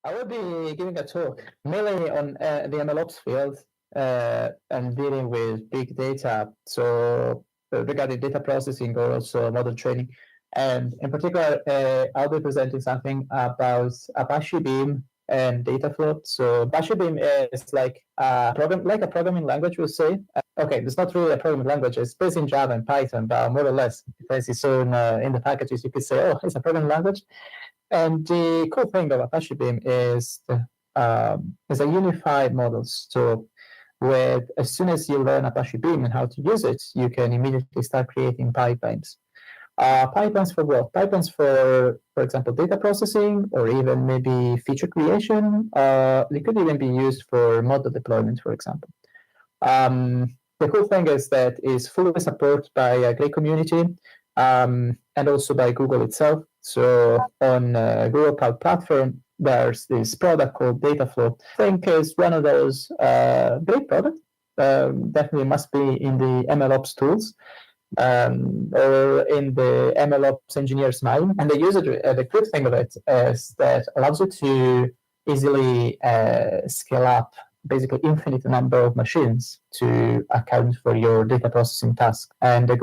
I will be giving a talk mainly on the MLOps field and dealing with big data. So regarding data processing or also model training. And in particular, I'll be presenting something about Apache Beam and data flow. So Apache Beam is like a programming language, we'll say. Okay, it's not really a programming language. It's based in Java and Python, but more or less, as you saw in the packages, you could say, oh, it's a programming language. And the cool thing of Apache Beam is a unified model. So as soon as you learn Apache Beam and how to use it, you can immediately start creating pipelines. Pipelines for what? Pipelines for example, data processing or even maybe feature creation. They could even be used for model deployment, for example. The cool thing is that it's fully supported by a great community and also by Google itself. So on Google Cloud Platform, there's this product called Dataflow. I think is one of those great products. Definitely must be in the MLOps tools or in the MLOps engineer's mind. And the good thing of it is that allows you to easily scale up basically infinite number of machines to account for your data processing task. And the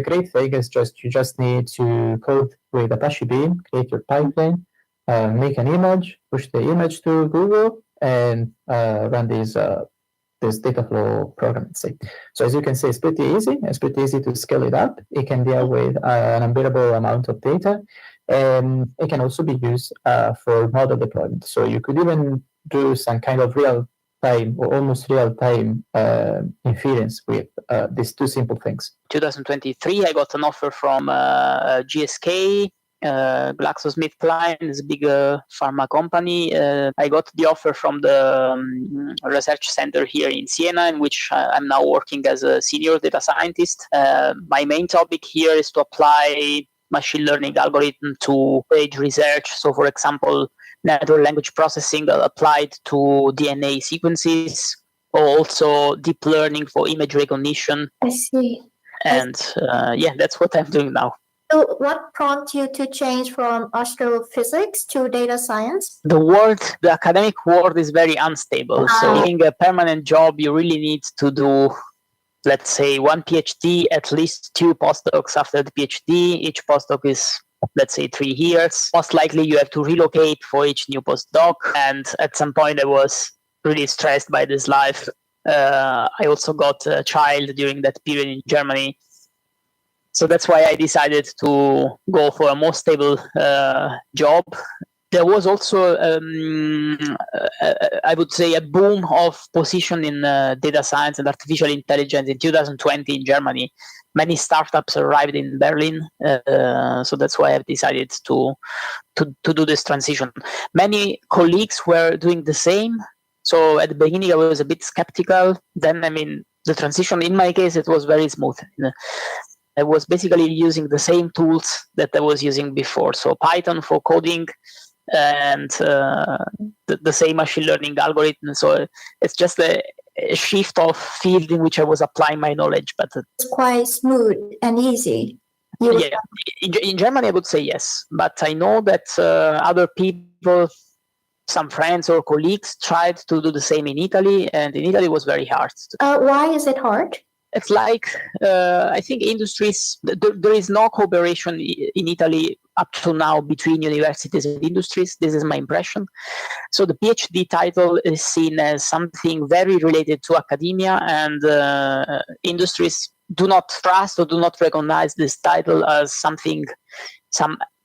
great thing is you just need to code with Apache Beam, create your pipeline, make an image, push the image to Google, and run this data flow program. So as you can see, it's pretty easy. It's pretty easy to scale it up. It can deal with an unbearable amount of data. And it can also be used for model deployment. So you could even do some kind of real-time or almost real-time inference with these two simple things. 2023, I got an offer from GSK. GlaxoSmithKline is a big pharma company. I got the offer from the research center here in Siena, in which I'm now working as a senior data scientist. My main topic here is to apply machine learning algorithm to page research. So, for example, natural language processing applied to DNA sequences, or also deep learning for image recognition. I see. And yeah, that's what I'm doing now. So what prompted you to change from astrophysics to data science? The academic world is very unstable. So being a permanent job, you really need to do, let's say, one PhD, at least 2 postdocs after the PhD. Each postdoc is, let's say, 3 years. Most likely you have to relocate for each new postdoc. And at some point I was really stressed by this life. I also got a child during that period in Germany. So that's why I decided to go for a more stable job. There was also, I would say, a boom of position in data science and artificial intelligence in 2020 in Germany. Many startups arrived in Berlin, so that's why I've decided to do this transition. Many colleagues were doing the same. So at the beginning, I was a bit skeptical. Then, I mean, the transition, in my case, it was very smooth. I was basically using the same tools that I was using before. So Python for coding and the same machine learning algorithm. So it's just a shift of field in which I was applying my knowledge. But it's quite smooth and easy. Yeah, in Germany, I would say yes. But I know that other people, some friends or colleagues, tried to do the same in Italy. And in Italy, it was very hard. Why is it hard? It's like, I think industries, there is no cooperation in Italy up to now between universities and industries. This is my impression. So the PhD title is seen as something very related to academia, and industries do not trust or do not recognize this title as some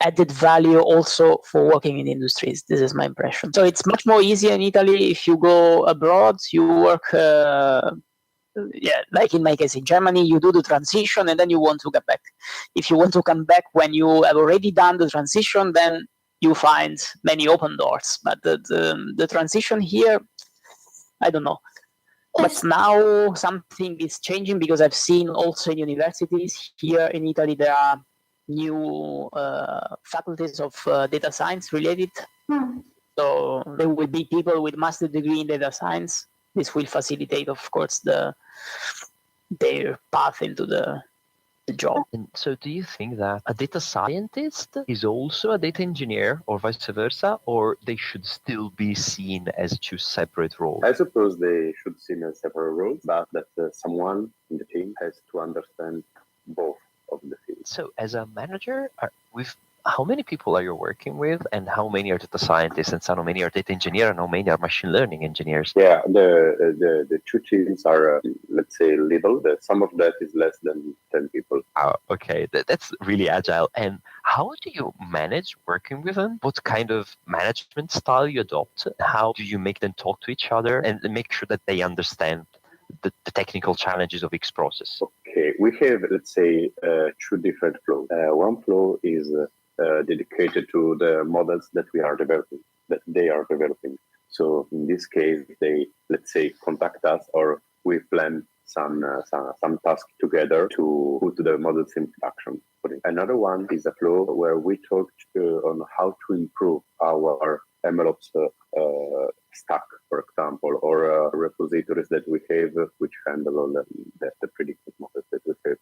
added value also for working in industries. This is my impression. So it's much more easier in Italy. If you go abroad, you work like in my case in Germany, you do the transition and then you want to get back. If you want to come back when you have already done the transition, then you find many open doors. But the transition here, I don't know. But now something is changing, because I've seen also in universities here in Italy, there are new faculties of data science related. So there will be people with master degree in data science. This will facilitate, of course, their path into the job. And so do you think that a data scientist is also a data engineer or vice versa, or they should still be seen as two separate roles? I suppose they should see as separate roles, but that someone in the team has to understand both of the fields. So as a manager, how many people are you working with, and how many are data scientists, and how many are data engineers, and how many are machine learning engineers? Yeah, the two teams are, let's say, little. The sum of that is less than 10 people. Oh, okay, that's really agile. And how do you manage working with them? What kind of management style you adopt? How do you make them talk to each other and make sure that they understand the technical challenges of each process? Okay, we have, let's say, two different flows. One flow is dedicated to the models that they are developing. So in this case, they, let's say, contact us, or we plan some task together to put the models in production. Another one is a flow where we talk on how to improve our MLOps stack, for example, or repositories that we have which handle all the predictive models that we have.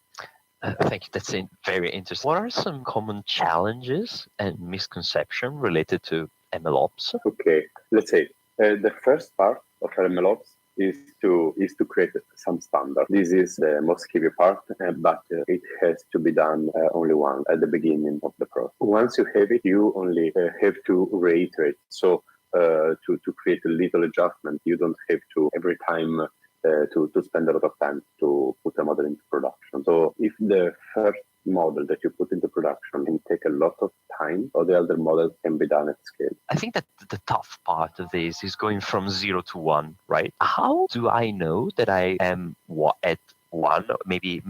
Thank you. That's very interesting. What are some common challenges and misconceptions related to MLOps? Okay, let's say the first part of MLOps is to create some standard. This is the most heavy part, but it has to be done only once at the beginning of the process. Once you have it, you only have to reiterate. So to create a little adjustment, you don't have to every time to spend a lot of time to put a model into production. So if the first model that you put into production can take a lot of time, or the other models can be done at scale. I think that the tough part of this is going from 0 to 1, right? How do I know that I am at 1, maybe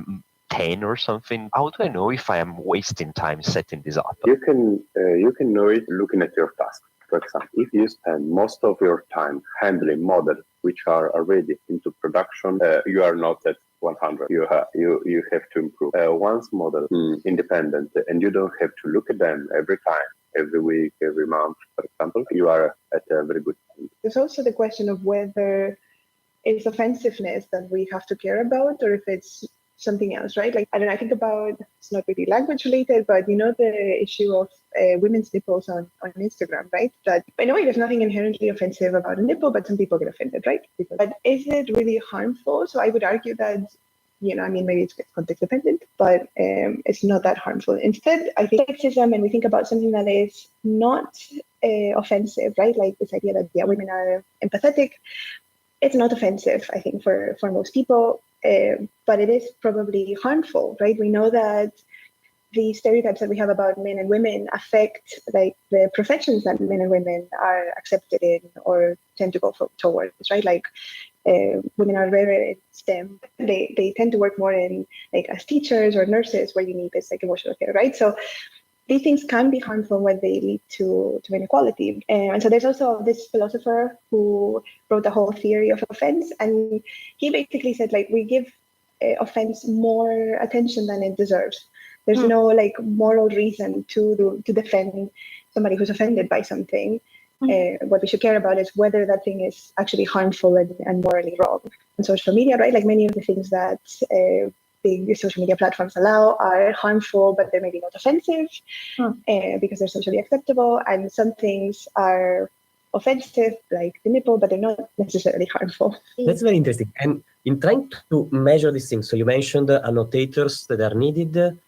10 or something? How do I know if I am wasting time setting this up? You can know it looking at your task. For example, if you spend most of your time handling models which are already into production, you are not at 100. You have to improve. Once model independent, and you don't have to look at them every time, every week, every month, for example, you are at a very good point. There's also the question of whether it's offensiveness that we have to care about, or if it's something else, right? Like, I don't know, I think about, it's not really language related, but you know, the issue of women's nipples on Instagram, right? That I know there's nothing inherently offensive about a nipple, but some people get offended, right? But is it really harmful? So I would argue that, you know, I mean, maybe it's context dependent, but it's not that harmful. Instead, I think sexism, and we think about something that is not offensive, right? Like this idea that, yeah, women are empathetic. It's not offensive, I think, for most people. But it is probably harmful, right? We know that the stereotypes that we have about men and women affect like the professions that men and women are accepted in or tend to go towards, right? Like women are rarer in STEM. They tend to work more in like as teachers or nurses, where you need this like emotional care, right? So these things can be harmful when they lead to inequality. And so there's also this philosopher who wrote the whole theory of offense. And he basically said, like, we give offense more attention than it deserves. There's no like moral reason to defend somebody who's offended by something. What we should care about is whether that thing is actually harmful and morally wrong. On social media, right? Like many of the things that big social media platforms allow are harmful, but they're maybe not offensive because they're socially acceptable. And some things are offensive, like the nipple, but they're not necessarily harmful. That's very interesting. And in trying to measure these things, so you mentioned annotators that are needed,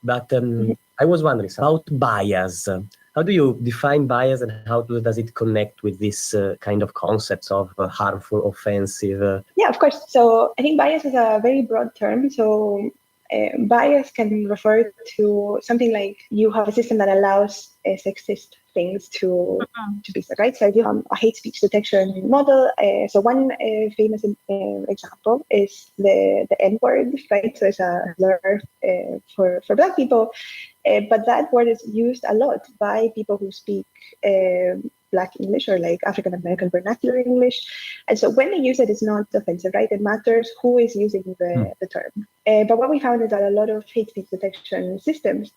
but I was wondering about bias. How do you define bias, and how does it connect with this kind of concepts of harmful, offensive? Yeah, of course. So I think bias is a very broad term. So bias can refer to something like you have a system that allows sexist things to be said, right? So if you have a hate speech detection model, so one famous example is the N-word, right? So it's a slur for Black people, but that word is used a lot by people who speak Black English or like African American vernacular English. And so when they use it, it's not offensive, right? It matters who is using the term. But what we found is that a lot of hate speech detection systems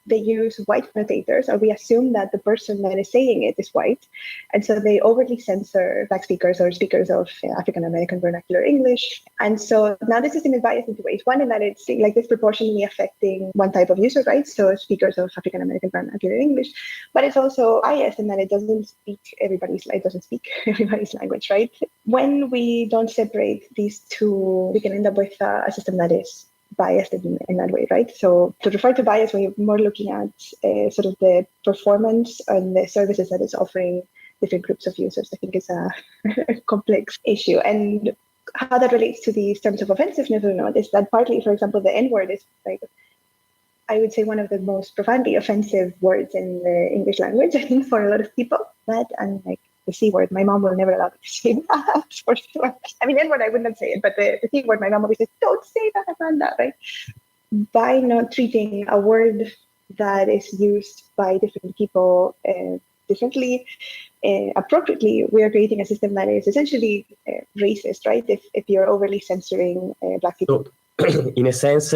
they use white annotators, or we assume that the person that is saying it is white. And so they overtly censor Black speakers or speakers of African American vernacular English. And so now the system is biased in two ways. One, in that it's like disproportionately affecting one type of user, right? So speakers of African American vernacular English. But it's also biased in that it doesn't speak everybody's language, right? When we don't separate these two, we can end up with a system that is biased in that way, right? So to refer to bias, we're more looking at sort of the performance and the services that it's offering different groups of users. I think it's a complex issue. And how that relates to these terms of offensiveness or not is that partly, for example, the N-word is like, I would say, one of the most profoundly offensive words in the English language, I think, for a lot of people. That and like the C word, my mom will never allow me to say that, for sure. I mean, N-word, I would not say it, but the C word, my mom always says, don't say that, Amanda, right? By not treating a word that is used by different people differently, appropriately, we are creating a system that is essentially racist, right? If you're overly censoring Black people. So, in a sense,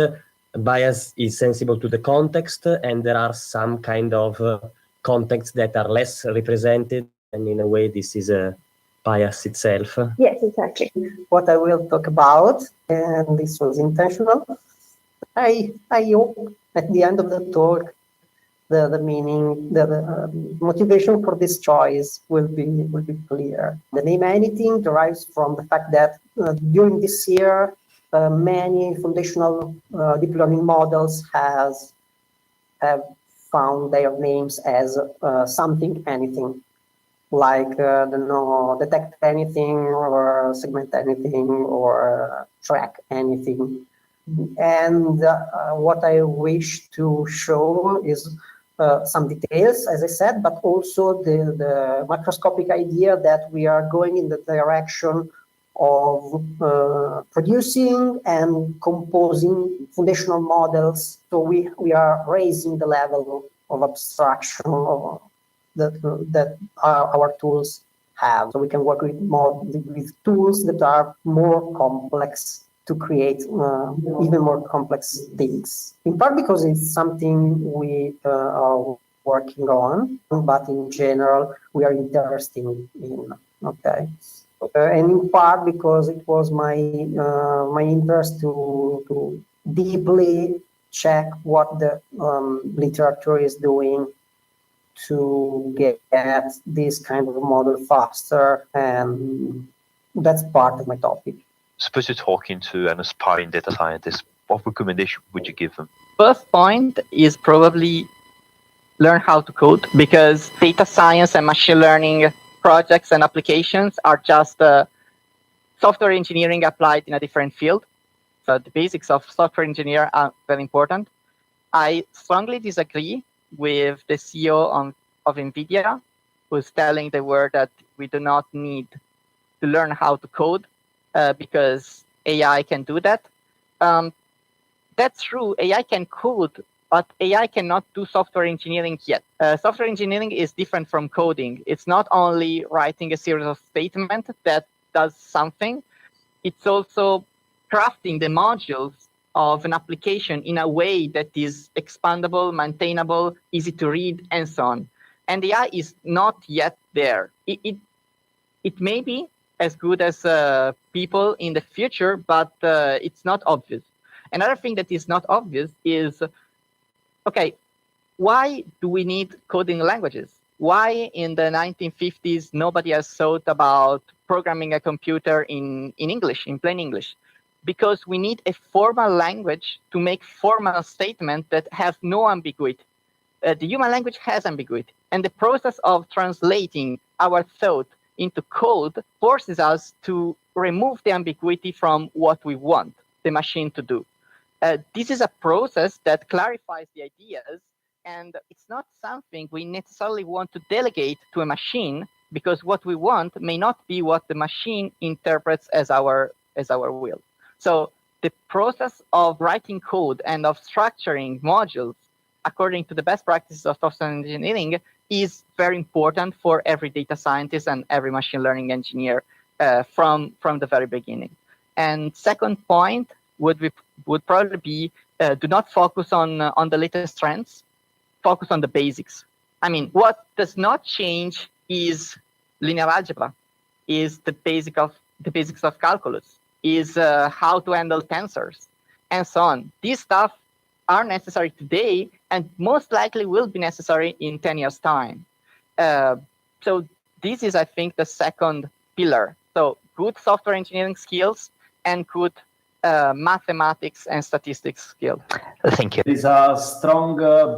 bias is sensible to the context, and there are some kind of contexts that are less represented, and in a way, this is a bias itself. Yes, exactly. What I will talk about, and this was intentional, I hope at the end of the talk, the meaning, the motivation for this choice will be clear. The name anything derives from the fact that during this year, many foundational deep learning models have found their names as something anything, like detect anything or segment anything or track anything. And what I wish to show is some details, as I said, but also the macroscopic idea that we are going in the direction of producing and composing foundational models. So we are raising the level of abstraction that our tools have. So we can work with tools that are more complex to create even more complex things. In part because it's something we are working on, but in general, we are interested in, okay? And in part because it was my interest to deeply check what the literature is doing to get this kind of model faster, and that's part of my topic. Suppose you're talking to an aspiring data scientist, what recommendation would you give them? First point is probably learn how to code, because data science and machine learning projects and applications are just software engineering applied in a different field. So the basics of software engineer are very important. I strongly disagree with the CEO of NVIDIA, who's telling the world that we do not need to learn how to code because AI can do that. That's true, AI can code, but AI cannot do software engineering yet. Software engineering is different from coding. It's not only writing a series of statements that does something, it's also crafting the modules of an application in a way that is expandable, maintainable, easy to read, and so on. And AI is not yet there. It may be as good as people in the future, but it's not obvious. Another thing that is not obvious is, okay, why do we need coding languages? Why in the 1950s nobody has thought about programming a computer in English, in plain English? Because we need a formal language to make formal statements that have no ambiguity. The human language has ambiguity, and the process of translating our thought into code forces us to remove the ambiguity from what we want the machine to do. This is a process that clarifies the ideas, and it's not something we necessarily want to delegate to a machine, because what we want may not be what the machine interprets as our will. So the process of writing code and of structuring modules according to the best practices of software engineering is very important for every data scientist and every machine learning engineer from the very beginning. And second point would probably be do not focus on the latest trends. focus on the basics. I mean, what does not change is linear algebra, is the basics of calculus, is how to handle tensors, and so on. These stuff are necessary today and most likely will be necessary in 10 years' time. So this is, I think, the second pillar. So good software engineering skills and good mathematics and statistics skills. Thank you. There is a strong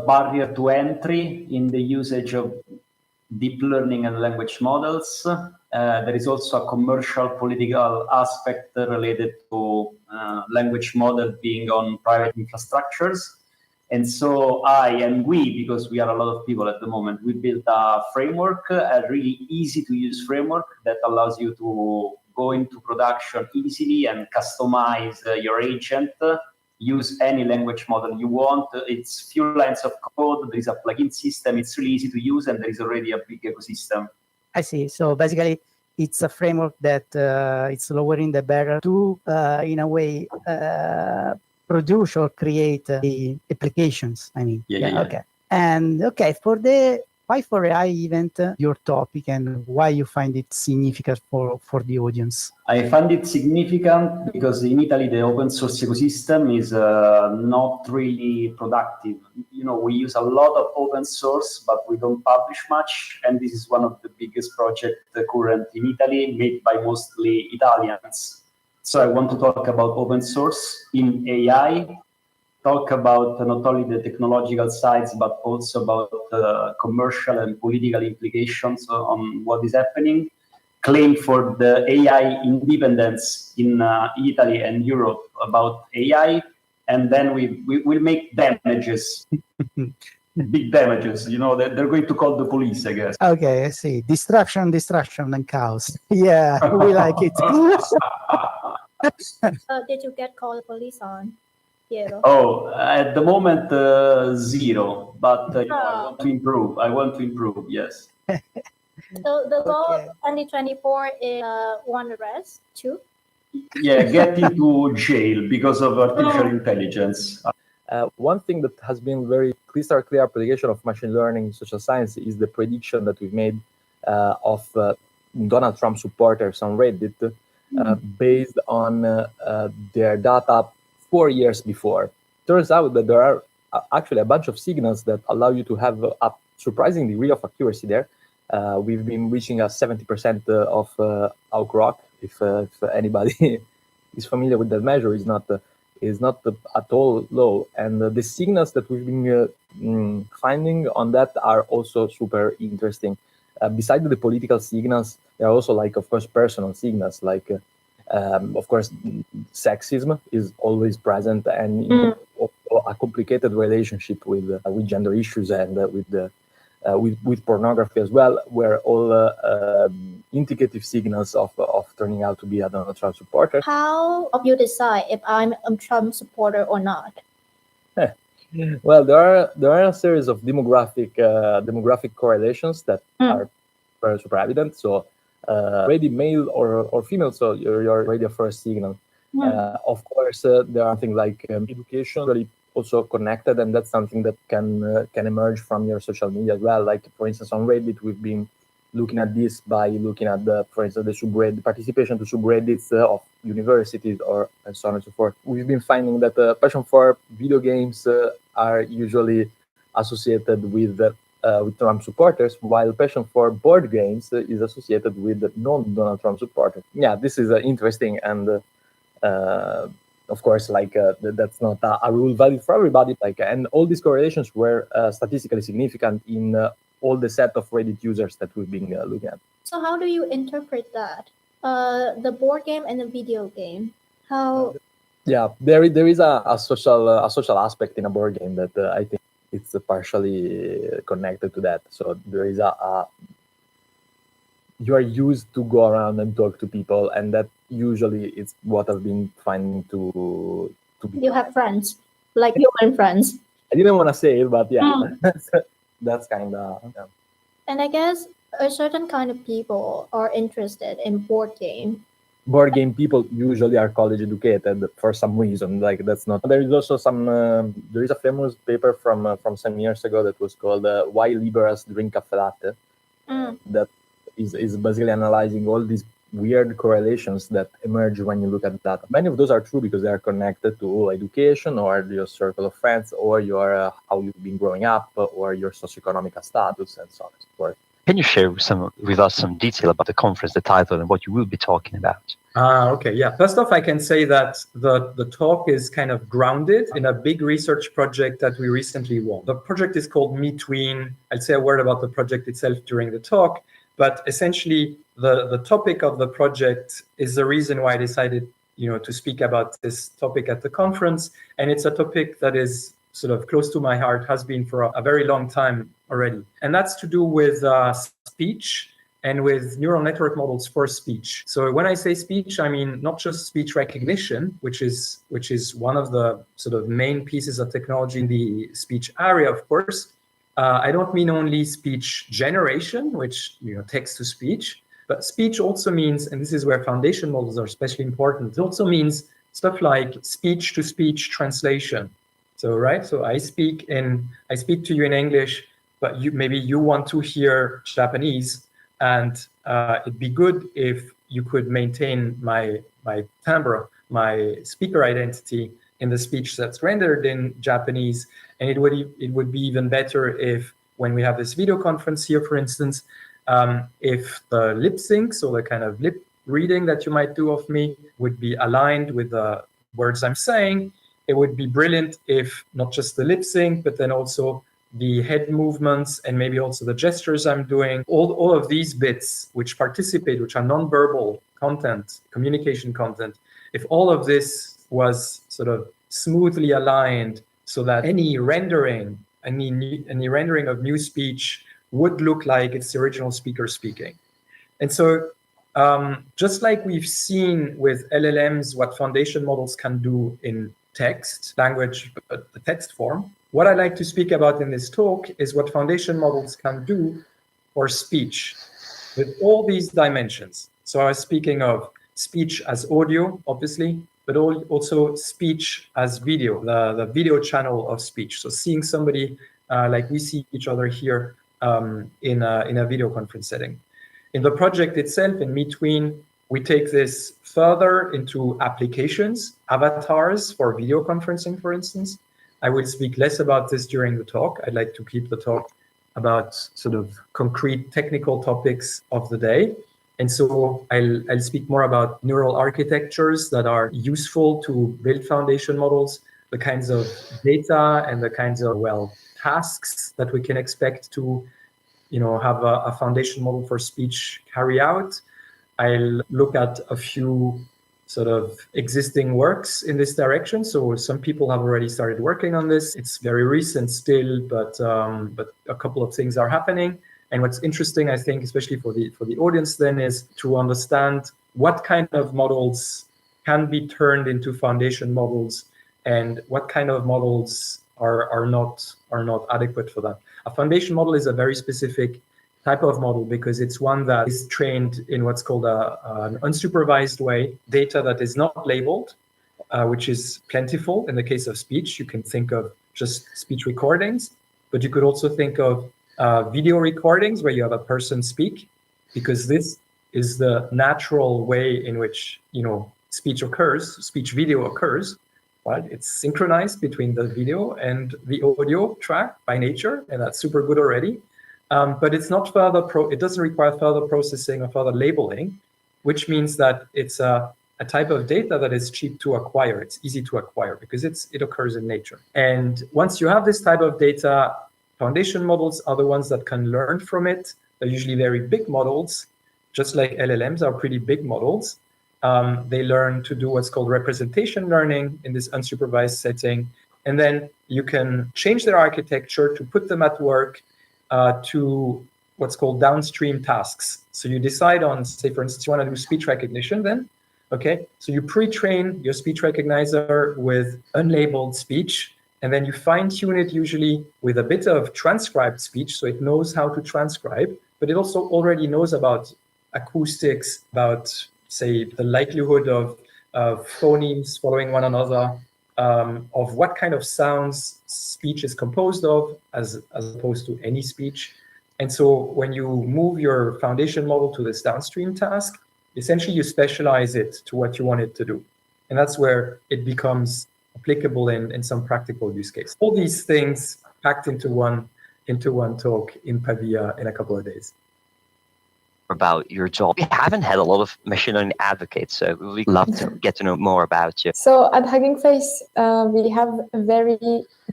barrier to entry in the usage of deep learning and language models. There is also a commercial political aspect related to language model being on private infrastructures. And so we, because we are a lot of people at the moment, we built a framework, a really easy to use framework that allows you to go into production easily and customize your agent, use any language model you want. It's few lines of code, there is a plugin system, it's really easy to use, and there is already a big ecosystem. I see. So basically, it's a framework that it's lowering the barrier to, in a way, produce or create the applications. I mean, Yeah. Okay. And okay, for the Py4AI event, your topic and why you find it significant for the audience. I find it significant because in Italy, the open source ecosystem is not really productive. You know, we use a lot of open source, but we don't publish much. And this is one of the biggest projects current in Italy, made by mostly Italians. So I want to talk about open source in AI, talk about not only the technological sides, but also about commercial and political implications on what is happening, claim for the AI independence in Italy and Europe about AI, and then we will make damages, big damages. You know, they're going to call the police, I guess. Okay, I see. Distraction, and chaos. Yeah, we like it. Did you get called the police on? Piero? Oh, at the moment, 0, but I want to improve. Yes. So the goal of 2024 is 1 arrest, 2? Yeah, get into jail because of artificial intelligence. One thing that has been very crystal clear application of machine learning in social science is the prediction that we've made of Donald Trump supporters on Reddit based on their data 4 years before. Turns out that there are actually a bunch of signals that allow you to have a surprising degree of accuracy there. We've been reaching a 70% of outcrock. If anybody is familiar with that measure, is not at all low. And the signals that we've been finding on that are also super interesting. Besides the political signals, there are also, like, of course, personal signals, like of course, sexism is always present, and a complicated relationship with gender issues and with pornography as well, where all indicative signals of turning out to be a Donald Trump supporter. How do you decide if I'm a Trump supporter or not? Well, there are a series of demographic correlations that are super evident. So already male or female, so you're already a first signal. Of course, there are things like education really also connected, and that's something that can emerge from your social media as well. Like, for instance, on Reddit, we've been looking at this by looking at for instance, the subreddit participation to subreddits of universities and so on and so forth. We've been finding that passion for video games are usually associated with Trump supporters, while passion for board games is associated with non-Donald Trump supporters. Yeah, this is interesting, and of course, like that's not a rule valid for everybody. Like, and all these correlations were statistically significant in all the set of Reddit users that we've been looking at. So how do you interpret that? The board game and the video game. How? Yeah, there is a social aspect in a board game that I think it's partially connected to that. So there is you are used to go around and talk to people, and that usually is what I've been finding to be. You have friends, like human friends. I didn't want to say it, but yeah, that's kind of. Yeah. And I guess a certain kind of people are interested in board game. board game people usually are college educated for some reason. Like that's not. There is also some. There is a famous paper from some years ago that was called "Why Liberals Drink Caffè Latte." That is basically analyzing all these weird correlations that emerge when you look at data. Many of those are true because they are connected to education or your circle of friends or your how you've been growing up or your socioeconomic status and so on and so forth. Can you share with us some detail about the conference, the title, and what you will be talking about? Okay, yeah. First off, I can say that the talk is kind of grounded in a big research project that we recently won. The project is called Metween. I'll say a word about the project itself during the talk, but essentially the topic of the project is the reason why I decided, to speak about this topic at the conference. And it's a topic that is sort of close to my heart, has been for a very long time already. And that's to do with speech and with neural network models for speech. So when I say speech, I mean not just speech recognition, which is one of the sort of main pieces of technology in the speech area, of course. I don't mean only speech generation, which text to speech, but speech also means, and this is where foundation models are especially important, it also means stuff like speech to speech translation. So I speak to you in English, but maybe you want to hear Japanese, and it'd be good if you could maintain my timbre, my speaker identity in the speech that's rendered in Japanese. And it would be even better if, when we have this video conference here, for instance, if the lip sync, so the kind of lip reading that you might do of me, would be aligned with the words I'm saying. It would be brilliant if not just the lip sync, but then also the head movements and maybe also the gestures I'm doing, all of these bits which participate, which are nonverbal content, communication content, if all of this was sort of smoothly aligned so that any rendering of new speech would look like it's the original speaker speaking. And so just like we've seen with LLMs, what foundation models can do in text, language, the text form, what I like to speak about in this talk is what foundation models can do for speech with all these dimensions. So I was speaking of speech as audio, obviously, but also speech as video, the video channel of speech. So seeing somebody like we see each other here in a video conference setting. In the project itself, in Metween, we take this further into applications, avatars for video conferencing, for instance. I will speak less about this during the talk. I'd like to keep the talk about sort of concrete technical topics of the day. And so I'll speak more about neural architectures that are useful to build foundation models, the kinds of data and the kinds of, tasks that we can expect to, have a foundation model for speech carry out. I'll look at a few sort of existing works in this direction. So some people have already started working on this. It's very recent still, but a couple of things are happening. And what's interesting, I think, especially for the audience then, is to understand what kind of models can be turned into foundation models and what kind of models are not adequate for that. A foundation model is a very specific type of model because it's one that is trained in what's called an unsupervised way, data that is not labeled, which is plentiful. In the case of speech, you can think of just speech recordings, but you could also think of video recordings where you have a person speak, because this is the natural way in which speech occurs, speech video occurs. Right? It's synchronized between the video and the audio track by nature, and that's super good already. But it's not it doesn't require further processing or further labeling, which means that it's a type of data that is cheap to acquire. It's easy to acquire because it occurs in nature. And once you have this type of data, foundation models are the ones that can learn from it. They're usually very big models, just like LLMs are pretty big models. They learn to do what's called representation learning in this unsupervised setting. And then you can change their architecture to put them at work to what's called downstream tasks. So you decide on, say, for instance, you want to do speech recognition then. Okay, so you pre-train your speech recognizer with unlabeled speech, and then you fine-tune it usually with a bit of transcribed speech, so it knows how to transcribe, but it also already knows about acoustics, about say, the likelihood of phonemes following one another, of what kind of sounds speech is composed of, as opposed to any speech. And so when you move your foundation model to this downstream task, essentially you specialize it to what you want it to do. And that's where it becomes applicable in some practical use case. All these things packed into one talk in Pavia in a couple of days. About your job. We haven't had a lot of machine learning advocates, so we'd love to get to know more about you. So at Hugging Face, we have very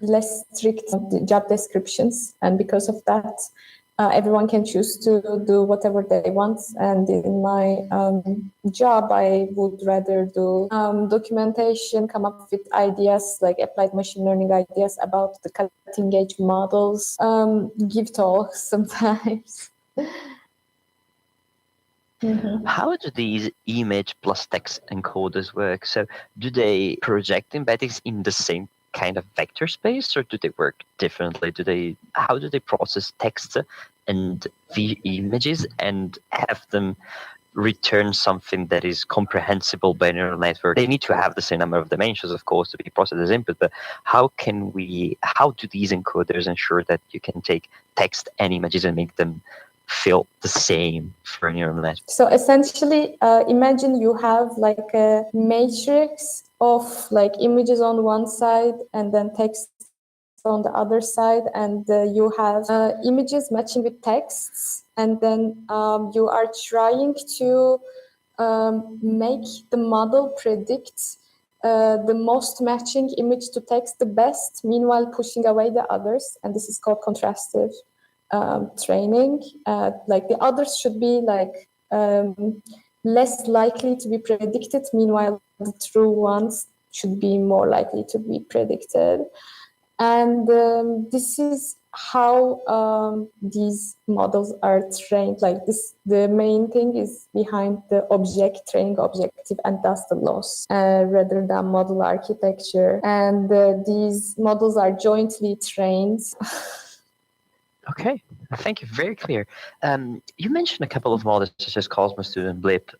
less strict job descriptions, and because of that, everyone can choose to do whatever they want. And in my job, I would rather do documentation, come up with ideas like applied machine learning ideas about the cutting edge models, give talks sometimes. How do these image plus text encoders work? So do they project embeddings in the same kind of vector space, or do they work differently? How do they process text and the images and have them return something that is comprehensible by a neural network? They need to have the same number of dimensions, of course, to be processed as input, but how do these encoders ensure that you can take text and images and make them feel the same for a neural network? So essentially, imagine you have like a matrix of like images on one side and then text on the other side, and you have images matching with texts, and then you are trying to make the model predict the most matching image to text the best, meanwhile pushing away the others, and this is called contrastive training. Like the others should be like less likely to be predicted, meanwhile the true ones should be more likely to be predicted. And this is how these models are trained. Like this, the main thing is behind the training objective, and thus the loss, rather than model architecture. And these models are jointly trained. Okay, thank you. Very clear. You mentioned a couple of models such as Cosmos 2 and Blip.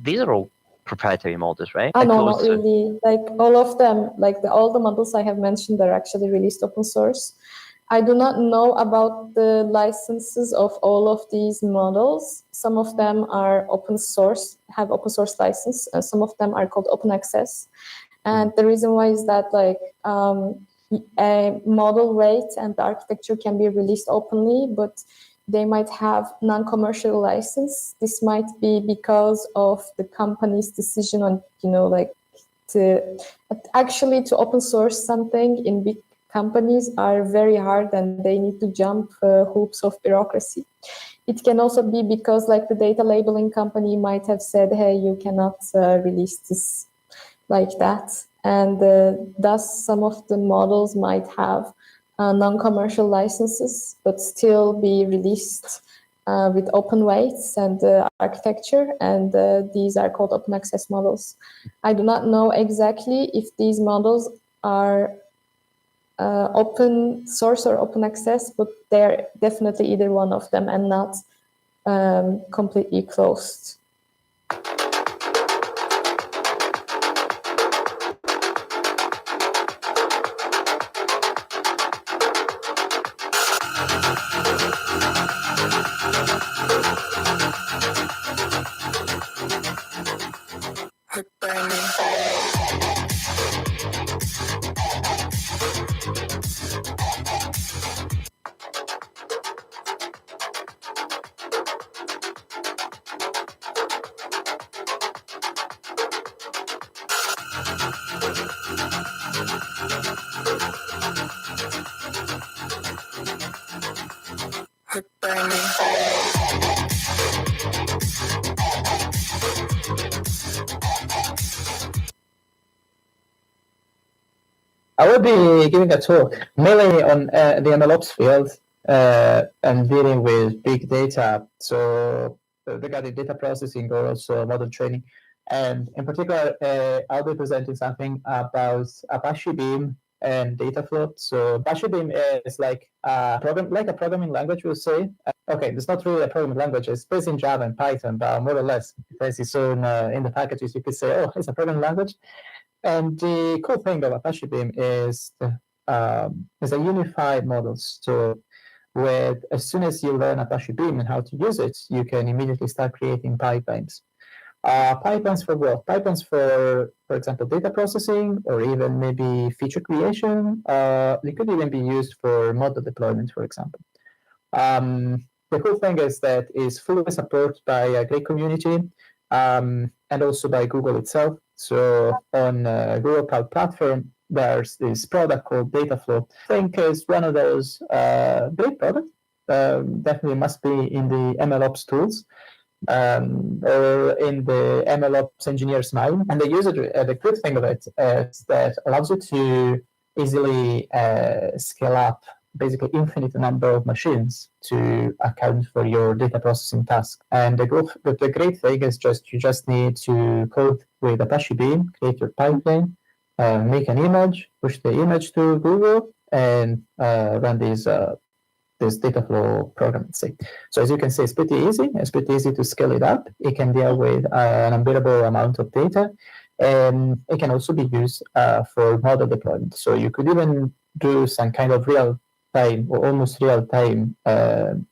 These are all proprietary models, right? Oh, no, not really. Like all of them, like all the models I have mentioned are actually released open source. I do not know about the licenses of all of these models. Some of them are open source, have open source license, and some of them are called open access. And the reason why is that like a model weight and the architecture can be released openly, but they might have non-commercial license. This might be because of the company's decision on, like to open source something in big companies are very hard, and they need to jump hoops of bureaucracy. It can also be because like the data labeling company might have said, hey, you cannot release this like that. And thus some of the models might have non-commercial licenses, but still be released with open weights and architecture, and these are called open access models. I do not know exactly if these models are open source or open access, but they're definitely either one of them and not completely closed. I will be giving a talk mainly on the MLOps field and dealing with big data. So regarding data processing or also model training. And in particular, I'll be presenting something about Apache Beam and data flow. So PyChartBeam is like a programming language, we'll say. Okay, it's not really a programming language. It's based in Java and Python, but more or less, as you saw in the packages, you could say, oh, it's a programming language. And the cool thing about PyChartBeam is a unified model. So as soon as you learn PyChartBeam and how to use it, you can immediately start creating pipelines. Pipelines for what? Pipelines for example, data processing, or even maybe feature creation. They could even be used for model deployment, for example. The cool thing is that it's fully supported by a great community and also by Google itself. So on Google Cloud Platform, there's this product called Dataflow. I think it's one of those great products. Definitely must be in the MLOps tools. Or in the MLOps engineer's mind. And the good thing of it is that allows you to easily scale up basically infinite number of machines to account for your data processing task. And the great thing is you just need to code with PyChartBeam, create your pipeline, make an image, push the image to Google, and run this data flow program, let's say. So as you can see, it's pretty easy. It's pretty easy to scale it up. It can deal with an unbearable amount of data, and it can also be used for model deployment. So you could even do some kind of real-time or almost real-time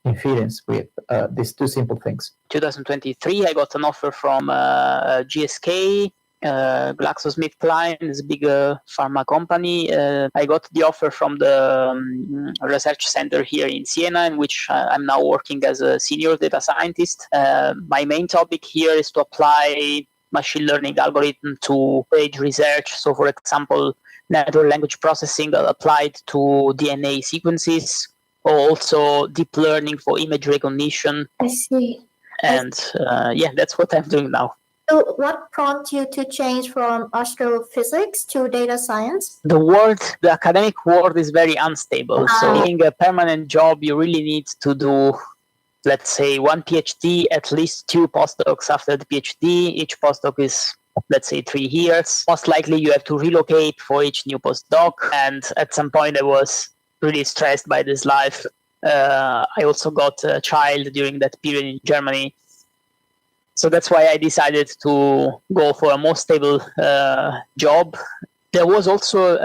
inference with these two simple things. 2023, I got an offer from GSK. GlaxoSmithKline is a big pharma company. I got the offer from the research center here in Siena, in which I'm now working as a senior data scientist. My main topic here is to apply machine learning algorithm to page research. So, for example, natural language processing applied to DNA sequences, or also deep learning for image recognition. I see. And yeah, that's what I'm doing now. So what prompted you to change from astrophysics to data science? The academic world is very unstable. So getting a permanent job, you really need to do, let's say, one PhD, at least 2 postdocs after the PhD. Each postdoc is, let's say, 3 years. Most likely you have to relocate for each new postdoc. And at some point I was really stressed by this life. I also got a child during that period in Germany. So that's why I decided to go for a more stable job. There was also,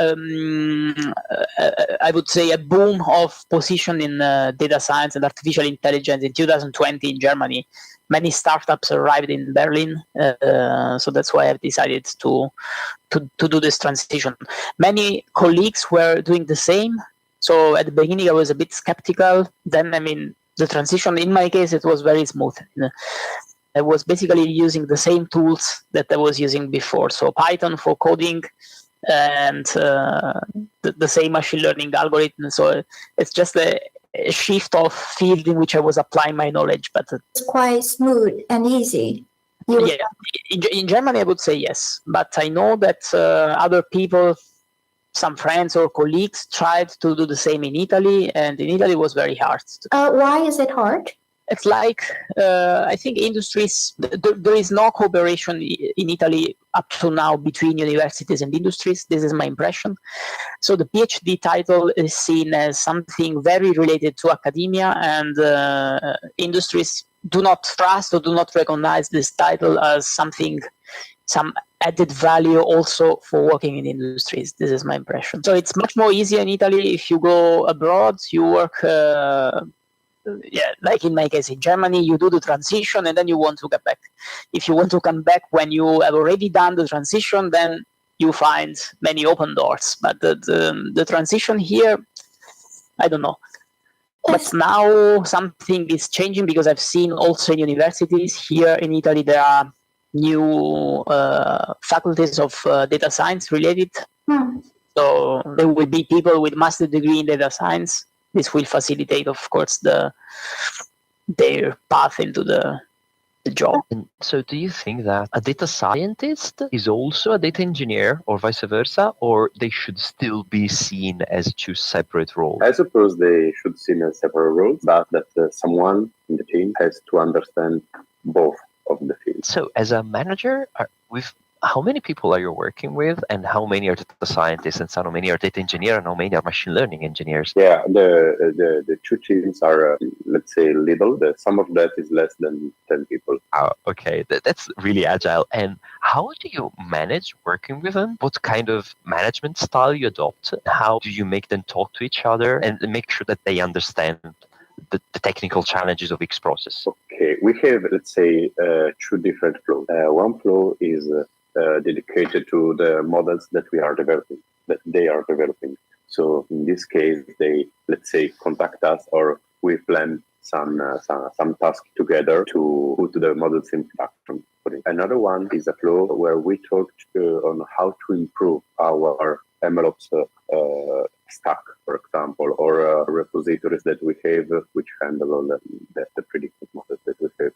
I would say, a boom of position in data science and artificial intelligence in 2020 in Germany. Many startups arrived in Berlin, so that's why I've decided to do this transition. Many colleagues were doing the same. So at the beginning, I was a bit skeptical. Then, I mean, the transition, in my case, it was very smooth. I was basically using the same tools that I was using before. So Python for coding and the same machine learning algorithm. So it's just a shift of field in which I was applying my knowledge. But it's quite smooth and easy. Yeah, in Germany, I would say yes. But I know that other people, some friends or colleagues, tried to do the same in Italy. And in Italy, it was very hard. Why is it hard? It's like, I think industries, there is no cooperation in Italy up to now between universities and industries. This is my impression. So the PhD title is seen as something very related to academia, and industries do not trust or do not recognize this title as some added value also for working in industries. This is my impression. So it's much more easier in Italy. If you go abroad, you work... like in my case in Germany, you do the transition and then you want to get back. If you want to come back when you have already done the transition, then you find many open doors. But the transition here, I don't know. But now something is changing, because I've seen also in universities here in Italy, there are new faculties of data science related. So there will be people with master's degree in data science. This will facilitate, of course, their path into the job. And so do you think that a data scientist is also a data engineer, or vice versa, or they should still be seen as 2 separate roles? I suppose they should see as separate roles, but that someone in the team has to understand both of the fields. So as a manager, with how many people are you working with, and how many are data scientists, and how many are data engineers, and how many are machine learning engineers? Yeah, the two teams are, let's say, little. The sum of that is less than 10 people. Oh, okay, that's really agile. And how do you manage working with them? What kind of management style you adopt? How do you make them talk to each other and make sure that they understand the technical challenges of each process? Okay, we have, let's say, two different flows. One flow is dedicated to the models that we are developing, that they are developing. So in this case, they, let's say, contact us, or we plan some task together to put the models in production. Another one is a flow where we talk on how to improve our MLOps stack, for example, or repositories that we have which handle all the predictive models that we have.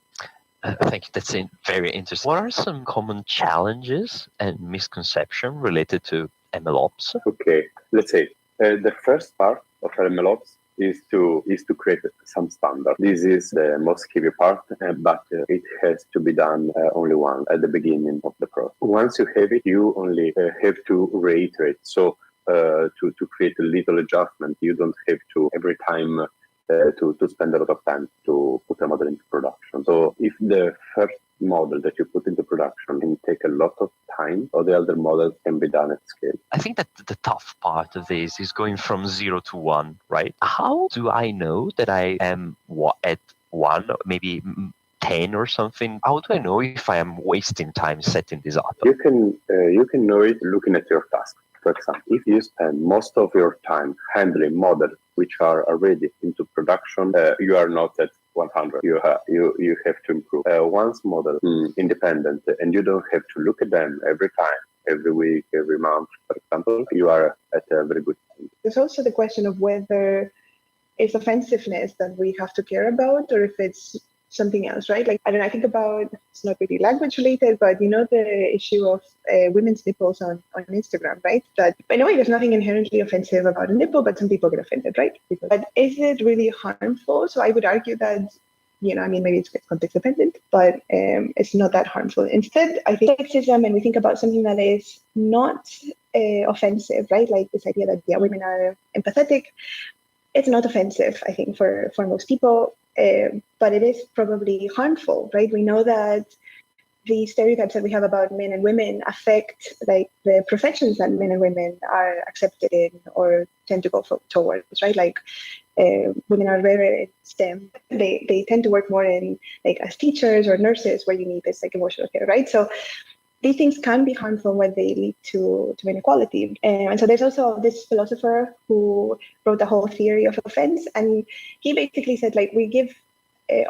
I think that's very interesting. What are some common challenges and misconceptions related to MLOps? Okay, let's say the first part of MLOps is to create some standard. This is the most heavy part, but it has to be done only once at the beginning of the process. Once you have it, you only have to reiterate. So to create a little adjustment, you don't have to every time to spend a lot of time to put a model into production. So if the first model that you put into production can take a lot of time, or the other models can be done at scale. I think that the tough part of this is going from 0 to 1, right? How do I know that I am at 1, maybe 10 or something? How do I know if I am wasting time setting this up? You can know it looking at your tasks. For example, if you spend most of your time handling models which are already into production, you are not at 100. You have to improve. Once model independent, and you don't have to look at them every time, every week, every month, for example, you are at a very good point. There's also the question of whether it's offensiveness that we have to care about, or if it's something else, right? Like, I don't know, I think about, it's not really language related, but you know, the issue of women's nipples on Instagram, right? That in a way, there's nothing inherently offensive about a nipple, but some people get offended, right? But is it really harmful? So I would argue that, you know, I mean, maybe it's context dependent, but it's not that harmful. Instead, I think sexism, and we think about something that is not offensive, right? Like this idea that, yeah, women are empathetic. It's not offensive, I think, for most people. But it is probably harmful, right? We know that the stereotypes that we have about men and women affect like the professions that men and women are accepted in or tend to go towards, right? Like women are rare in STEM. They tend to work more in like as teachers or nurses, where you need this like emotional care, right? So these things can be harmful when they lead to inequality. And so there's also this philosopher who wrote the whole theory of offense. And he basically said, like, we give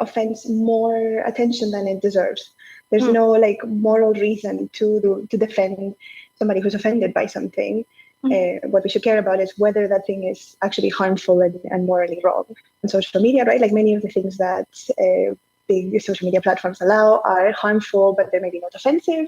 offense more attention than it deserves. There's no like moral reason to defend somebody who's offended by something. What we should care about is whether that thing is actually harmful and morally wrong. On social media, right? Like many of the things that big social media platforms allow are harmful, but they're maybe not offensive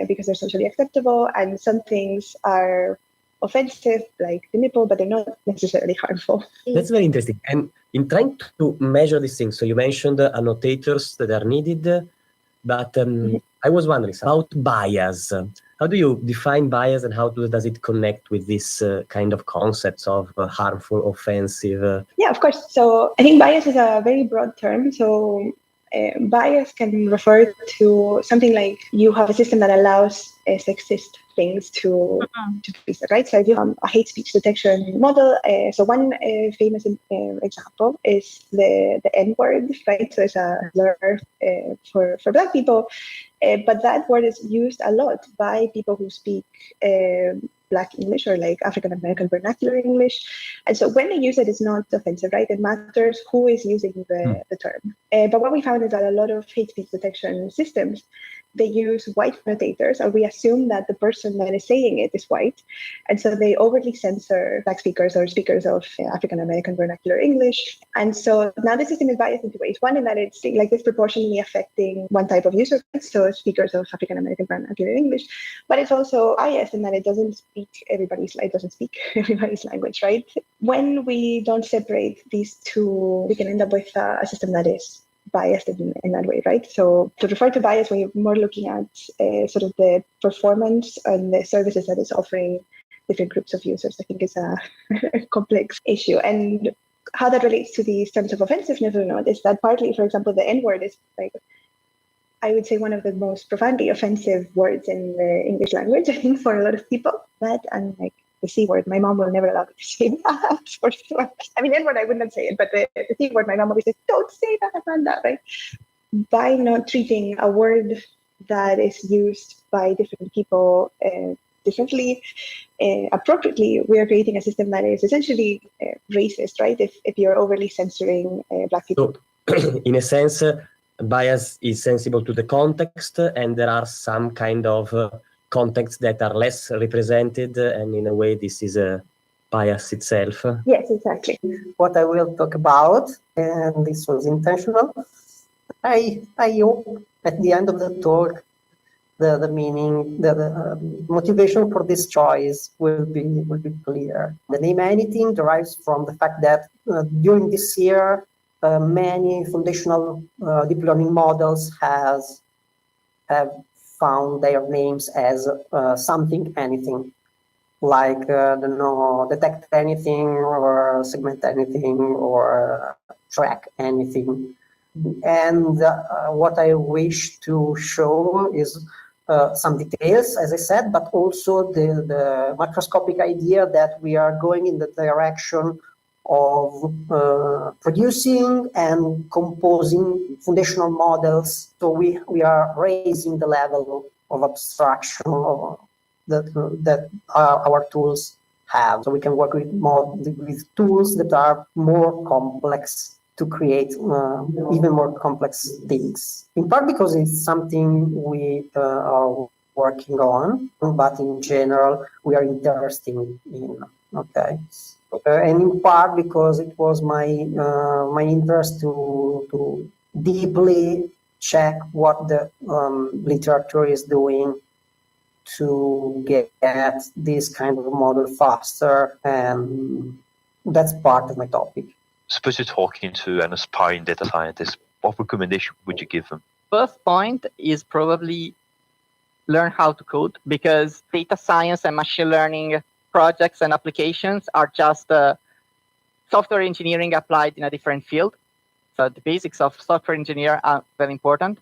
because they're socially acceptable. And some things are offensive, like the nipple, but they're not necessarily harmful. That's very interesting. And in trying to measure these things, so you mentioned annotators that are needed, but I was wondering about bias. How do you define bias, and how does it connect with this kind of concepts of harmful, offensive? Yeah, of course. So I think bias is a very broad term. So bias can refer to something like you have a system that allows sexist things to be said, right? So if you have a hate speech detection model, so one famous example is the N-word, right? So it's a slur for Black people, but that word is used a lot by people who speak Black English or like African American vernacular English. And so when they use it, it's not offensive, right? It matters who is using the term. But what we found is that a lot of hate speech detection systems, they use white annotators, or we assume that the person that is saying it is white. And so they overtly censor Black speakers or speakers of African American vernacular English. And so now the system is biased in two ways. One, in that it's like disproportionately affecting one type of user, so speakers of African American vernacular English. But it's also biased in that it doesn't speak everybody's language, right? When we don't separate these two, we can end up with a system that is biased in that way, right? So to refer to bias, we're more looking at sort of the performance and the services that it's offering different groups of users. I think is a complex issue. And how that relates to these terms of offensiveness or not is that partly, for example, the N-word is like, I would say, one of the most profoundly offensive words in the English language, I think, for a lot of people. But unlike the C word, my mom will never allow me to say that, for sure. I mean, N word, I would not say it, but the C word, my mom always says, don't say that, Amanda, right? By not treating a word that is used by different people differently, appropriately, we are creating a system that is essentially racist, right? If you're overly censoring Black people. So, in a sense, bias is sensible to the context, and there are some kind of contexts that are less represented, and in a way, this is a bias itself. Yes, exactly. What I will talk about, and this was intentional, I hope at the end of the talk, the meaning, the motivation for this choice will be clear. The name anything derives from the fact that during this year, many foundational deep learning models have found their names as something, anything, like detect anything or segment anything or track anything. And what I wish to show is some details, as I said, but also the macroscopic idea that we are going in the direction of producing and composing foundational models. So we are raising the level of abstraction that our tools have. So we can work with tools that are more complex to create even more complex things. In part because it's something we are working on, but in general, we are interested in, okay? And in part because it was my interest to deeply check what the literature is doing to get this kind of model faster, and that's part of my topic. Suppose you're talking to an aspiring data scientist, what recommendation would you give them? First point is probably learn how to code, because data science and machine learning projects and applications are just software engineering applied in a different field. So the basics of software engineer are very important.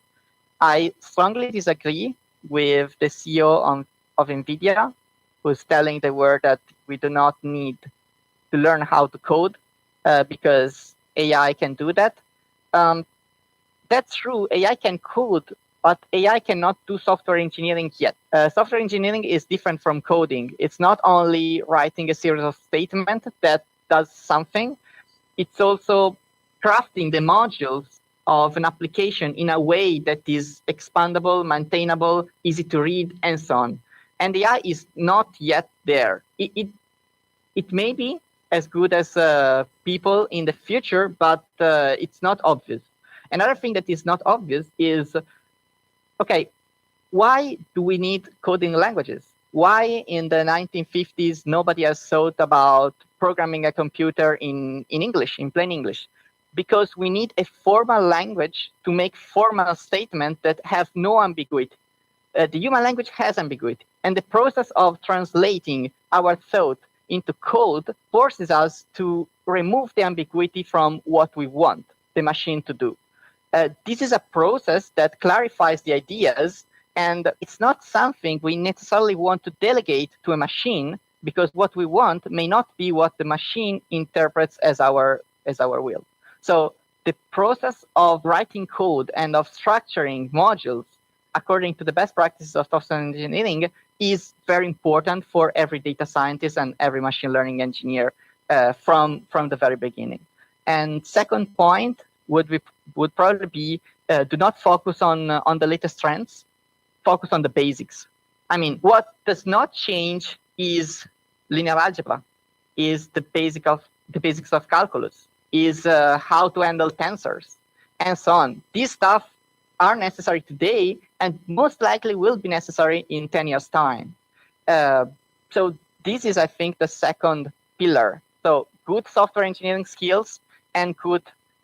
I strongly disagree with the CEO of NVIDIA, who's telling the world that we do not need to learn how to code because AI can do that. That's true, AI can code, but AI cannot do software engineering yet. Software engineering is different from coding. It's not only writing a series of statements that does something, it's also crafting the modules of an application in a way that is expandable, maintainable, easy to read, and so on. And AI is not yet there. It may be as good as people in the future, but it's not obvious. Another thing that is not obvious is, okay, why do we need coding languages? Why in the 1950s nobody has thought about programming a computer in English, in plain English? Because we need a formal language to make formal statements that have no ambiguity. The human language has ambiguity, and the process of translating our thought into code forces us to remove the ambiguity from what we want the machine to do. This is a process that clarifies the ideas, and it's not something we necessarily want to delegate to a machine, because what we want may not be what the machine interprets as our will. So the process of writing code and of structuring modules according to the best practices of software engineering is very important for every data scientist and every machine learning engineer from the very beginning. And second point would probably be do not focus on the latest trends, focus on the basics. I mean, what does not change is linear algebra, is the basics of calculus, is how to handle tensors, and so on. These stuff are necessary today and most likely will be necessary in 10 years' time. So this is, I think, the second pillar. So good software engineering skills and good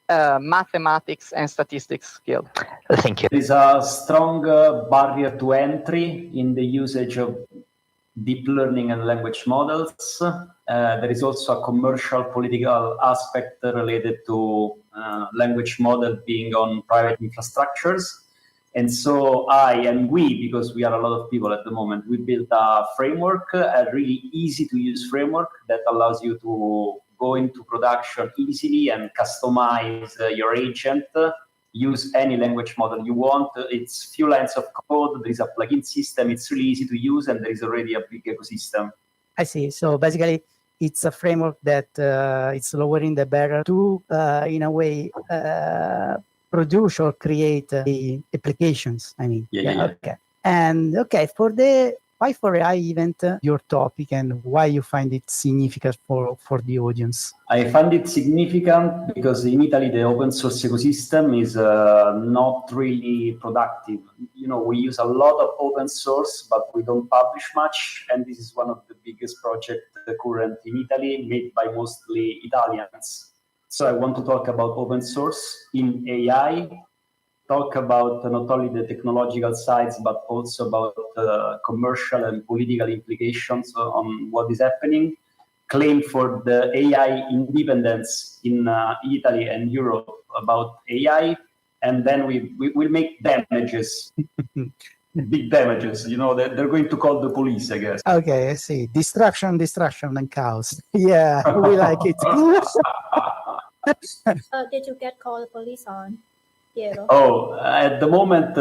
mathematics and statistics skill. Thank you. There is a strong barrier to entry in the usage of deep learning and language models. There is also a commercial political aspect related to language model being on private infrastructures. And so we, because we are a lot of people at the moment, we built a framework, a really easy to use framework that allows you to go into production easily and customize your agent, use any language model you want. It's few lines of code, there is a plugin system, it's really easy to use, and there is already a big ecosystem. I see. So basically, it's a framework that it's lowering the barrier to, in a way, produce or create the applications. I mean, Yeah. Okay. And okay, for the Py4AI event, your topic and why you find it significant for the audience. I find it significant because in Italy, the open source ecosystem is not really productive. You know, we use a lot of open source, but we don't publish much. And this is one of the biggest projects current in Italy, made by mostly Italians. So I want to talk about open source in AI, talk about not only the technological sides, but also about commercial and political implications on what is happening, claim for the AI independence in Italy and Europe about AI, and then we will make damages, big damages. You know, they're going to call the police, I guess. Okay, I see. Distraction, and chaos. Yeah, we like it. Did you get called the police on, Piero? Oh, at the moment,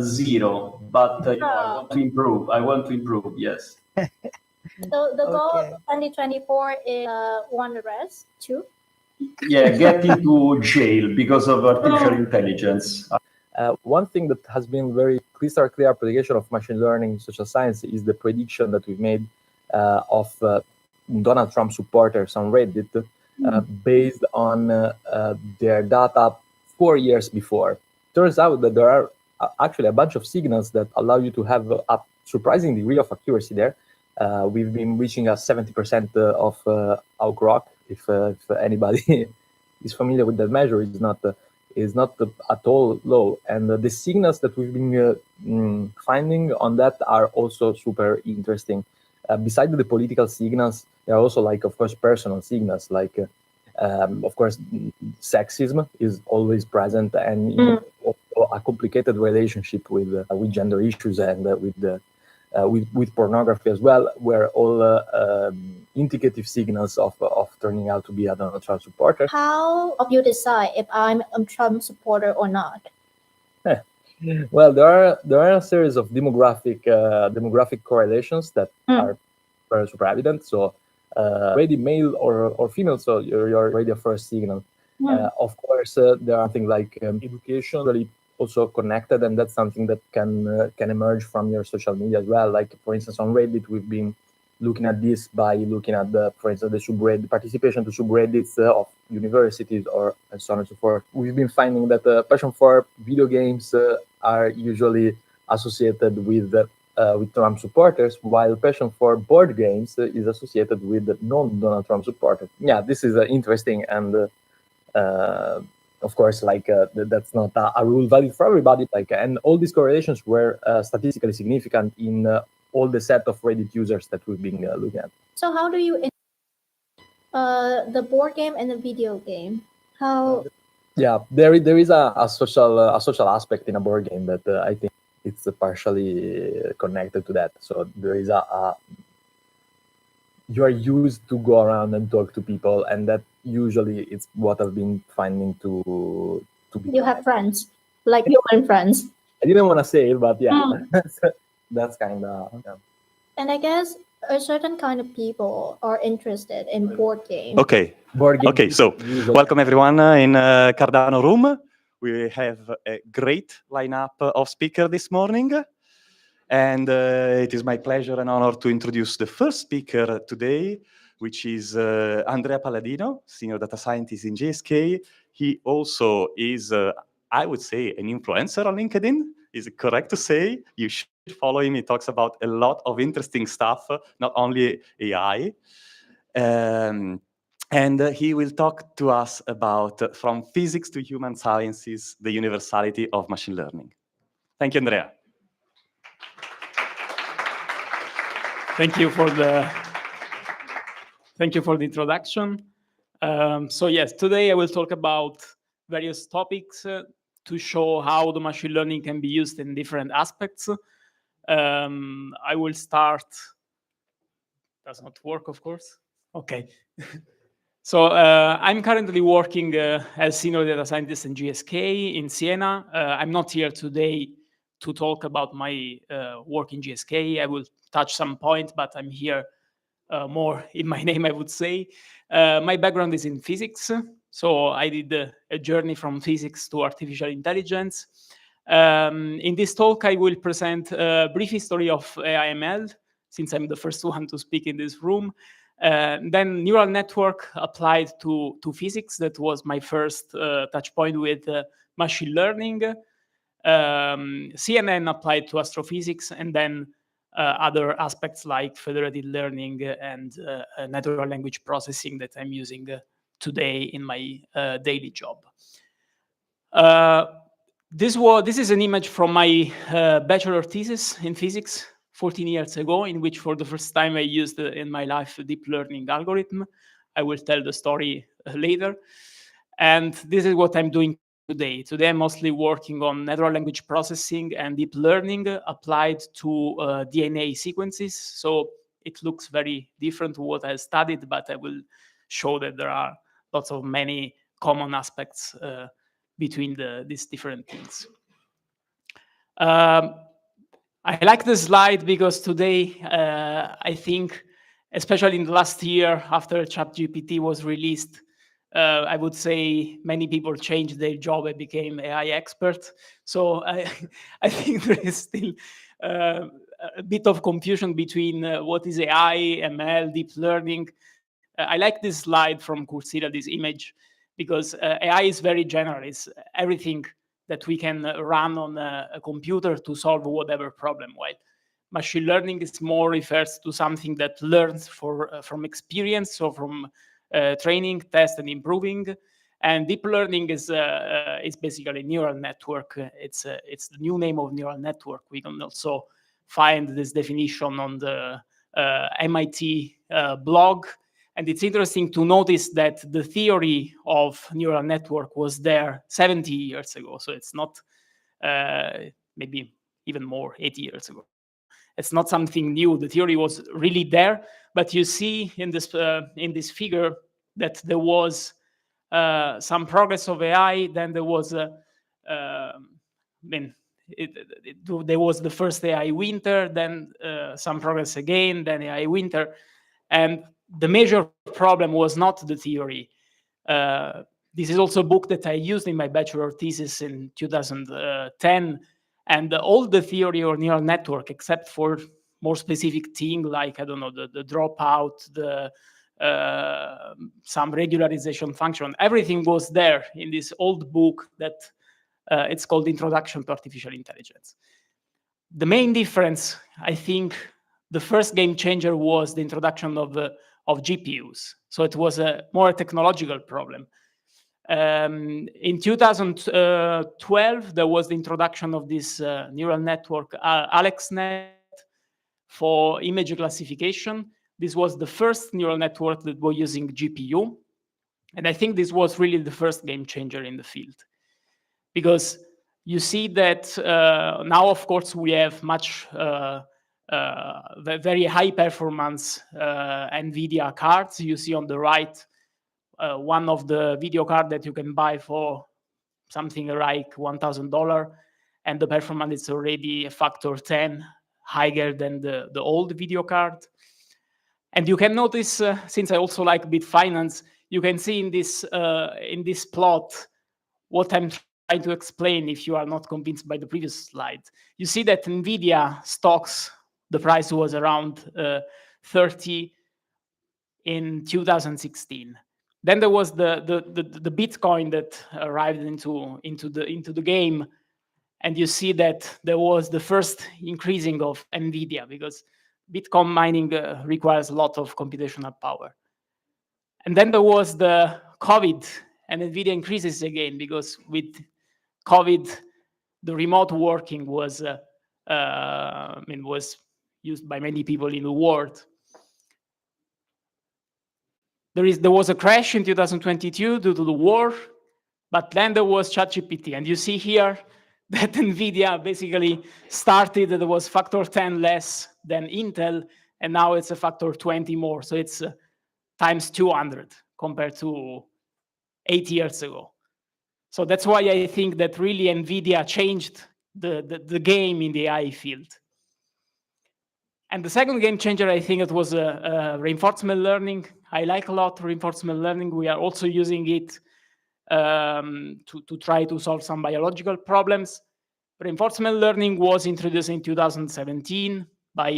0, but you know, I want to improve. Yes. So the goal of 2024 is 1 arrest, 2? Yeah, get into jail because of artificial intelligence. One thing that has been very crystal clear application of machine learning in social science is the prediction that we made of Donald Trump supporters on Reddit based on their data 4 years before. Turns out that there are actually a bunch of signals that allow you to have a surprising degree of accuracy there. We've been reaching a 70% of outgrowth. If anybody is familiar with that measure, is not at all low. And the signals that we've been finding on that are also super interesting. Besides the political signals, there are also, like, of course, personal signals, like of course, sexism is always present, and a complicated relationship with gender issues and with pornography as well, where all indicative signals of turning out to be a Donald Trump supporter. How do you decide if I'm a Trump supporter or not? Well, there are a series of demographic correlations that are super evident. So, already male or female, so you're already a first signal. Of course, there are things like education really also connected, and that's something that can emerge from your social media as well. Like, for instance, on Reddit, we've been looking at this by looking at for instance, the subreddit participation to subreddits of universities and so on and so forth. We've been finding that passion for video games are usually associated with Trump supporters, while passion for board games is associated with non-Donald Trump supporters. Yeah, this is interesting, and of course, like that's not a rule valid for everybody. Like, and all these correlations were statistically significant in all the set of Reddit users that we've been looking at. So how do you the board game and the video game? How? Yeah, there is a social aspect in a board game that I think it's partially connected to that. So there is you are used to go around and talk to people, and that usually it's what I've been finding to be. You have friends, like human friends. I didn't want to say it, but yeah, that's kind of. Yeah. And I guess a certain kind of people are interested in board games. Okay. Okay, so welcome everyone in Cardano room. We have a great lineup of speakers this morning. And it is my pleasure and honor to introduce the first speaker today, which is Andrea Palladino, Senior Data Scientist in GSK. He also is, I would say, an influencer on LinkedIn. Is it correct to say? You should follow him. He talks about a lot of interesting stuff, not only AI. And he will talk to us about, from physics to human sciences, the universality of machine learning. Thank you, Andrea. Thank you for the introduction. So yes, today I will talk about various topics to show how the machine learning can be used in different aspects. I will start. Does not work, of course. Okay. So I'm currently working as senior data scientist in GSK in Siena. I'm not here today to talk about my work in GSK. I will touch some point, but I'm here more in my name, I would say. My background is in physics. So I did a journey from physics to artificial intelligence. In this talk, I will present a brief history of AI/ML, since I'm the first one to speak in this room. Then neural network applied to physics. That was my first touch point with machine learning. CNN applied to astrophysics, and then other aspects like federated learning and natural language processing that I'm using today in my daily job. This is an image from my bachelor thesis in physics 14 years ago, in which for the first time I used in my life a deep learning algorithm. I will tell the story later. And this is what I'm doing today. Today I'm mostly working on natural language processing and deep learning applied to DNA sequences. So it looks very different to what I studied, but I will show that there are lots of many common aspects between these different things. I like this slide because today, I think, especially in the last year after ChatGPT was released, I would say many people changed their job and became AI experts. So I think there is still a bit of confusion between what is AI, ML, deep learning. I like this slide from Coursera, this image, because AI is very general. It's everything that we can run on a computer to solve whatever problem. While machine learning is more refers to something that learns from experience, so from training, test, and improving. And deep learning is basically a neural network. It's the new name of neural network. We can also find this definition on the MIT blog. And it's interesting to notice that the theory of neural network was there 70 years ago. So it's not maybe even more, 80 years ago. It's not something new. The theory was really there. But you see in this figure that there was some progress of AI. Then there was there was the first AI winter, then some progress again, then AI winter. And the major problem was not the theory. This is also a book that I used in my bachelor thesis in 2010. And all the theory or neural network, except for more specific thing like, I don't know, the dropout, some regularization function, everything was there in this old book that it's called Introduction to Artificial Intelligence. The main difference, I think, the first game changer was the introduction of GPUs. So it was a more technological problem. In 2012, there was the introduction of this neural network, AlexNet, for image classification. This was the first neural network that was using GPU. And I think this was really the first game changer in the field. Because you see that now, of course, we have much very high performance NVIDIA cards. You see on the right one of the video card that you can buy for something like $1,000, and the performance is already a factor 10 higher than the old video card. And you can notice, since I also like bit finance, you can see in this plot what I'm trying to explain if you are not convinced by the previous slide. You see that NVIDIA stocks, the price was around 30 in 2016. Then there was the Bitcoin that arrived into the game, and you see that there was the first increasing of NVIDIA because Bitcoin mining requires a lot of computational power. And then there was the COVID, and NVIDIA increases again, because with COVID, the remote working was was used by many people in the world. There was a crash in 2022 due to the war, but then there was ChatGPT, and you see here that NVIDIA basically started, there was factor 10 less than Intel, and now it's a factor 20 more. So it's times 200 compared to 8 years ago. So that's why I think that really NVIDIA changed the game in the AI field. And the second game changer, I think it was reinforcement learning. I like a lot reinforcement learning. We are also using it to try to solve some biological problems. Reinforcement learning was introduced in 2017 by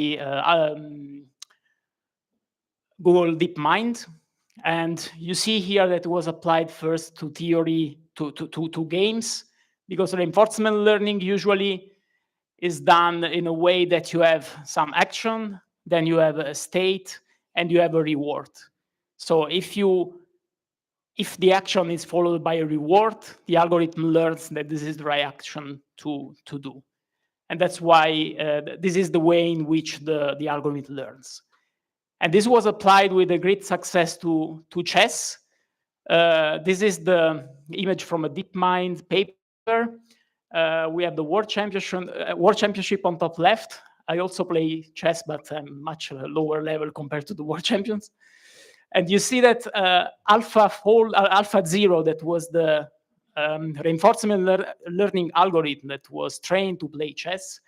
Google DeepMind. And you see here that it was applied first to theory, to games, because reinforcement learning usually is done in a way that you have some action, then you have a state, and you have a reward. So if the action is followed by a reward, the algorithm learns that this is the right action to do. And that's why this is the way in which the algorithm learns. And this was applied with a great success to chess. This is the image from a DeepMind paper. We have the World Championship on top left. I also play chess, but I'm much lower level compared to the world champions. And you see that AlphaZero, that was the reinforcement learning algorithm that was trained to play chess,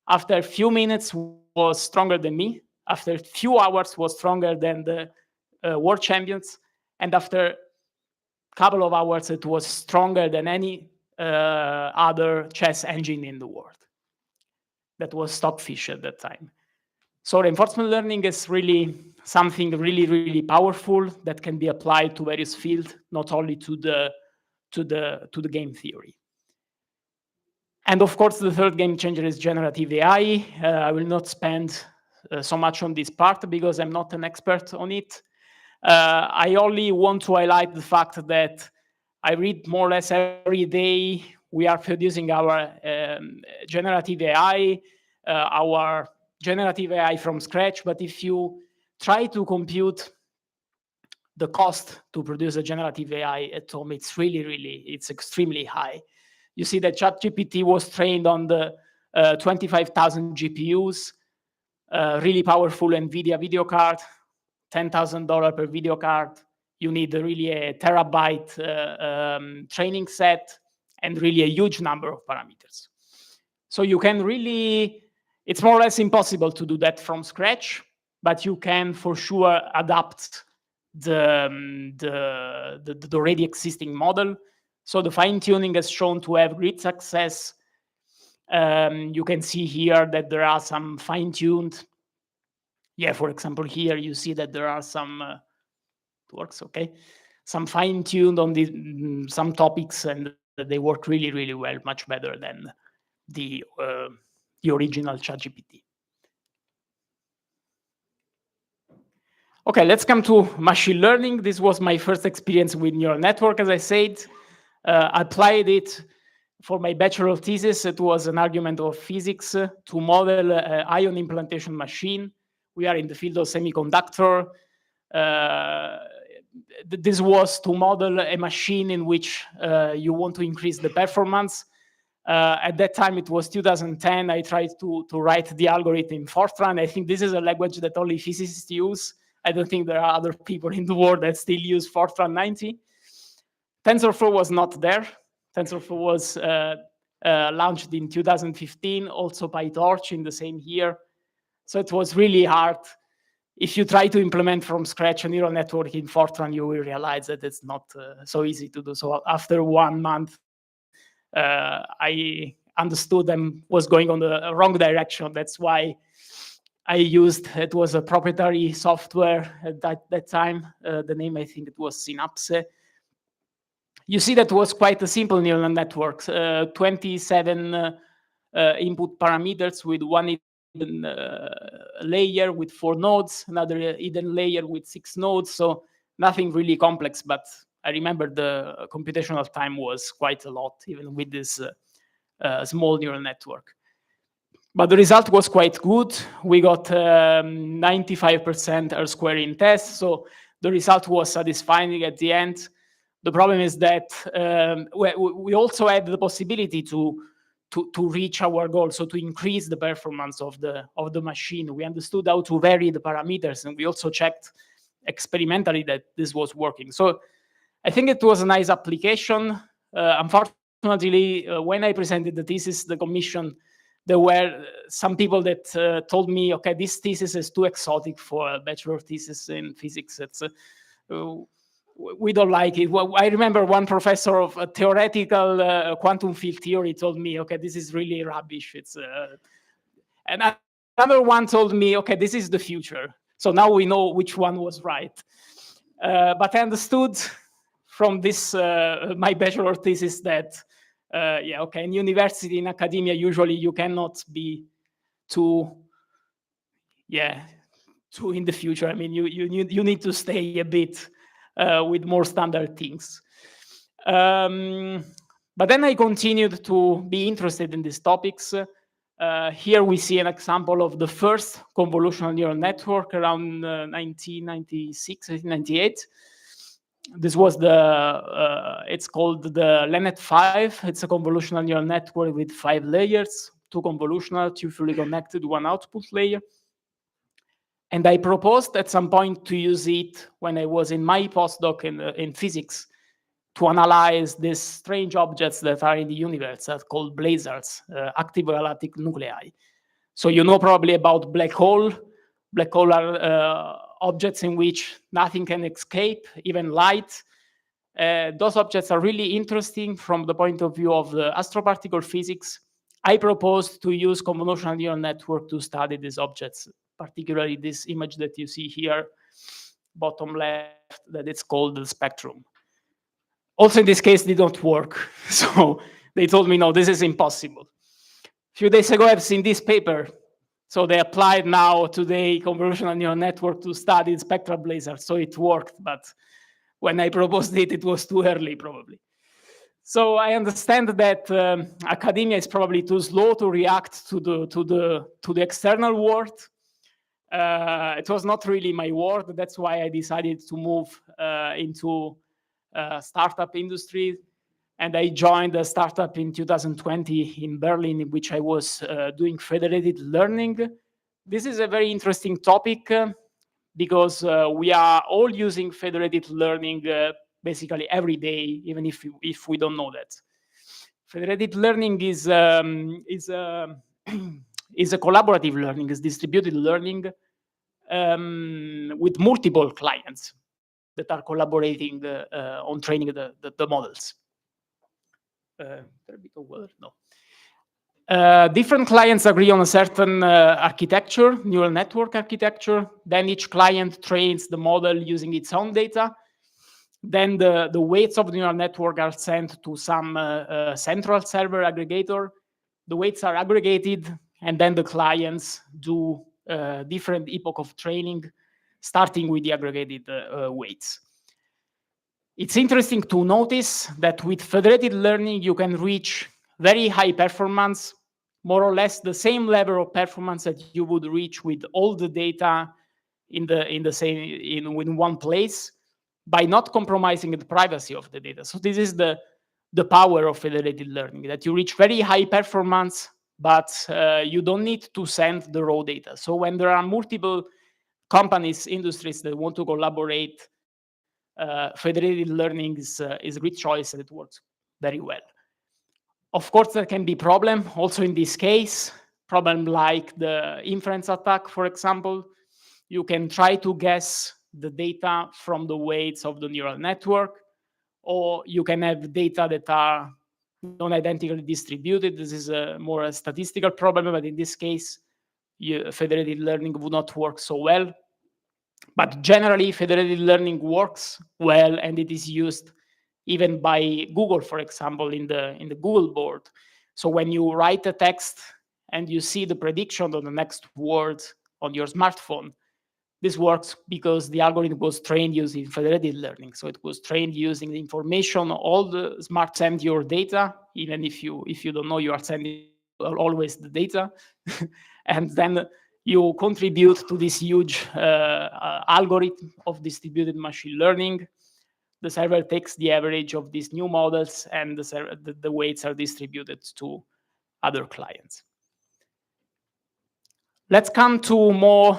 after a few minutes was stronger than me. After a few hours was stronger than the world champions. And after a couple of hours, it was stronger than any other chess engine in the world. That was Stockfish at that time. So reinforcement learning is really something really, really powerful that can be applied to various fields, not only to the game theory. And of course, the third game changer is generative AI. I will not spend so much on this part because I'm not an expert on it. I only want to highlight the fact that I read more or less every day. We are producing our generative AI from scratch. But if you try to compute the cost to produce a generative AI at home, it's it's extremely high. You see that ChatGPT was trained on the 25,000 GPUs, really powerful NVIDIA video card, $10,000 per video card. You need really a terabyte training set and really a huge number of parameters. So you can really, it's more or less impossible to do that from scratch, but you can for sure adapt the already existing model. So the fine-tuning has shown to have great success. You can see here that there are some fine-tuned. Yeah, for example, here you see that there are some, it works okay, some fine-tuned on some topics, and they work really, really well, much better than the original ChatGPT. Okay, let's come to machine learning. This was my first experience with neural network, as I said. I applied it for my bachelor thesis. It was an argument of physics to model ion implantation machine. We are in the field of semiconductor. This was to model a machine in which you want to increase the performance. At that time, it was 2010. I tried to write the algorithm in Fortran. I think this is a language that only physicists use. I don't think there are other people in the world that still use Fortran 90. TensorFlow was not there. TensorFlow was launched in 2015, also PyTorch in the same year. So it was really hard. If you try to implement from scratch a neural network in Fortran, you will realize that it's not so easy to do. So after 1 month, I understood I was going on the wrong direction. That's why I used, it was a proprietary software at that time. The name, I think it was Synapse. You see that was quite a simple neural network, 27 input parameters with one hidden layer with 4 nodes, another hidden layer with 6 nodes. So nothing really complex, but I remember the computational time was quite a lot, even with this small neural network. But the result was quite good. We got 95% R-square in tests, so the result was satisfying at the end. The problem is that we also had the possibility to reach our goal, so to increase the performance of the machine. We understood how to vary the parameters, and we also checked experimentally that this was working. So I think it was a nice application. Unfortunately, when I presented the thesis, the commission, there were some people that told me, okay, this thesis is too exotic for a bachelor thesis in physics. It's we don't like it. Well, I remember one professor of theoretical quantum field theory told me, okay, this is really rubbish. It's and another one told me, okay, this is the future. So now we know which one was right. But I understood from this my bachelor thesis that yeah, okay, in university, in academia, usually you cannot be too in the future. I mean, you need to stay a bit with more standard things. But then I continued to be interested in these topics. Here we see an example of the first convolutional neural network around 1996, 1998. This was it's called the LeNet-5. It's a convolutional neural network with 5 layers, 2 convolutional, 2 fully connected, 1 output layer. And I proposed at some point to use it when I was in my postdoc in physics to analyze these strange objects that are in the universe that are called blazars, active galactic nuclei. So you know probably about black hole. Black hole are objects in which nothing can escape, even light. Those objects are really interesting from the point of view of the astroparticle physics. I proposed to use convolutional neural network to study these objects, particularly this image that you see here, bottom left, that it's called the spectrum. Also, in this case, they don't work. So they told me, no, this is impossible. A few days ago, I've seen this paper. So they applied now today convolutional neural network to study spectral blazars. So it worked, but when I proposed it, it was too early, probably. So I understand that academia is probably too slow to react to the external world. It was not really my world. That's why I decided to move into startup industry. And I joined a startup in 2020 in Berlin, in which I was doing federated learning. This is a very interesting topic because we are all using federated learning basically every day, even if we don't know that. Federated learning is a collaborative learning, is distributed learning with multiple clients that are collaborating on training the models. No. Different clients agree on a certain architecture, neural network architecture. Then each client trains the model using its own data. Then the weights of the neural network are sent to some central server aggregator. The weights are aggregated, and then the clients do different epoch of training, starting with the aggregated weights. It's interesting to notice that with federated learning, you can reach very high performance, more or less the same level of performance that you would reach with all the data in one place, by not compromising the privacy of the data. So this is the power of federated learning, that you reach very high performance, but you don't need to send the raw data. So when there are multiple companies, industries that want to collaborate, federated learning is a great choice, and it works very well. Of course, there can be problem also in this case, problem like the inference attack, for example. You can try to guess the data from the weights of the neural network, or you can have data that are non-identically distributed. This is more a statistical problem, but in this case, federated learning would not work so well. But generally, federated learning works well, and it is used even by Google, for example, in the Google board. So when you write a text and you see the prediction on the next word on your smartphone, This works because the algorithm was trained using federated learning. So it was trained using the information, all the smart send your data, even if you don't know, you are sending always the data. And then you contribute to this huge algorithm of distributed machine learning. The server takes the average of these new models, and the weights are distributed to other clients. Let's come to more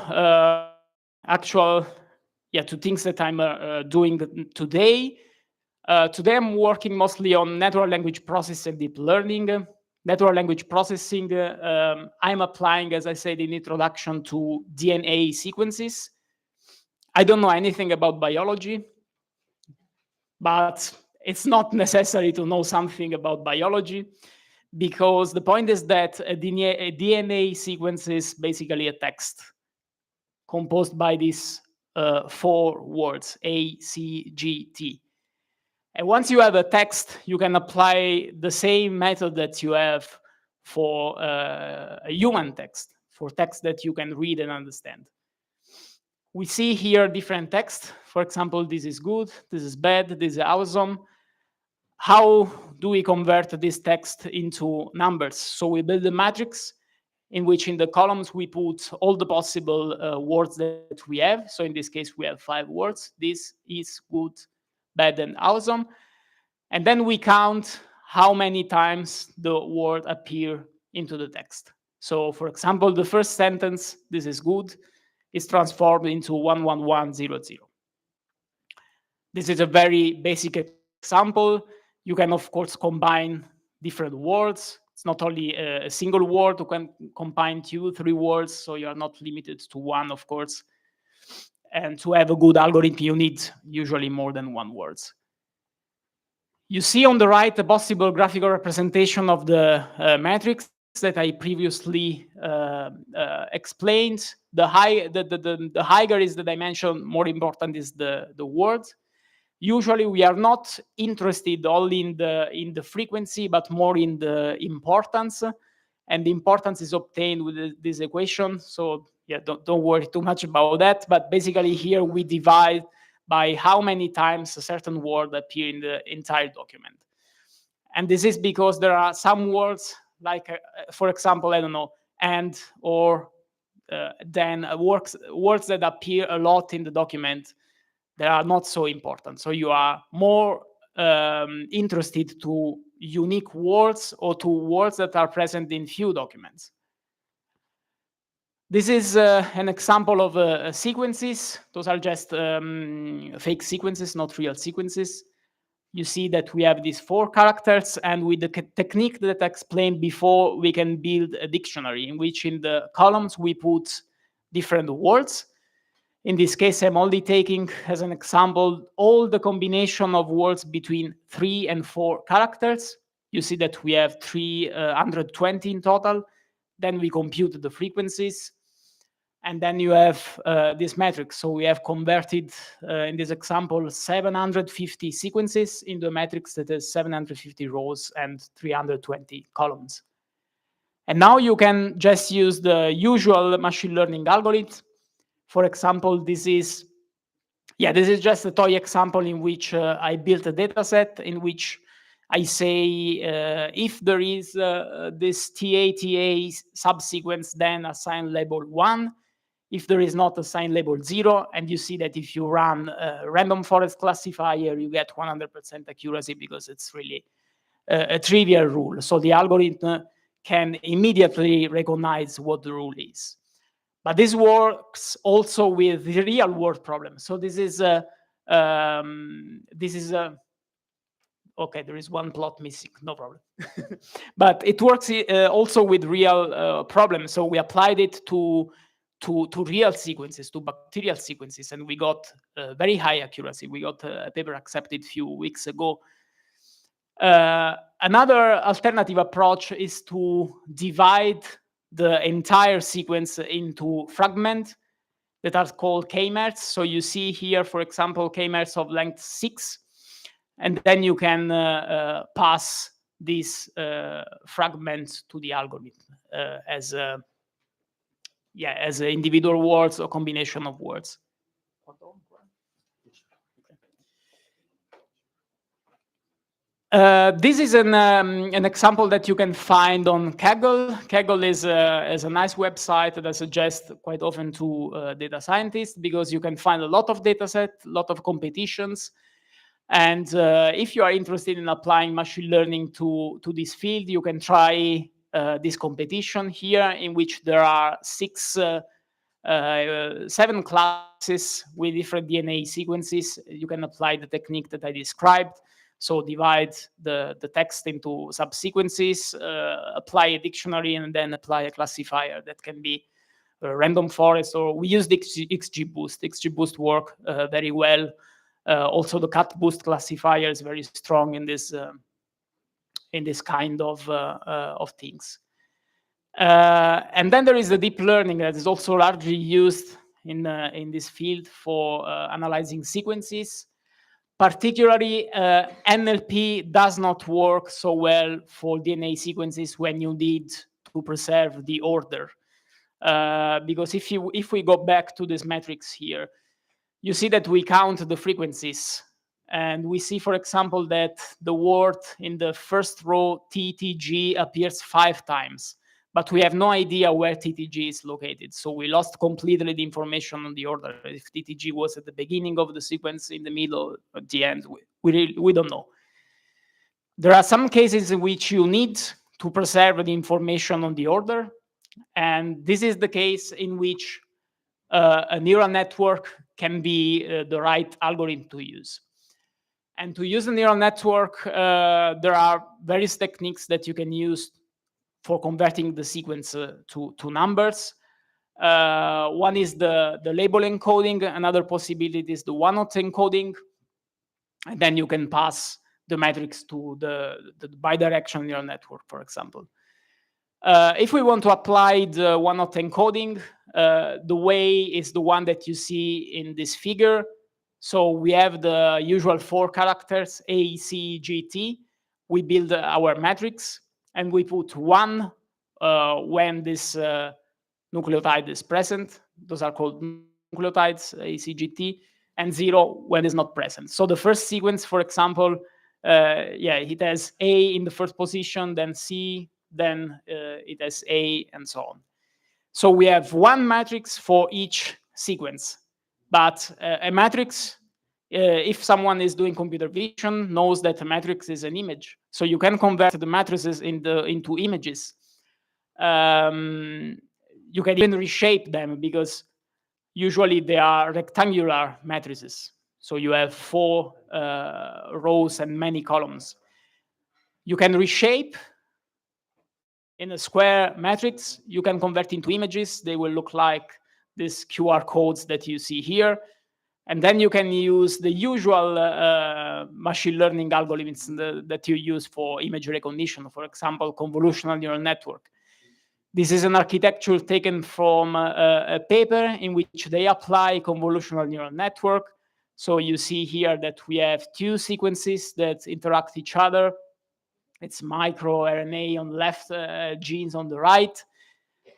actual, to things that I'm doing today. Today I'm working mostly on natural language processing and deep learning. Natural language processing, I'm applying, as I said in introduction, to DNA sequences. I don't know anything about biology, but it's not necessary to know something about biology, because the point is that a DNA sequence is basically a text composed by these 4 words, A, C, G, T. And once you have a text, you can apply the same method that you have for a human text, for text that you can read and understand. We see here different text. For example, this is good, this is bad, this is awesome. How do we convert this text into numbers? So we build a matrix in which in the columns we put all the possible words that we have. So in this case, we have 5 words. This is good, bad, and awesome. And then we count how many times the word appear into the text. So for example, the first sentence, this is good, is transformed into 11100. This is a very basic example. You can, of course, combine different words. It's not only a single word. You can combine 2, 3 words, so you are not limited to one, of course. And to have a good algorithm, you need usually more than 1 word. You see on the right a possible graphical representation of the matrix that I previously explained. The higher is the dimension, more important is the word. Usually we are not interested only in the frequency, but more in the importance. And the importance is obtained with this equation. So yeah, don't worry too much about that. But basically here we divide by how many times a certain word appear in the entire document. And this is because there are some words, like, for example, I don't know, and, or, then words that appear a lot in the document that are not so important. So you are more interested to unique words or to words that are present in few documents. This is an example of sequences. Those are just fake sequences, not real sequences. You see that we have these 4 characters, and with the technique that I explained before, we can build a dictionary in which in the columns we put different words. In this case, I'm only taking as an example all the combination of words between 3 and 4 characters. You see that we have 320 in total. Then we compute the frequencies. And then you have this matrix. So we have converted, in this example, 750 sequences into a matrix that has 750 rows and 320 columns. And now you can just use the usual machine learning algorithm. For example, this is just a toy example in which I built a data set in which I say if there is this TA subsequence, then assign label 1. If there is not, assign label 0. And you see that if you run a random forest classifier, you get 100% accuracy because it's really a trivial rule. So the algorithm can immediately recognize what the rule is. But this works also with the real world problems. So this is okay, there is one plot missing, no problem. But it works also with real problems. So we applied it to real sequences, to bacterial sequences, and we got very high accuracy. We got a paper accepted a few weeks ago. Another alternative approach is to divide the entire sequence into fragments that are called k-merts. So you see here, for example, k-merts of length 6, and then you can pass these fragments to the algorithm as individual words or combination of words. This is an example that you can find on Kaggle. Kaggle is a nice website that I suggest quite often to data scientists because you can find a lot of data set, a lot of competitions. And if you are interested in applying machine learning to this field, you can try this competition here in which there are 7 classes with different DNA sequences. You can apply the technique that I described. So divide the text into subsequences, apply a dictionary, and then apply a classifier that can be a random forest, or we use the XGBoost. XGBoost work very well. Also, the CutBoost classifier is very strong in this kind of things. And then there is the deep learning that is also largely used in this field for analyzing sequences. Particularly, NLP does not work so well for DNA sequences when you need to preserve the order. Because if we go back to this matrix here, you see that we count the frequencies. And we see, for example, that the word in the first row, TTG, appears 5 times. But we have no idea where TTG is located. So we lost completely the information on the order. If TTG was at the beginning of the sequence, in the middle, at the end, we don't know. There are some cases in which you need to preserve the information on the order. And this is the case in which a neural network can be the right algorithm to use. And to use a neural network, there are various techniques that you can use for converting the sequence to numbers. One is the label encoding. Another possibility is the one-hot encoding. And then you can pass the matrix to the bidirectional neural network, for example. If we want to apply the one-hot encoding, the way is the one that you see in this figure. So we have the usual 4 characters, A, C, G, T. We build our matrix, and we put 1 when this nucleotide is present. Those are called nucleotides, A, C, G, T, and 0 when it's not present. So the first sequence, for example, it has A in the first position, then C, then it has A, and so on. So we have 1 matrix for each sequence. But a matrix, if someone is doing computer vision, knows that a matrix is an image. So you can convert the matrices into images. You can even reshape them because usually they are rectangular matrices. So you have 4 rows and many columns. You can reshape in a square matrix. You can convert into images. They will look like these QR codes that you see here. And then you can use the usual machine learning algorithms that you use for image recognition, for example, convolutional neural network. This is an architecture taken from a paper in which they apply convolutional neural network. So you see here that we have 2 sequences that interact each other. It's microRNA on the left, genes on the right.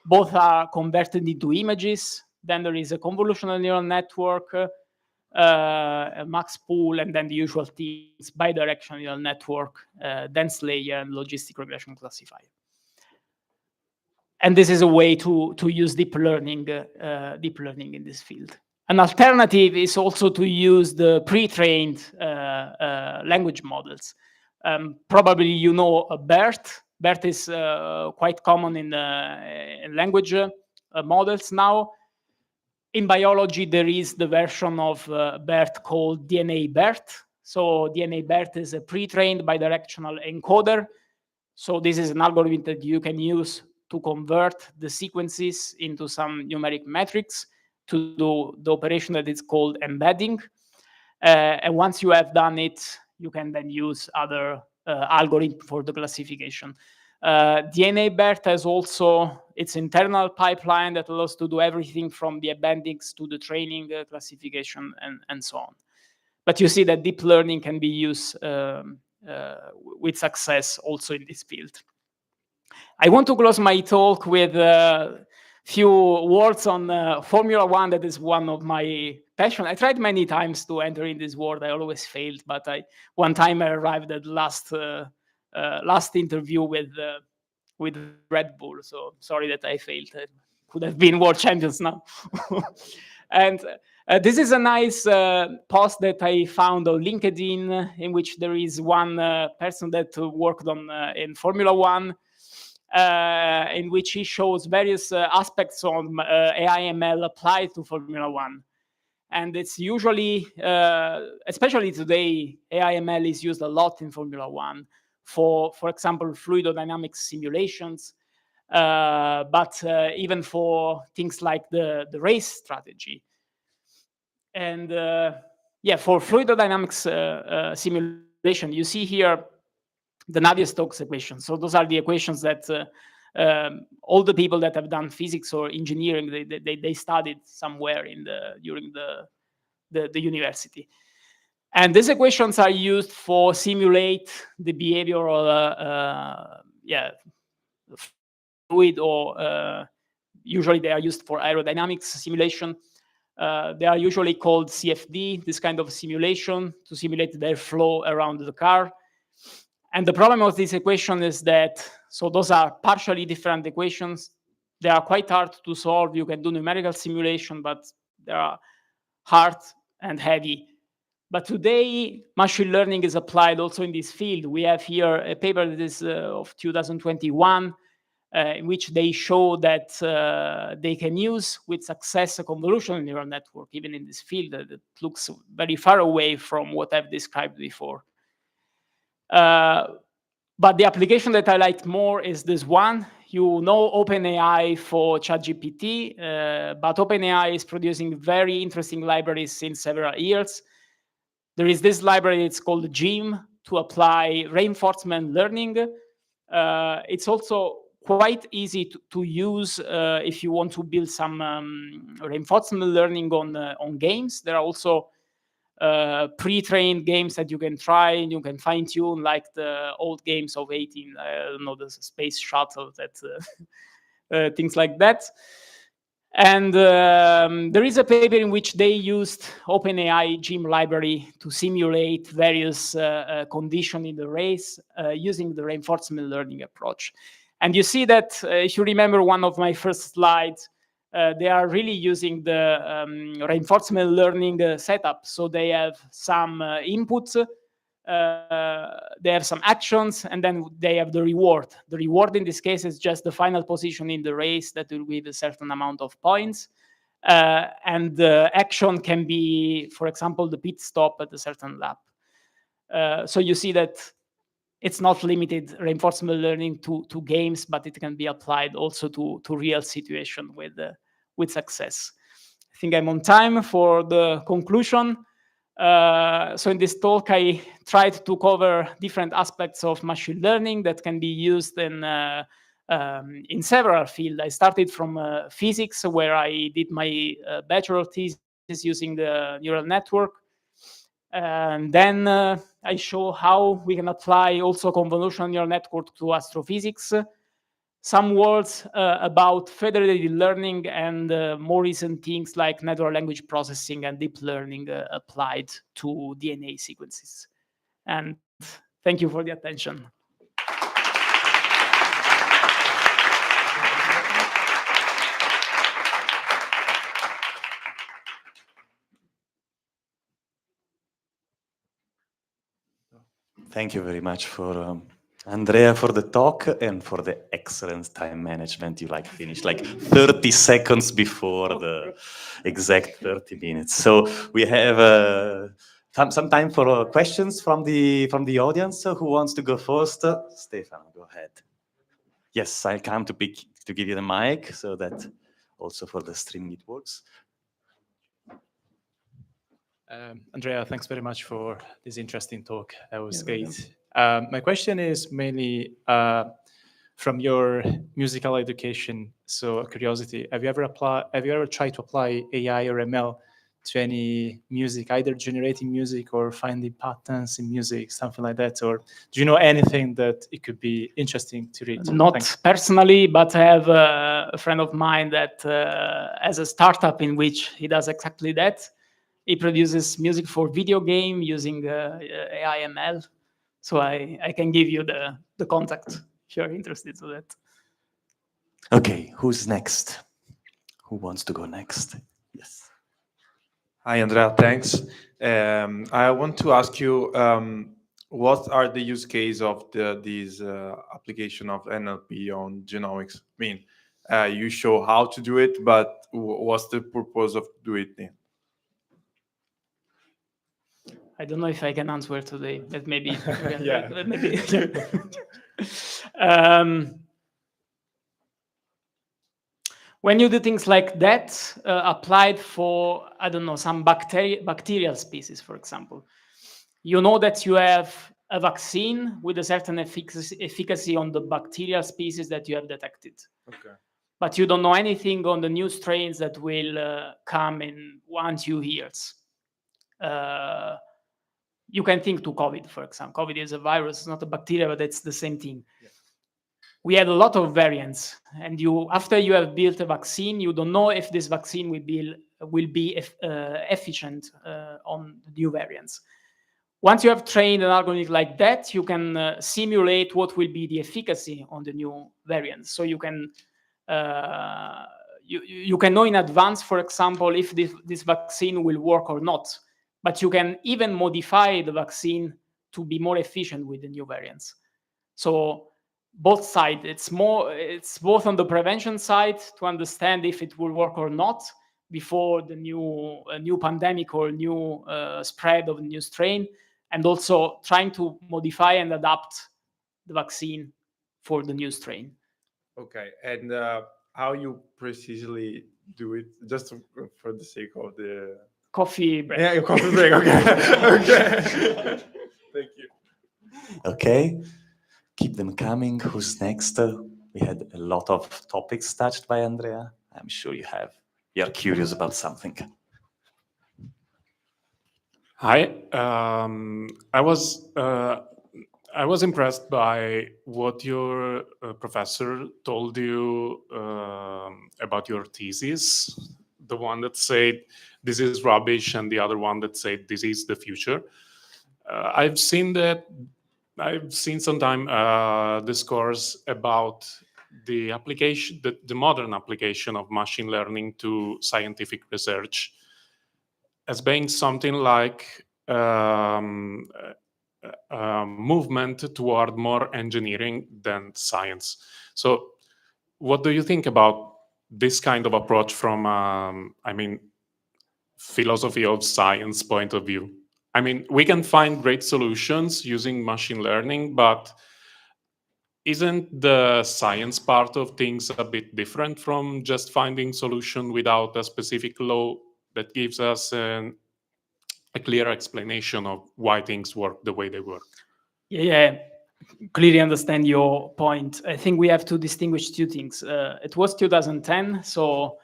Both are converted into images. Then there is a convolutional neural network, a max pool, and then the usual things, bidirectional neural network, dense layer, and logistic regression classifier. And this is a way to use deep learning in this field. An alternative is also to use the pre-trained language models. Probably you know BERT. BERT is quite common in language models now. In biology, there is the version of BERT called DNA BERT. So DNA BERT is a pre-trained bidirectional encoder. So this is an algorithm that you can use to convert the sequences into some numeric metrics to do the operation that is called embedding. And once you have done it, you can then use other algorithm for the classification. DNA BERT has also its internal pipeline that allows to do everything from the embeddings to the training, classification, and so on. But you see that deep learning can be used with success also in this field. I want to close my talk with a few words on Formula One. That is one of my passion. I tried many times to enter in this world. I always failed, but one time I arrived at last interview with Red Bull. So sorry that I failed. I could have been world champions now. And this is a nice post that I found on LinkedIn, in which there is one person that worked on in Formula One, in which he shows various aspects on AI ML applied to Formula One. And it's usually, especially today, AI ML is used a lot in Formula One for example, fluidodynamics simulations, but even for things like the race strategy. And yeah, for fluidodynamics simulation, you see here the Navier-Stokes equations. So those are the equations that all the people that have done physics or engineering, they studied somewhere during the university. And these equations are used for simulate the behavioral fluid, or usually they are used for aerodynamics simulation. They are usually called CFD, this kind of simulation, to simulate their flow around the car. And the problem of this equation is that, so those are partially different equations. They are quite hard to solve. You can do numerical simulation, but they are hard and heavy. But today, machine learning is applied also in this field. We have here a paper that is of 2021, in which they show that they can use with success a convolutional neural network, even in this field that looks very far away from what I've described before. But the application that I like more is this one. You know OpenAI for ChatGPT, but OpenAI is producing very interesting libraries since several years. There is this library, it's called GYM, to apply reinforcement learning. It's also quite easy to use if you want to build some reinforcement learning on games. There are also pre-trained games that you can try and you can fine-tune, like the old games of 18, I don't know, the Space Shuttle, that things like that. And there is a paper in which they used OpenAI GYM library to simulate various conditions in the race using the reinforcement learning approach. And you see that, if you remember one of my first slides, they are really using the reinforcement learning setup. So they have some inputs, they have some actions, and then they have the reward. The reward in this case is just the final position in the race that will give a certain amount of points. And the action can be, for example, the pit stop at a certain lap. So you see that it's not limited reinforcement learning to games, but it can be applied also to real situation with success. I think I'm on time for the conclusion. So in this talk, I tried to cover different aspects of machine learning that can be used in several fields. I started from physics, where I did my bachelor thesis using the neural network. And then I show how we can apply also convolutional neural network to astrophysics. Some words about federated learning and more recent things like natural language processing and deep learning applied to DNA sequences. And thank you for the attention. Thank you very much for Andrea for the talk and for the excellent time management. You finished 30 seconds before the exact 30 minutes. So we have some time for questions from the audience. So who wants to go first? Stefano, go ahead. Yes, I'll come to give you the mic so that also for the stream it works. Andrea, thanks very much for this interesting talk. That was great. My question is mainly from your musical education. So, curiosity: have you ever tried to apply AI or ML to any music, either generating music or finding patterns in music, something like that? Or do you know anything that it could be interesting to read? Not Thanks. personally, but I have a friend of mine that has a startup in which he does exactly that. he produces music for video game using AI ML. So I can give you the contact if you're interested in that. Okay, who's next? Who wants to go next? Yes. Hi, Andrea. Thanks. I want to ask you, what are the use case of these application of NLP on genomics? I mean, you show how to do it, but what's the purpose of doing it? I don't know if I can answer today, but maybe. Yeah. Maybe. When you do things like that, applied for, I don't know, some bacterial species, for example, you know that you have a vaccine with a certain efficacy on the bacterial species that you have detected. Okay. But you don't know anything on the new strains that will come in 1-2 years. You can think to COVID, for example. COVID is a virus, it's not a bacteria, but it's the same thing. Yeah. We had a lot of variants, and after you have built a vaccine, you don't know if this vaccine will be efficient on the new variants. Once you have trained an algorithm like that, you can simulate what will be the efficacy on the new variants. So you can you can know in advance, for example, if this vaccine will work or not. But you can even modify the vaccine to be more efficient with the new variants. So both sides, it's both on the prevention side to understand if it will work or not before the new pandemic or new spread of the new strain, and also trying to modify and adapt the vaccine for the new strain. Okay, and how you precisely do it, just for the sake of the coffee break. Yeah, coffee break. Okay. Okay. Thank you. Okay, keep them coming. Who's next? We had a lot of topics touched by Andrea. I'm sure you're curious about something. Hi, I was impressed by what your professor told you about your thesis. The one that said this is rubbish, and the other one that said this is the future. I've seen sometime discourse about the application, the modern application of machine learning to scientific research as being something like movement toward more engineering than science. So what do you think about this kind of approach from, philosophy of science point of view? I mean, we can find great solutions using machine learning, but isn't the science part of things a bit different from just finding solution without a specific law that gives us a clear explanation of why things work the way they work? Yeah, clearly understand your point. I think we have to distinguish two things. It was 2010, so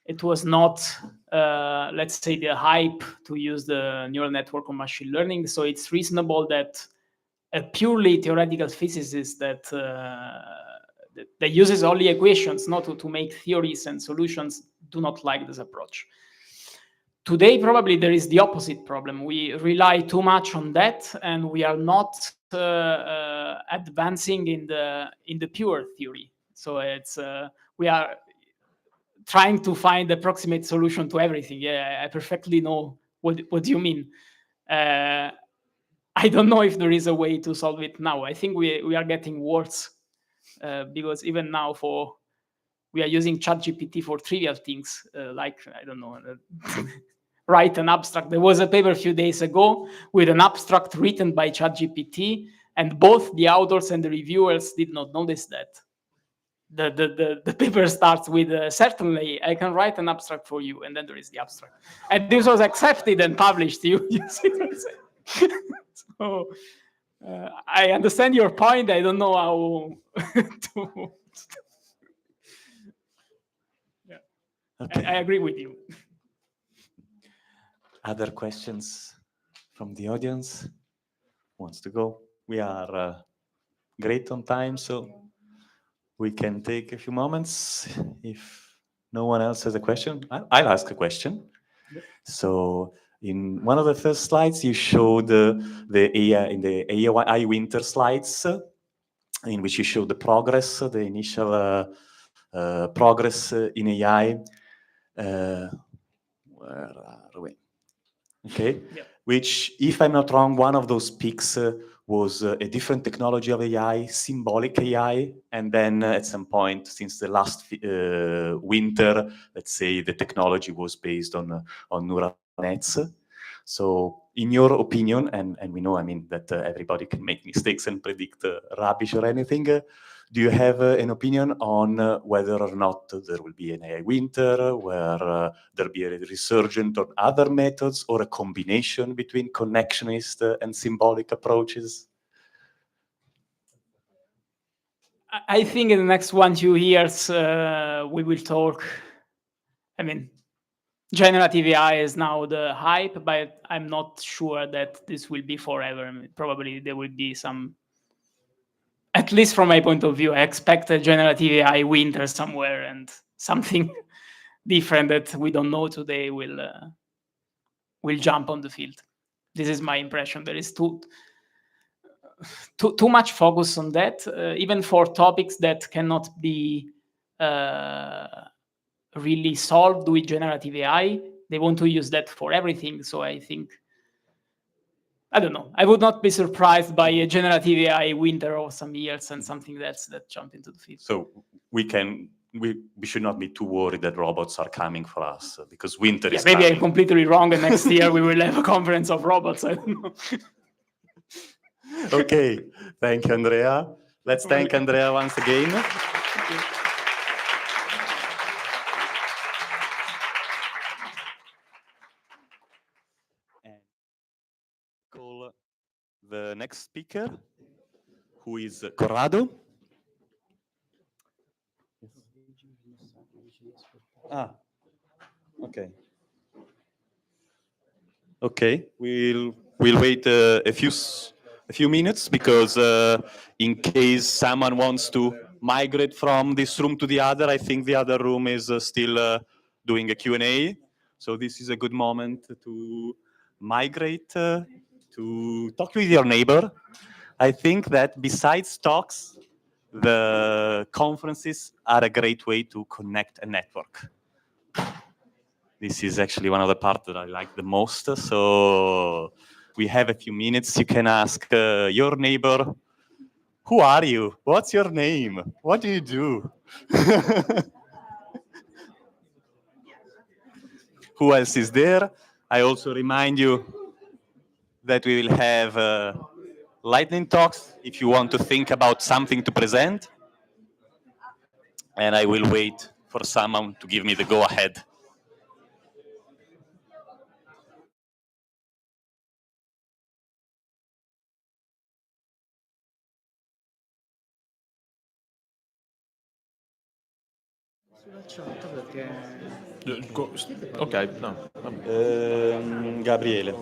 it was not, let's say, the hype to use the neural network or machine learning. So it's reasonable that a purely theoretical physicist that uses only equations, not to make theories and solutions, do not like this approach. Today, probably there is the opposite problem. We rely too much on that, and we are not advancing in the pure theory. So it's we are trying to find the approximate solution to everything. Yeah, I perfectly know what you mean. I don't know if there is a way to solve it now. I think we are getting worse because even now we are using ChatGPT for trivial things like, I don't know, write an abstract. There was a paper a few days ago with an abstract written by ChatGPT, and both the authors and the reviewers did not notice that. The paper starts with, certainly, I can write an abstract for you, and then there is the abstract. And this was accepted and published. You see what I'm saying? So I understand your point. I don't know how to... Yeah. Okay. I agree with you. Other questions from the audience? Who wants to go? We are great on time, so we can take a few moments. If no one else has a question, I'll ask a question. So in one of the first slides, you showed the AI in the AI winter slides, in which you showed the progress, the initial progress in AI. Where are we? Okay, Yep. Which, if I'm not wrong, one of those peaks was a different technology of AI, symbolic AI, and then at some point, since the last winter, let's say the technology was based on neural nets. So, in your opinion, and we know, I mean, that everybody can make mistakes and predict rubbish or anything. Do you have an opinion on whether or not there will be an AI winter, where there'll be a resurgence on other methods, or a combination between connectionist and symbolic approaches? I think in the next 1-2 years, we will talk. I mean, generative AI is now the hype, but I'm not sure that this will be forever. I mean, probably there will be some, at least from my point of view, I expect a generative AI winter somewhere, and something different that we don't know today will jump on the field. This is my impression. There is too much focus on that, even for topics that cannot be really solved with generative AI. They want to use that for everything. So I think, I don't know. I would not be surprised by a generative AI winter of some years and something else that jump into the field. So we should not be too worried that robots are coming for us, because winter is maybe coming. I'm completely wrong, and next year we will have a conference of robots. I don't know. Okay, thank you, Andrea. Let's thank Andrea once again. And call the next speaker, who is Corrado. Ah, okay. Okay, we'll wait a few minutes, because in case someone wants to migrate from this room to the other, I think the other room is still doing a Q&A. So this is a good moment to migrate, to talk with your neighbor. I think that besides talks, the conferences are a great way to connect a network. This is actually one of the parts that I like the most. So we have a few minutes. You can ask your neighbor, who are you? What's your name? What do you do? Who else is there? I also remind you that we will have lightning talks if you want to think about something to present. And I will wait for someone to give me the go-ahead. Ok, no. Gabriele.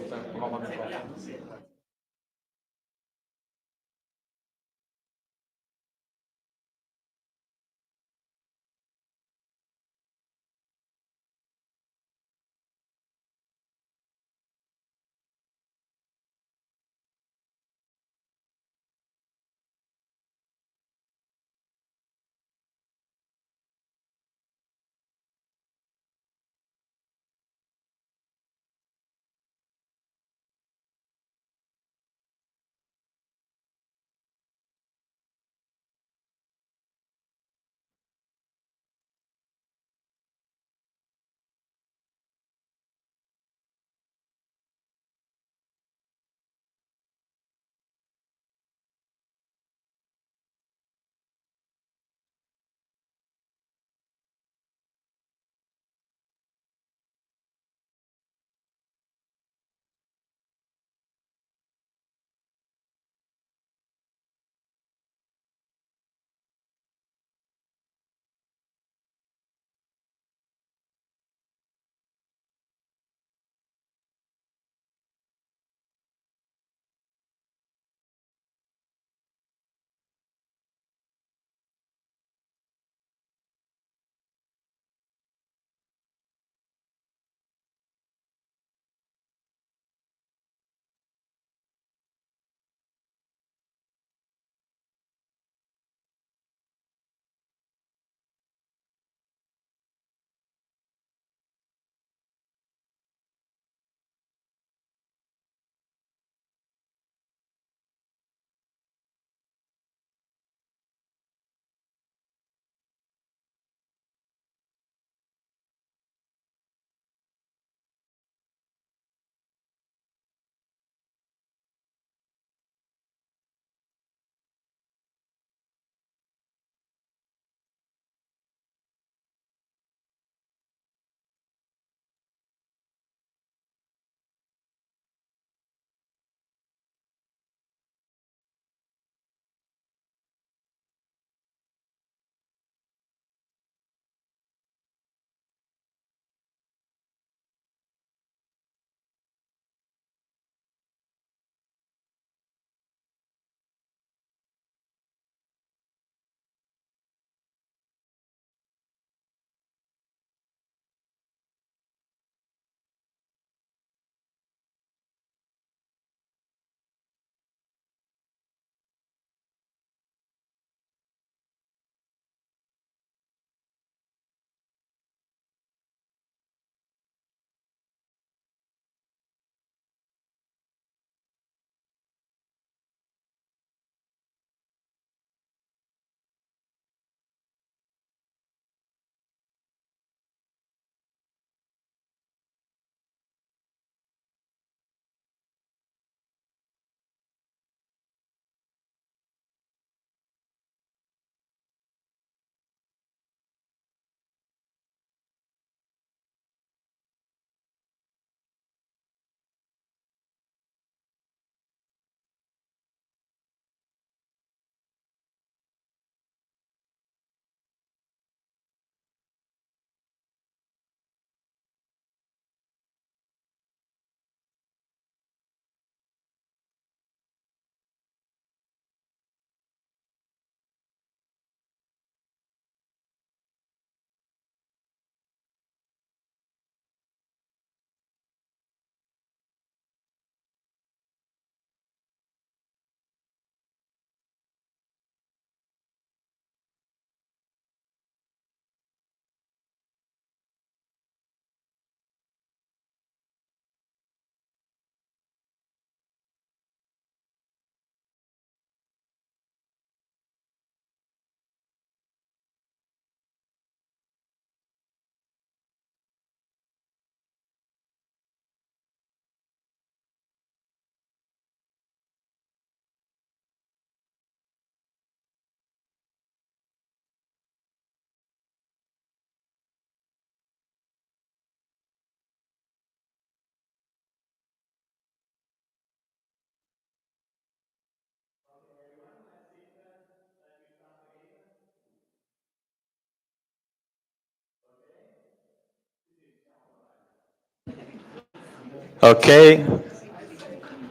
Okay,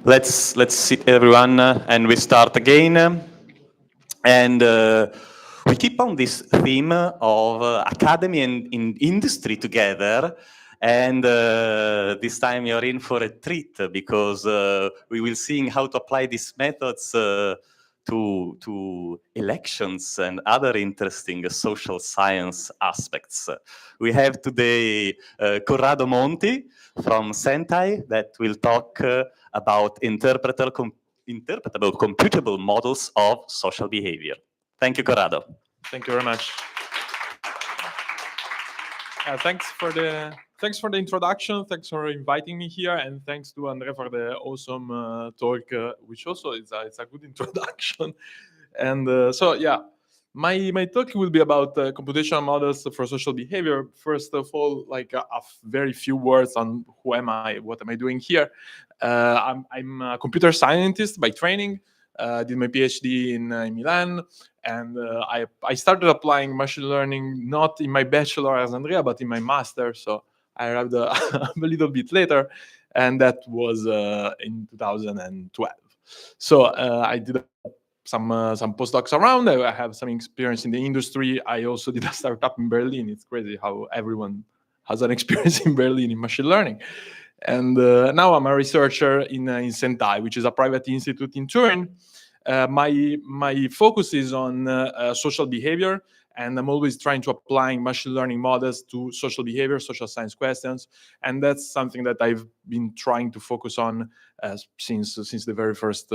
let's sit everyone and we start again. And we keep on this theme of academy and in industry together. And this time you're in for a treat because we will see how to apply these methods to elections and other interesting social science aspects. We have today Corrado Monti from Sentai that will talk about interpretable computable models of social behavior. Thank you, Corrado. Thank you very much. Thanks for the introduction. Thanks for inviting me here, and thanks to Andrea for the awesome talk, which also is it's a good introduction. And so yeah, my talk will be about computational models for social behavior. First of all, like a very few words on who am I, what am I doing here. I'm a computer scientist by training. Did my PhD in Milan, and I started applying machine learning not in my bachelor as Andrea, but in my master. So I arrived a little bit later, and that was in 2012. So I did some postdocs around. I have some experience in the industry. I also did a startup in Berlin. It's crazy how everyone has an experience in Berlin in machine learning. And now I'm a researcher in Sentai, which is a private institute in Turin. My focus is on social behavior, and I'm always trying to apply machine learning models to social behavior, social science questions, and that's something that I've been trying to focus on since the very first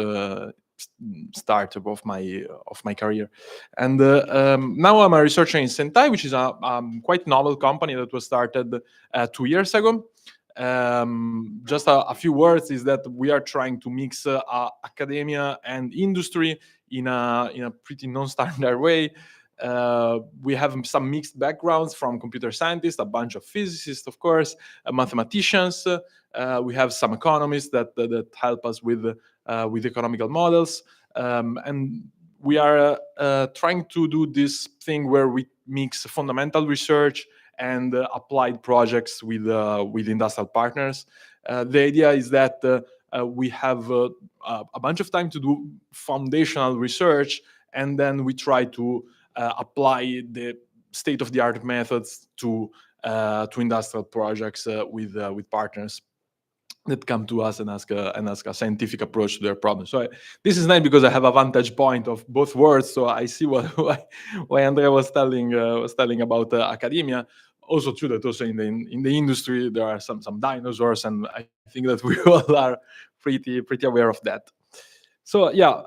start of my career. And now I'm a researcher in Sentai, which is a quite novel company that was started 2 years ago. Just a few words is that we are trying to mix academia and industry in a pretty non-standard way. We have some mixed backgrounds from computer scientists, a bunch of physicists, of course, mathematicians. We have some economists that help us with economical models, and we are trying to do this thing where we mix fundamental research and applied projects with industrial partners. The idea is that we have a bunch of time to do foundational research, and then we try to apply the state-of-the-art methods to industrial projects with partners that come to us and ask a scientific approach to their problem. So this is nice because I have a vantage point of both worlds. So I see why Andrea was telling about academia. Also true that also in the industry there are some dinosaurs, and I think that we all are pretty aware of that. So yeah,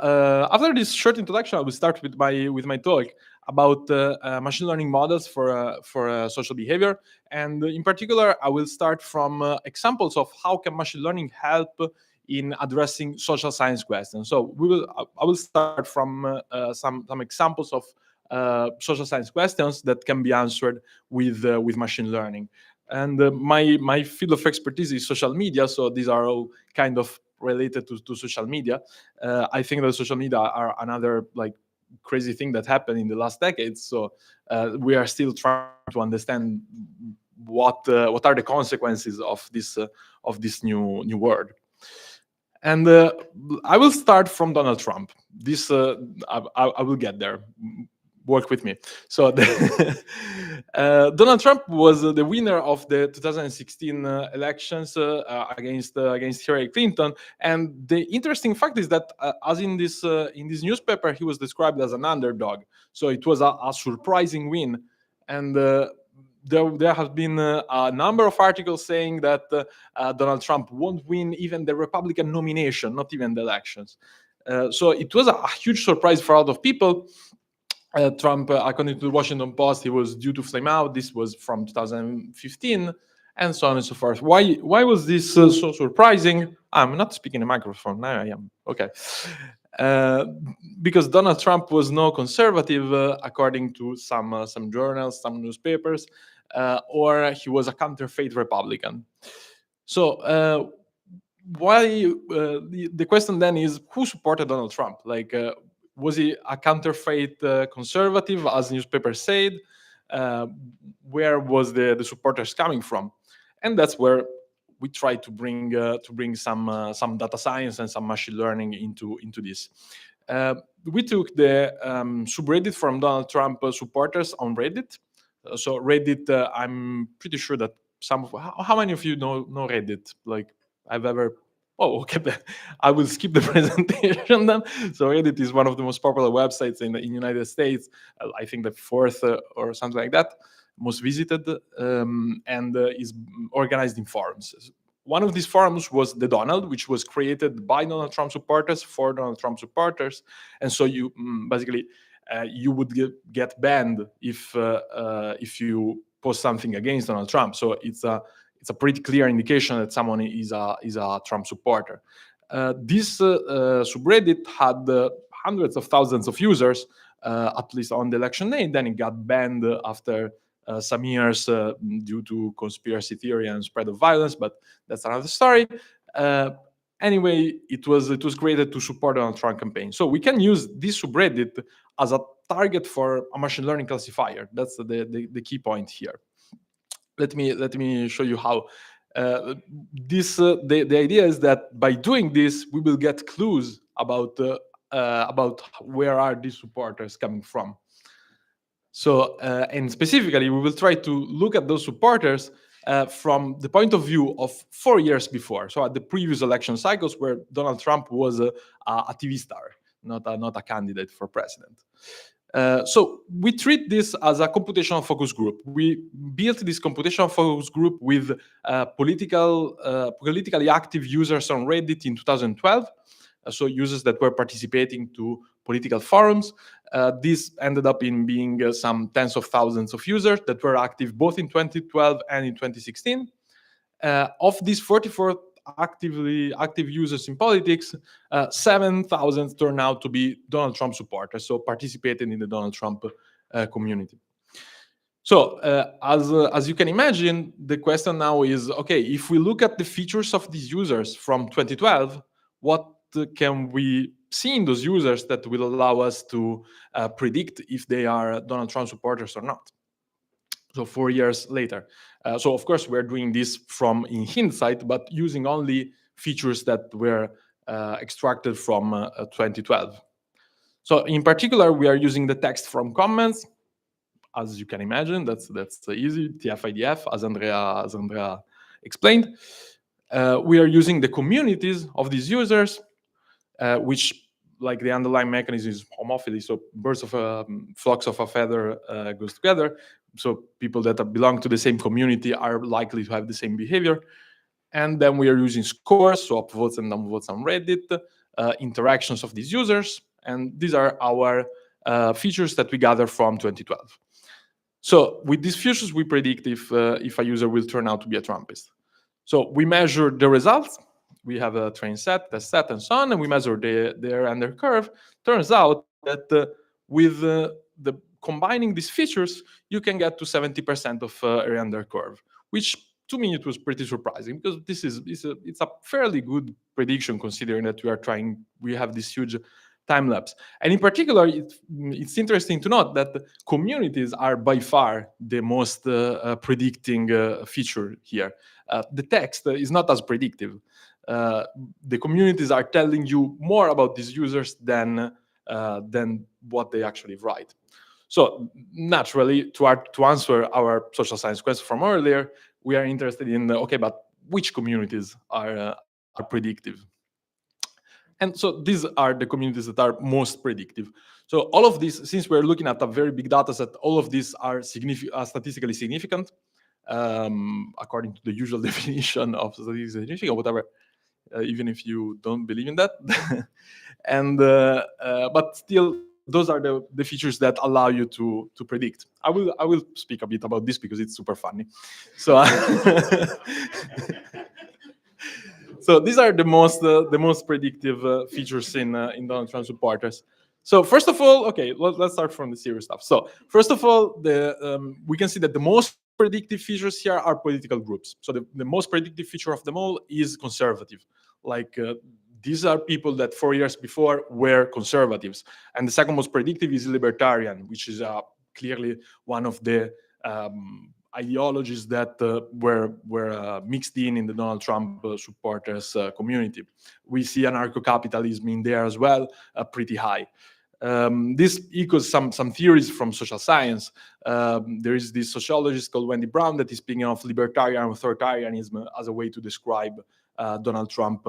after this short introduction, I will start with my talk about machine learning models for social behavior, and in particular, I will start from examples of how can machine learning help in addressing social science questions. So I will start from some examples of social science questions that can be answered with machine learning. And my field of expertise is social media, so these are all kind of related to social media. I think that social media are another like crazy thing that happened in the last decades. So we are still trying to understand what are the consequences of this new world. And I will start from Donald Trump. This I will get there. Work with me. So Donald Trump was the winner of the 2016 elections against Hillary Clinton. And the interesting fact is that, as in this newspaper, he was described as an underdog. So it was a surprising win. And there have been a number of articles saying that Donald Trump won't win even the Republican nomination, not even the elections. So it was a huge surprise for a lot of people. Trump, according to the Washington Post, he was due to flame out. This was from 2015, and so on and so forth. Why was this so surprising? I'm not speaking a microphone. Now I am. Okay. Because Donald Trump was no conservative, according to some journals, some newspapers, or he was a counterfeit Republican. So why? The question then is, who supported Donald Trump? Like, was he a counterfeit conservative, as newspapers said? Where was the supporters coming from? And that's where we try to bring some data science and some machine learning into this. We took the subreddit from Donald Trump supporters on Reddit. So Reddit, I'm pretty sure that how many of you know Reddit? Like I've ever. Oh, okay. I will skip the presentation then. So Reddit is one of the most popular websites in the United States. I think the fourth or something like that, most visited, and is organized in forums. One of these forums was the Donald, which was created by Donald Trump supporters for Donald Trump supporters, and so you basically you would get banned if you post something against Donald Trump. So it's a pretty clear indication that someone is a Trump supporter. This subreddit had hundreds of thousands of users, at least on the election day, and then it got banned after some years due to conspiracy theory and spread of violence, but that's another story. Anyway, it was created to support the Donald Trump campaign. So we can use this subreddit as a target for a machine learning classifier. That's the key point here. Let me show you how. The idea is that by doing this, we will get clues about where are these supporters coming from. So, and specifically, we will try to look at those supporters from the point of view of 4 years before. So, at the previous election cycles, where Donald Trump was a TV star, not a candidate for president. So we treat this as a computational focus group. We built this computational focus group with politically active users on Reddit in 2012. So users that were participating to political forums. This ended up in being some tens of thousands of users that were active both in 2012 and in 2016. Of these 44 active users in politics, 7,000 turned out to be Donald Trump supporters, so participating in the Donald Trump community. So as you can imagine, the question now is, okay, if we look at the features of these users from 2012, what can we see in those users that will allow us to predict if they are Donald Trump supporters or not? So 4 years later. So of course, we're doing this in hindsight, but using only features that were extracted from 2012. So in particular, we are using the text from comments. As you can imagine, that's easy, TF-IDF, as Andrea explained. We are using the communities of these users, which, like the underlying mechanism is homophily, so birds of flocks of a feather goes together. So people that belong to the same community are likely to have the same behavior. And then we are using scores, so upvotes and downvotes on Reddit, interactions of these users, and these are our features that we gather from 2012. So with these features, we predict if a user will turn out to be a Trumpist. So we measure the results. We have a train set, test set, and so on, and we measure their under curve. Turns out that with combining these features, you can get to 70% of area under curve, which to me it was pretty surprising, because it's a fairly good prediction considering that we have this huge time lapse. And in particular, it's interesting to note that communities are by far the most predicting feature here. The text is not as predictive. The communities are telling you more about these users than what they actually write. So naturally, to answer our social science question from earlier, we are interested in, okay, but which communities are predictive? And so these are the communities that are most predictive. So all of these, since we're looking at a very big data set, all of these are statistically significant, according to the usual definition of statistically significant, or whatever, even if you don't believe in that. And but still, those are the features that allow you to predict. I will speak a bit about this because it's super funny. So so these are the most predictive features in Donald Trump supporters. So first of all, okay, let's start from the serious stuff. So first of all, we can see that the most predictive features here are political groups. So the most predictive feature of them all is conservative. Like these are people that 4 years before were conservatives. And the second most predictive is libertarian, which is clearly one of the ideologies that were mixed in the Donald Trump supporters community. We see anarcho-capitalism in there as well, pretty high. This echoes some theories from social science. There is this sociologist called Wendy Brown that is speaking of libertarian authoritarianism as a way to describe Donald Trump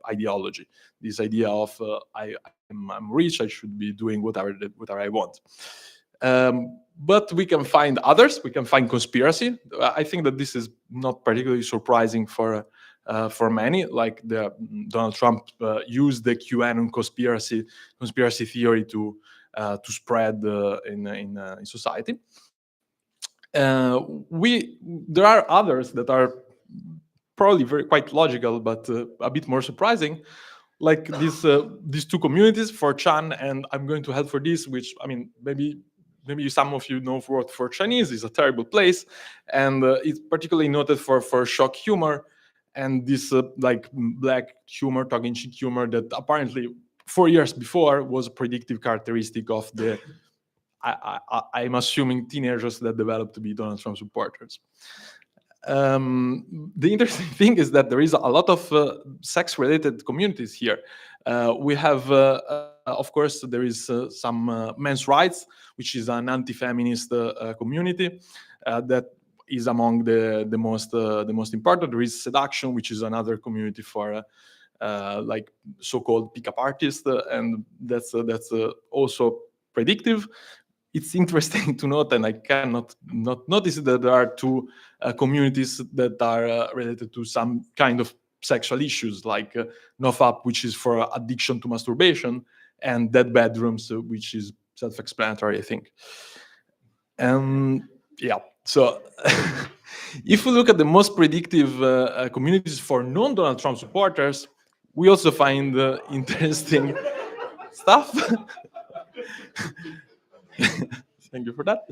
ideology. This idea of I'm rich, I should be doing whatever I want. But we can find others. We can find conspiracy. I think that this is not particularly surprising for many. Like Donald Trump used the QAnon conspiracy theory to spread in society. There are others that are probably quite logical, but a bit more surprising. Like these two communities, 4chan and I'm going to Hell for This, which, I mean, maybe some of you know what 4chan is a terrible place, and it's particularly noted for shock humor and this like black humor, tongue-in-cheek humor that apparently 4 years before was a predictive characteristic of the I'm assuming teenagers that developed to be Donald Trump supporters. The interesting thing is that there is a lot of sex-related communities here. We have, of course, there is some men's rights, which is an anti-feminist community that is among the most important. There is seduction, which is another community for like so-called pickup artists, and that's also predictive. It's interesting to note, and I cannot not notice that there are two communities that are related to some kind of sexual issues, like NoFap, which is for addiction to masturbation, and Dead Bedrooms, which is self-explanatory, I think. Yeah, so if we look at the most predictive communities for non-Donald Trump supporters, we also find interesting stuff. Thank you for that.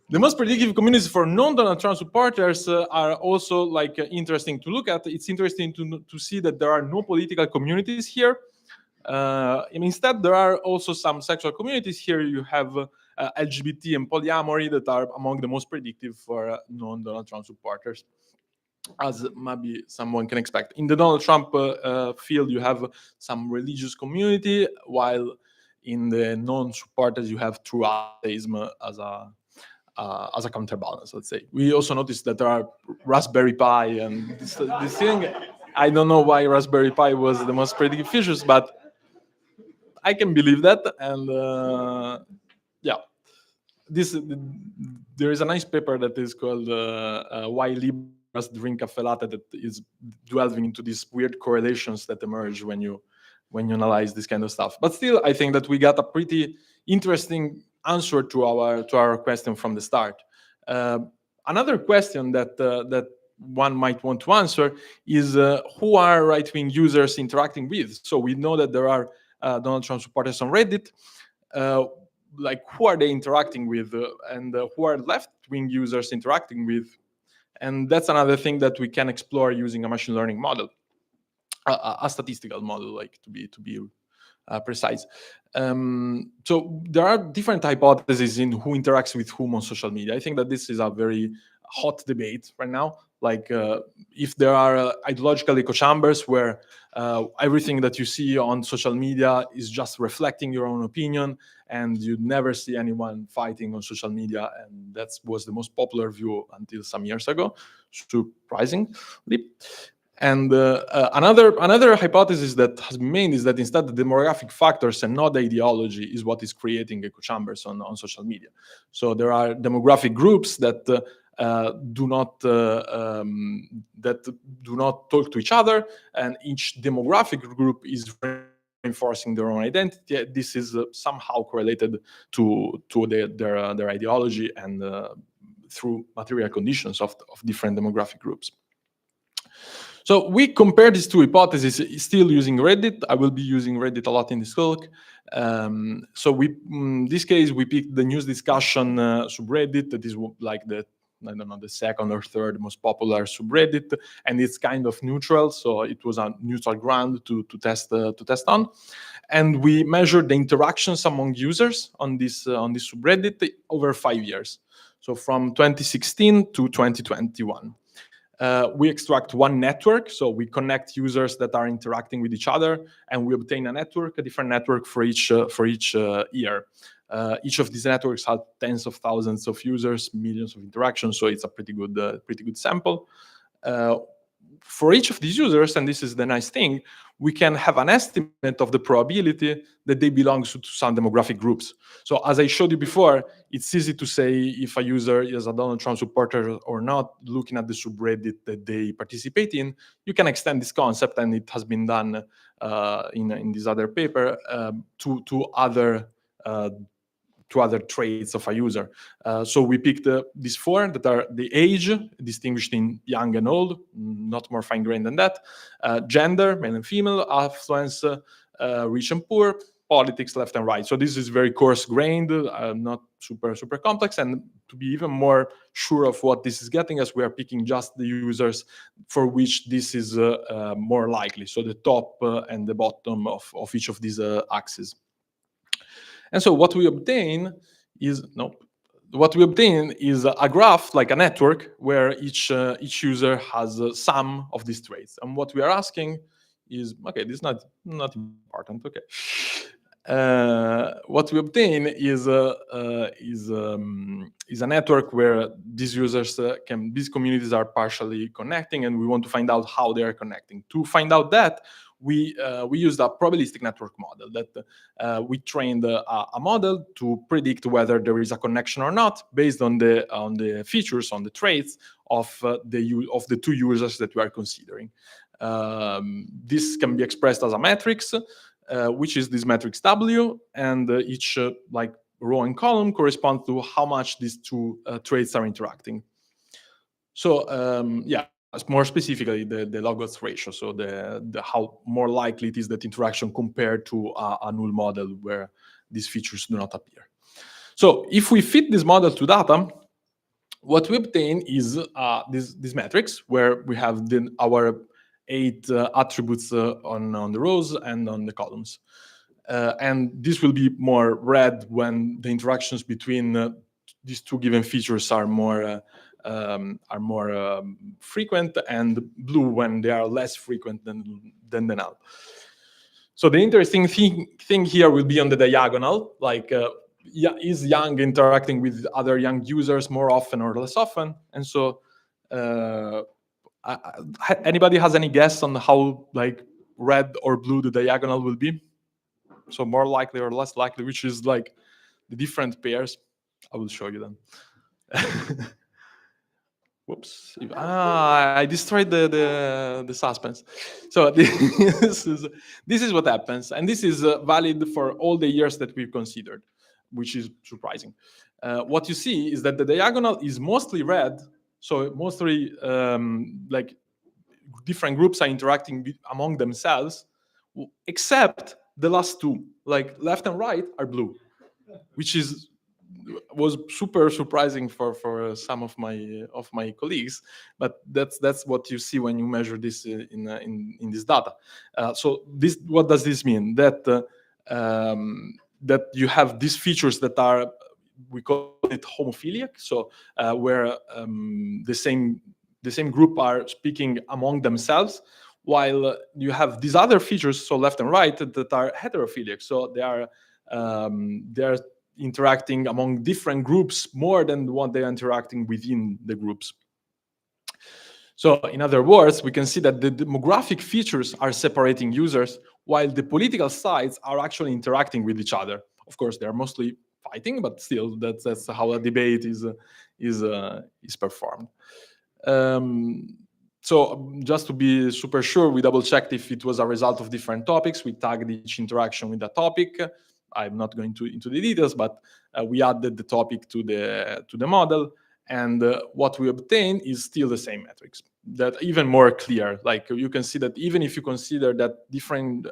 The most predictive communities for non-Donald Trump supporters are also like interesting to look at. It's interesting to see that there are no political communities here. And instead, there are also some sexual communities here. You have LGBT and polyamory that are among the most predictive for non-Donald Trump supporters, as maybe someone can expect. In the Donald Trump field, you have some religious community, while in the non-supporters, you have true atheism as a counterbalance, let's say. We also noticed that there are Raspberry Pi and this thing. I don't know why Raspberry Pi was the most predictive features, but I can believe that. And yeah, there is a nice paper that is called Why Liberals Drink Caffè Latte, that is delving into these weird correlations that emerge when you analyze this kind of stuff. But still, I think that we got a pretty interesting answer to our question from the start. Another question that one might want to answer is who are right-wing users interacting with? So we know that there are Donald Trump supporters on Reddit. Like, who are they interacting with, and who are left-wing users interacting with? And that's another thing that we can explore using a machine learning model, a statistical model, like to be precise. So there are different hypotheses in who interacts with whom on social media. I think that this is a very hot debate right now. Like if there are ideological echo chambers where everything that you see on social media is just reflecting your own opinion, and you never see anyone fighting on social media, and that was the most popular view until some years ago, surprisingly. And another hypothesis that has been made is that instead the demographic factors and not the ideology is what is creating echo chambers on social media. So there are demographic groups that do not talk to each other, and each demographic group is reinforcing their own identity. This is somehow correlated to their ideology and through material conditions of different demographic groups. So we compare these two hypotheses, still using Reddit. I will be using Reddit a lot in this talk. So in this case, we picked the news discussion subreddit that is like the I don't know, the second or third most popular subreddit, and it's kind of neutral, so it was a neutral ground to test on. And we measured the interactions among users on this subreddit over 5 years, so from 2016 to 2021. We extract one network, so we connect users that are interacting with each other, and we obtain a different network for each year. Each of these networks had tens of thousands of users, millions of interactions, so it's a pretty good sample. For each of these users, and this is the nice thing, we can have an estimate of the probability that they belong to some demographic groups. So as I showed you before, it's easy to say if a user is a Donald Trump supporter or not, looking at the subreddit that they participate in. You can extend this concept, and it has been done in this other paper to other traits of a user. So we picked these 4 that are the age, distinguished in young and old, not more fine-grained than that, gender, male and female, affluence, rich and poor, politics, left and right. So this is very coarse-grained, not super complex. And to be even more sure of what this is getting us, we are picking just the users for which this is more likely. So the top and the bottom of each of these axes. And so what we obtain is a graph, like a network, where each user has some of these traits. And what we are asking is, okay, this is not important. Okay, what we obtain is a network where these users these communities are partially connecting, and we want to find out how they are connecting. To find out that, we used a probabilistic network model that we trained a model to predict whether there is a connection or not based on the features, on the traits of the 2 users that we are considering. This can be expressed as a matrix, which is this matrix W, and each row and column corresponds to how much these 2 traits are interacting. So more specifically, the log-odds ratio, so the how more likely it is that interaction compared to a null model where these features do not appear. So if we fit this model to data, what we obtain is this matrix where we have our 8 attributes on the rows and on the columns. And this will be more red when the interactions between these 2 given features are more frequent, and blue when they are less frequent than the null. So the interesting thing here will be on the diagonal, like is young interacting with other young users more often or less often? And so anybody has any guess on how red or blue the diagonal will be? So more likely or less likely, which is like the different pairs. I will show you them. Whoops! I destroyed the suspense. So this is what happens, and this is valid for all the years that we've considered, which is surprising. What you see is that the diagonal is mostly red, so mostly different groups are interacting among themselves, except the last 2, like left and right, are blue, which was super surprising for some of my colleagues, but that's what you see when you measure this in this data. So what does this mean? That that you have these features that are, we call it homophiliac, so where the same group are speaking among themselves, while you have these other features, so left and right, that are heterophiliac, so they are interacting among different groups more than what they are interacting within the groups. So in other words, we can see that the demographic features are separating users, while the political sides are actually interacting with each other. Of course, they are mostly fighting, but still, that's how a debate is performed. So just to be super sure, we double-checked if it was a result of different topics. We tagged each interaction with a topic. I'm not going into the details, but we added the topic to the model, and what we obtain is still the same metrics. That even more clear. Like you can see that even if you consider that different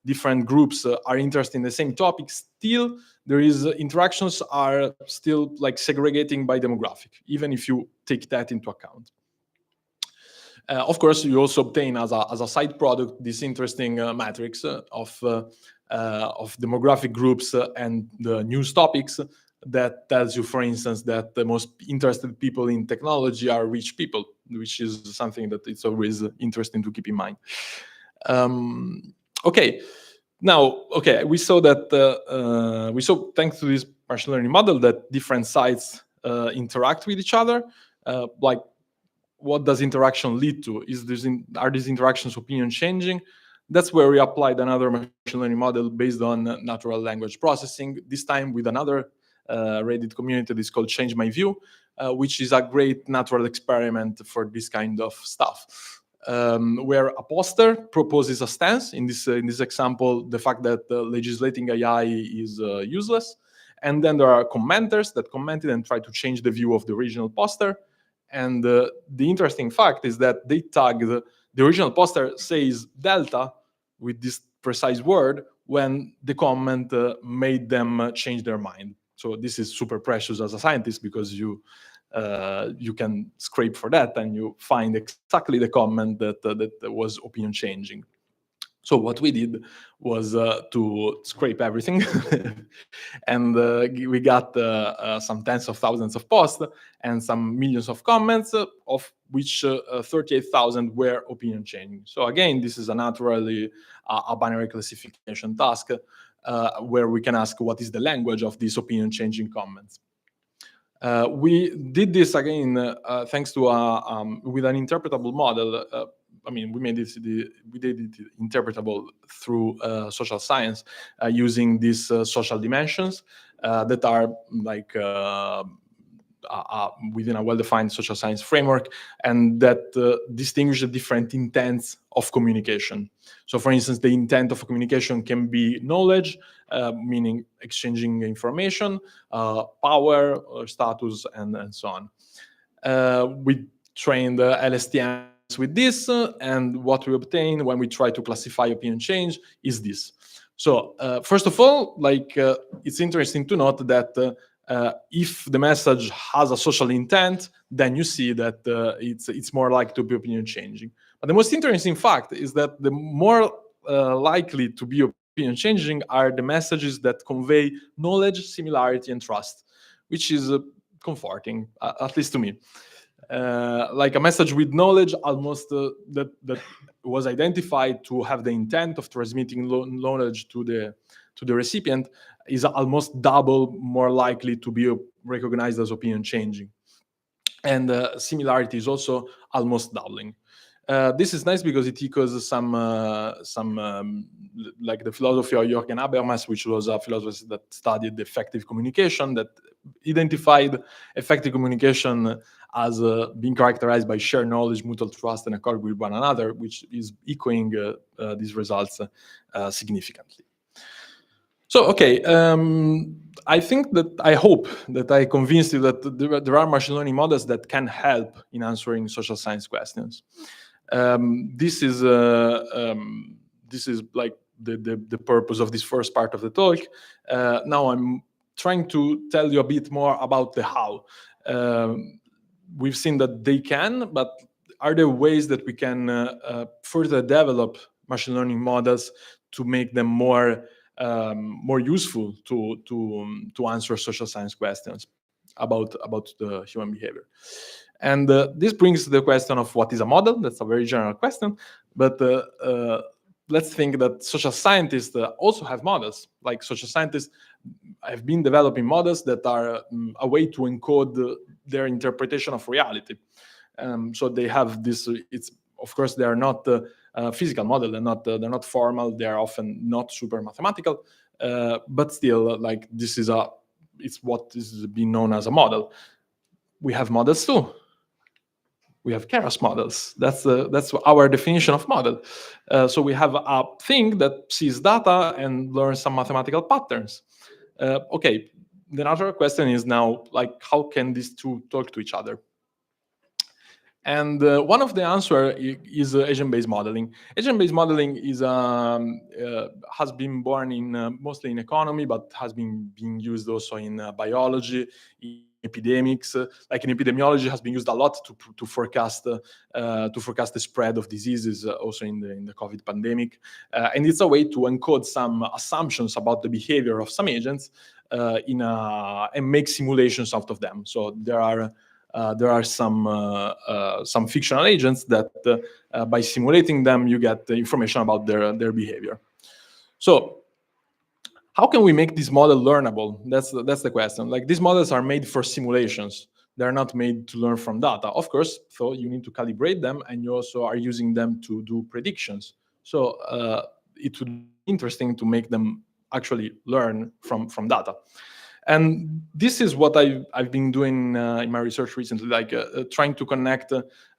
different groups are interested in the same topic, still there is interactions are still like segregating by demographic, even if you take that into account. Of course, you also obtain as a side product this interesting matrix of demographic groups and the news topics that tells you, for instance, that the most interested people in technology are rich people, which is something that it's always interesting to keep in mind. Okay, now, we saw that thanks to this machine learning model that different sites interact with each other. Like, what does interaction lead to? Are these interactions opinion changing? That's where we applied another machine learning model based on natural language processing, this time with another Reddit community that is called Change My View, which is a great natural experiment for this kind of stuff. Where a poster proposes a stance, in this example, the fact that legislating AI is useless, and then there are commenters that commented and try to change the view of the original poster. And the interesting fact is that they tagged the original poster says delta with this precise word when the comment made them change their mind. So this is super precious as a scientist, because you can scrape for that and you find exactly the comment that was opinion changing. So what we did was to scrape everything, and we got some tens of thousands of posts and some millions of comments, of which 38,000 were opinion changing. So again, this is a naturally a binary classification task where we can ask what is the language of these opinion changing comments. We did this again thanks to with an interpretable model. I mean, we did it interpretable through social science using these social dimensions that are like within a well-defined social science framework, and that distinguish the different intents of communication. So, for instance, the intent of communication can be knowledge, meaning exchanging information, power, or status, and so on. We trained LSTMs with this, and what we obtain when we try to classify opinion change is this. So, first of all, it's interesting to note that if the message has a social intent, then you see that it's more likely to be opinion changing. But the most interesting fact is that the more likely to be opinion changing are the messages that convey knowledge, similarity, and trust, which is comforting, at least to me. Like a message with knowledge, almost that was identified to have the intent of transmitting knowledge to the recipient, is almost double more likely to be recognized as opinion changing. And similarity is also almost doubling. This is nice because it echoes some like the philosophy of Jürgen Habermas, which was a philosopher that studied effective communication, that identified effective communication as being characterized by shared knowledge, mutual trust, and accord with one another, which is echoing these results significantly. So, okay, I think that I hope that I convinced you that there are machine learning models that can help in answering social science questions. This is like the purpose of this first part of the talk. Now I'm trying to tell you a bit more about the how. We've seen that they can, but are there ways that we can further develop machine learning models to make them more useful to answer social science questions about the human behavior? And this brings the question of what is a model. That's a very general question, but let's think that social scientists also have models. Like social scientists have been developing models that are a way to encode their interpretation of reality. So they have this. It's, of course, they are not physical model. They're not formal. They are often not super mathematical, but still, like this is it's what is being known as a model. We have models too. We have Keras models. That's our definition of model. So we have a thing that sees data and learns some mathematical patterns. Okay, the natural question is now, like, how can these two talk to each other? And one of the answer is agent-based modeling. Agent-based modeling is has been born in mostly in economy, but has been being used also in biology, in epidemics. Like in epidemiology, has been used a lot to forecast the spread of diseases, also in the COVID pandemic. And it's a way to encode some assumptions about the behavior of some agents and make simulations out of them. So there are some fictional agents that by simulating them, you get the information about their behavior. So how can we make this model learnable? That's the question. Like, these models are made for simulations. They're not made to learn from data. Of course, so you need to calibrate them, and you also are using them to do predictions. So it would be interesting to make them actually learn from data. And this is what I've been doing in my research recently, like trying to connect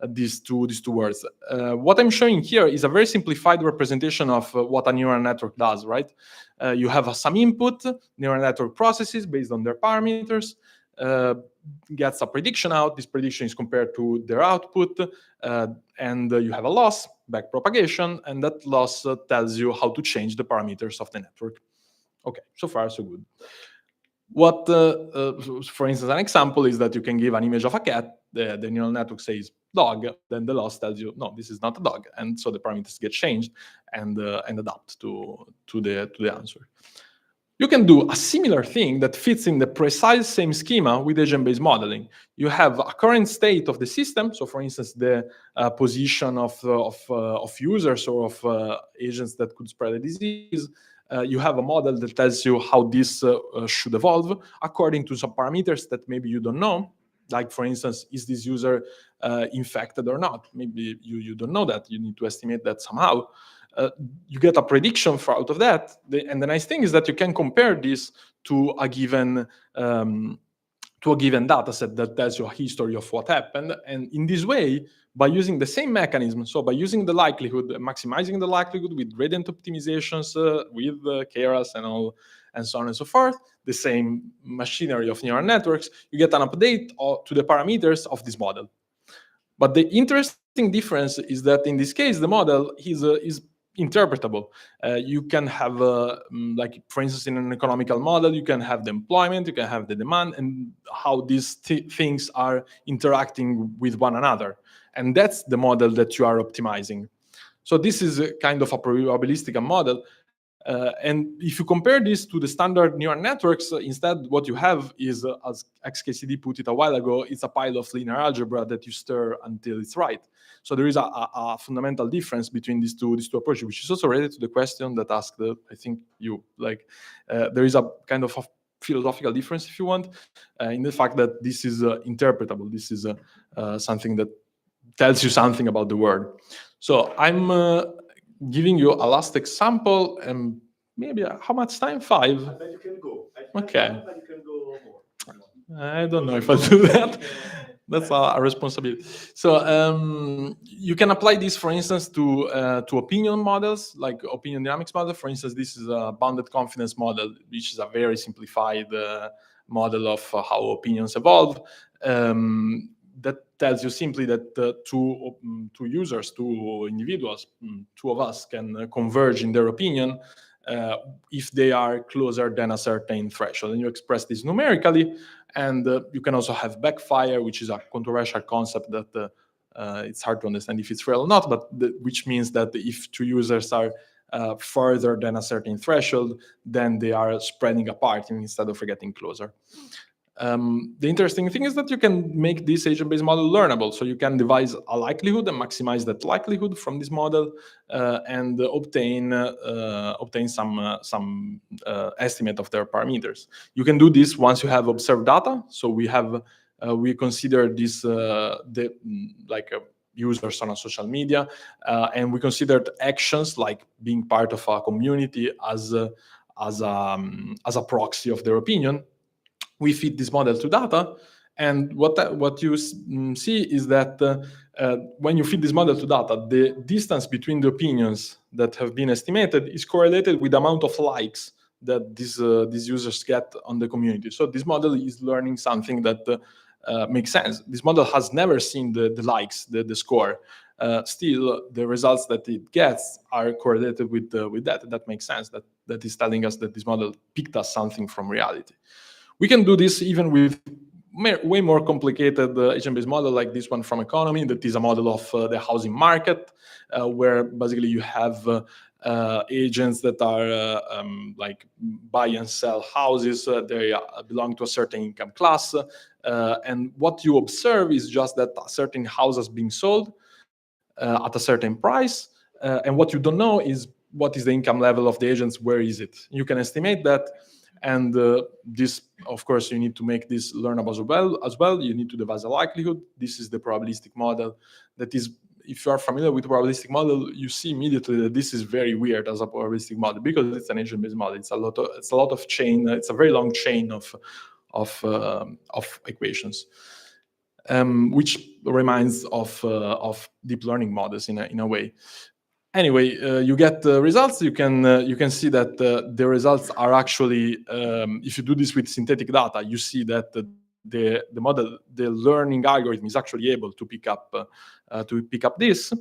these two words. What I'm showing here is a very simplified representation of what a neural network does, right? You have some input, neural network processes based on their parameters, gets a prediction out. This prediction is compared to their output, and you have a loss, backpropagation, and that loss tells you how to change the parameters of the network. Okay, so far so good. What, for instance, an example is that you can give an image of a cat, the neural network says dog, then the loss tells you, no, this is not a dog. And so the parameters get changed and adapt to the answer. You can do a similar thing that fits in the precise same schema with agent-based modeling. You have a current state of the system. So for instance, the position of users or of agents that could spread a disease. You have a model that tells you how this should evolve according to some parameters that maybe you don't know. Like, for instance, is this user infected or not? Maybe you don't know that. You need to estimate that somehow. You get a prediction out of that. And the nice thing is that you can compare this to a given data set that tells you a history of what happened. And in this way, by using the same mechanism, so by using the likelihood, maximizing the likelihood with gradient optimizations, with KRAS and so on and so forth, the same machinery of neural networks, you get an update to the parameters of this model. But the interesting difference is that in this case, the model is interpretable. You can have, like, for instance, in an economical model, you can have the employment, you can have the demand, and how these things are interacting with one another. And that's the model that you are optimizing. So this is a kind of a probabilistic model. And if you compare this to the standard neural networks, instead what you have is, as XKCD put it a while ago, it's a pile of linear algebra that you stir until it's right. So there is a fundamental difference between these two approaches, which is also related to the question that asked, I think you, like, there is a kind of a philosophical difference, if you want, in the fact that this is interpretable. This is something that tells you something about the world. So I'm giving you a last example, and maybe how much time? 5? I bet you can go. Okay. You can go more. I don't know if I'll do that. That's a responsibility. So you can apply this, for instance, to opinion models, like opinion dynamics model. For instance, this is a bounded confidence model, which is a very simplified model of how opinions evolve. That tells you simply that two users, two individuals, two of us can converge in their opinion if they are closer than a certain threshold. And you express this numerically. And you can also have backfire, which is a controversial concept that it's hard to understand if it's real or not, but which means that if two users are further than a certain threshold, then they are spreading apart instead of getting closer. The interesting thing is that you can make this agent-based model learnable. So you can devise a likelihood and maximize that likelihood from this model and obtain some estimate of their parameters. You can do this once you have observed data. So we consider this users on a social media, and we considered actions like being part of a community as a proxy of their opinion. We feed this model to data, and what you see is that when you feed this model to data, the distance between the opinions that have been estimated is correlated with the amount of likes that these users get on the community. So this model is learning something that makes sense. This model has never seen the likes, the score. Still, the results that it gets are correlated with that. That makes sense. That is telling us that this model picked us something from reality. We can do this even with way more complicated agent-based model like this one from Economy, that is a model of the housing market, where basically you have agents that are like buy and sell houses. They belong to a certain income class. And what you observe is just that a certain house is being sold at a certain price. And what you don't know is what is the income level of the agents, where is it? You can estimate that. And this, of course, you need to make this learnable as well. You need to devise a likelihood. This is the probabilistic model. That is, if you are familiar with probabilistic model, you see immediately that this is very weird as a probabilistic model because it's an agent-based model. It's a lot of chain. It's a very long chain of equations, which reminds of deep learning models in a way. Anyway, you get the results. You can see that the results are actually, if you do this with synthetic data, you see that the model, the learning algorithm, is actually able to pick up this,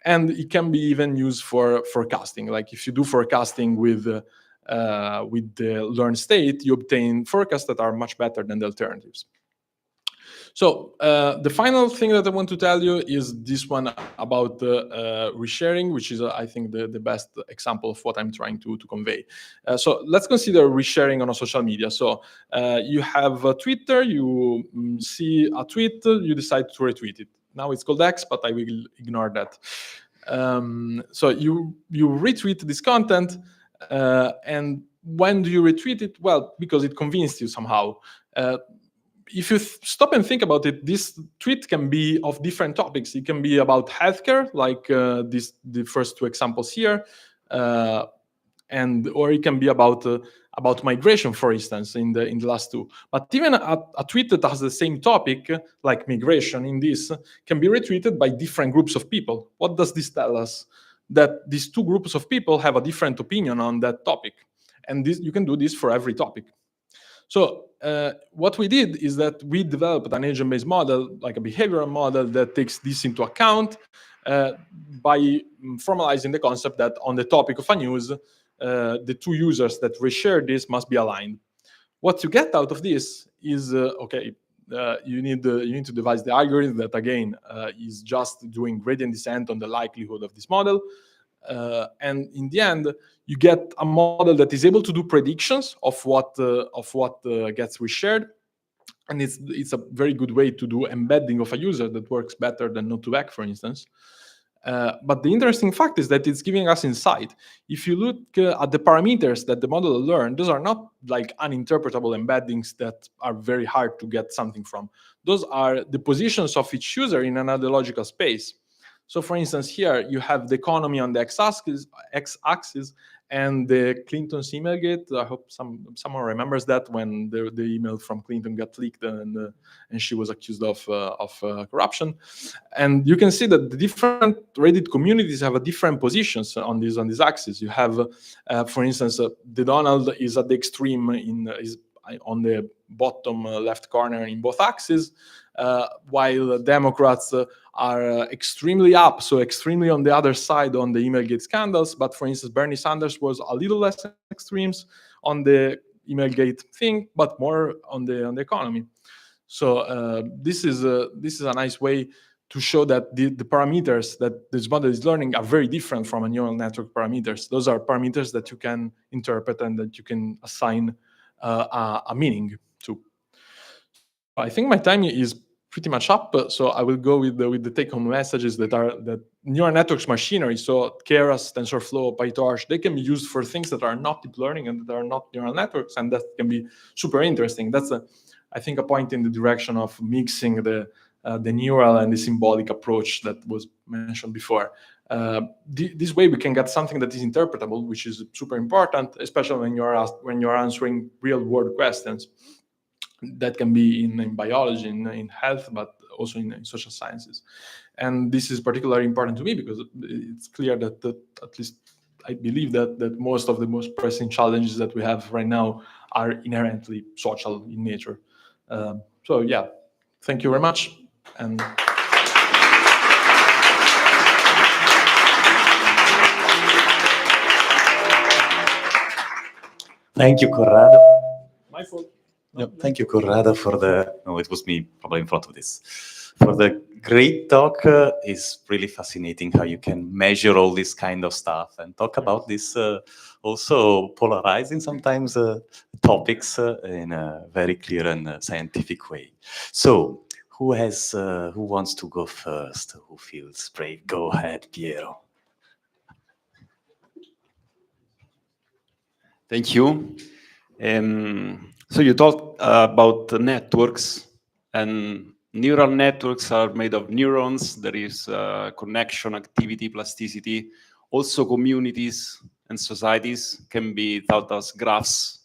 and it can be even used for forecasting. Like if you do forecasting with the learned state, you obtain forecasts that are much better than the alternatives. So the final thing that I want to tell you is this one about resharing, which is, I think, the best example of what I'm trying to convey. So let's consider resharing on a social media. So you have Twitter, you see a tweet, you decide to retweet it. Now it's called X, but I will ignore that. So you retweet this content, and when do you retweet it? Well, because it convinced you somehow. If you stop and think about it, this tweet can be of different topics. It can be about healthcare, like the first two examples here, or it can be about migration, for instance, in the last two. But even a tweet that has the same topic, like migration, in this can be retweeted by different groups of people. What does this tell us? That these two groups of people have a different opinion on that topic, and you can do this for every topic. So what we did is that we developed an agent-based model, like a behavioral model, that takes this into account by formalizing the concept that on the topic of a news, the two users that reshare this must be aligned. What you get out of this is, you need to devise the algorithm that, again, is just doing gradient descent on the likelihood of this model. And in the end, you get a model that is able to do predictions of what gets reshared, and it's a very good way to do embedding of a user that works better than Node2Vec, for instance. But the interesting fact is that it's giving us insight. If you look at the parameters that the model learned, those are not like uninterpretable embeddings that are very hard to get something from. Those are the positions of each user in another logical space. So, for instance, here you have the economy on the x-axis and the Clinton's emailgate. I hope someone remembers that when the email from Clinton got leaked and she was accused of corruption. And you can see that the different Reddit communities have a different positions on this axis. You have, for instance, the Donald is at the extreme is on the bottom left corner in both axes, while Democrats are extremely up, so extremely on the other side on the Emailgate scandals. But for instance, Bernie Sanders was a little less extremes on the Emailgate thing, but more on the economy. So this is a nice way to show that the parameters that this model is learning are very different from a neural network parameters. Those are parameters that you can interpret and that you can assign a meaning to. I think my time is pretty much up, so I will go with the take-home messages that neural networks machinery, so Keras, TensorFlow, PyTorch, they can be used for things that are not deep learning and that are not neural networks, and that can be super interesting. That's I think a point in the direction of mixing the neural and the symbolic approach that was mentioned before. This way we can get something that is interpretable, which is super important, especially when you're answering real-world questions. That can be in biology, in health, but also in social sciences. And this is particularly important to me because it's clear that at least I believe that most of the most pressing challenges that we have right now are inherently social in nature. So yeah, Thank you very much. And Thank you, Corrado. my fault. Yep. Thank you, Corrado, for the. No, it was me probably in front of this. For the great talk. Is really fascinating how you can measure all this kind of stuff and talk about this also polarizing sometimes topics in a very clear and scientific way. So, who wants to go first? Who feels brave? Go ahead, Piero. Thank you. So you talked about the networks, and neural networks are made of neurons. There is connection, activity, plasticity. Also, communities and societies can be thought as graphs.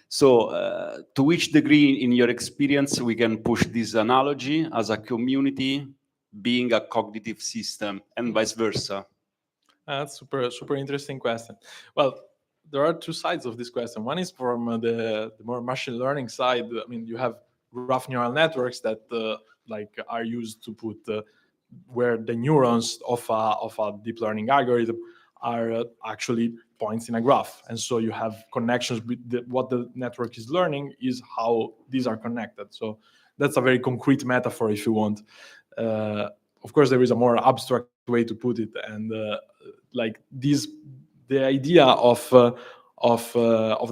So to which degree, in your experience, we can push this analogy as a community being a cognitive system and vice versa? That's super interesting question. Well, there are two sides of this question. One is from the more machine learning side. I mean, you have graph neural networks that like are used to put where the neurons of a deep learning algorithm are actually points in a graph, and so you have connections with what the network is learning is how these are connected. So that's a very concrete metaphor, if you want. Of course, there is a more abstract way to put it, and like the idea of the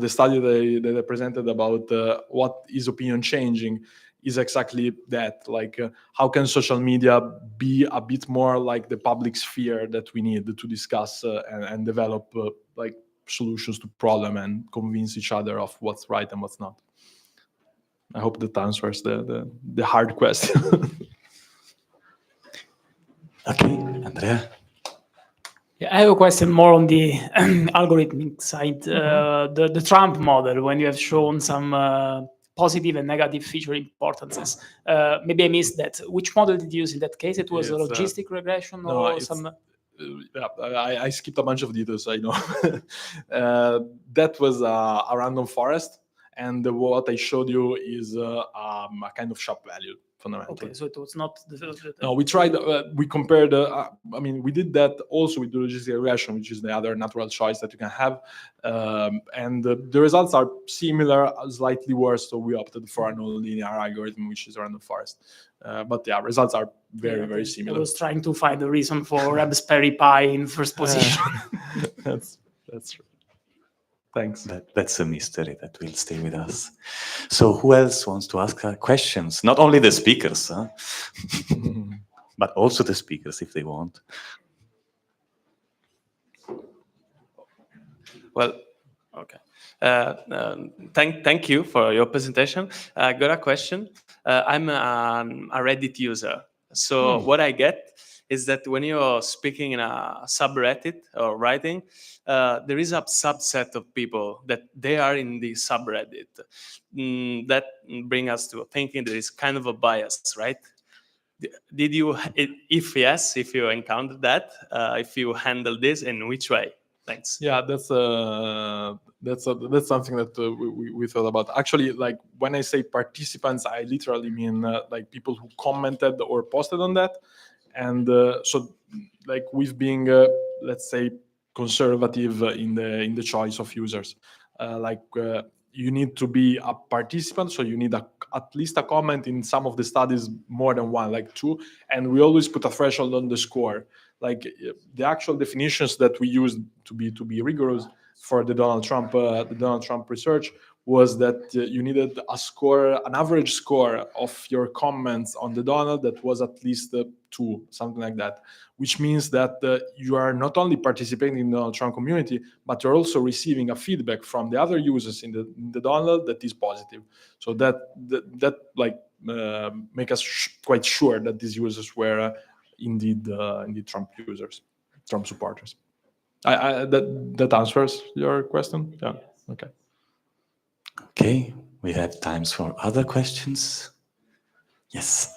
study that I presented about what is opinion changing is exactly that. Like, how can social media be a bit more like the public sphere that we need to discuss and develop like solutions to problem and convince each other of what's right and what's not. I hope that answers the hard question. Okay, Andrea. Yeah, I have a question more on the algorithmic side. The Trump model, when you have shown some positive and negative feature importances. Maybe I missed that. Which model did you use in that case? It was a logistic regression or some... Yeah, I skipped a bunch of details, I know. That was a random forest, and what I showed you is a kind of shock value, fundamentally. Okay, so it was not... No, we tried, we compared, I mean, we did that also with the logistic regression, which is the other natural choice that you can have. And the results are similar, slightly worse, so we opted for a nonlinear algorithm, which is a random forest. But yeah, results are very similar. I was trying to find the reason for Raspberry Pi in first position. That's true. Thanks. That's a mystery that will stay with us. So who else wants to ask questions? Not only the speakers, but also the speakers if they want. Well, okay. Thank you for your presentation. I got a question. I'm a Reddit user. So what I get is that when you're speaking in a subreddit or writing, there is a subset of people that they are in the subreddit. That brings us to thinking there is kind of a bias, right? Did you, if yes, if you encountered that, if you handle this, in which way? Thanks. Yeah, that's something that we thought about. Actually, like when I say participants, I literally mean like people who commented or posted on that. And so like we've been, let's say, conservative in the choice of users. You need to be a participant, so you need at least a comment in some of the studies, more than one, like 2. And we always put a threshold on the score. Like the actual definitions that we used to be rigorous for the Donald Trump research was that you needed a score, an average score of your comments on the Donald that was at least 2, something like that, which means that you are not only participating in the Donald Trump community, but you're also receiving a feedback from the other users in the Donald that is positive. So that make us quite sure that these users were indeed Trump users, Trump supporters. That answers your question? Yeah. Okay. Okay, we have times for other questions. Yes.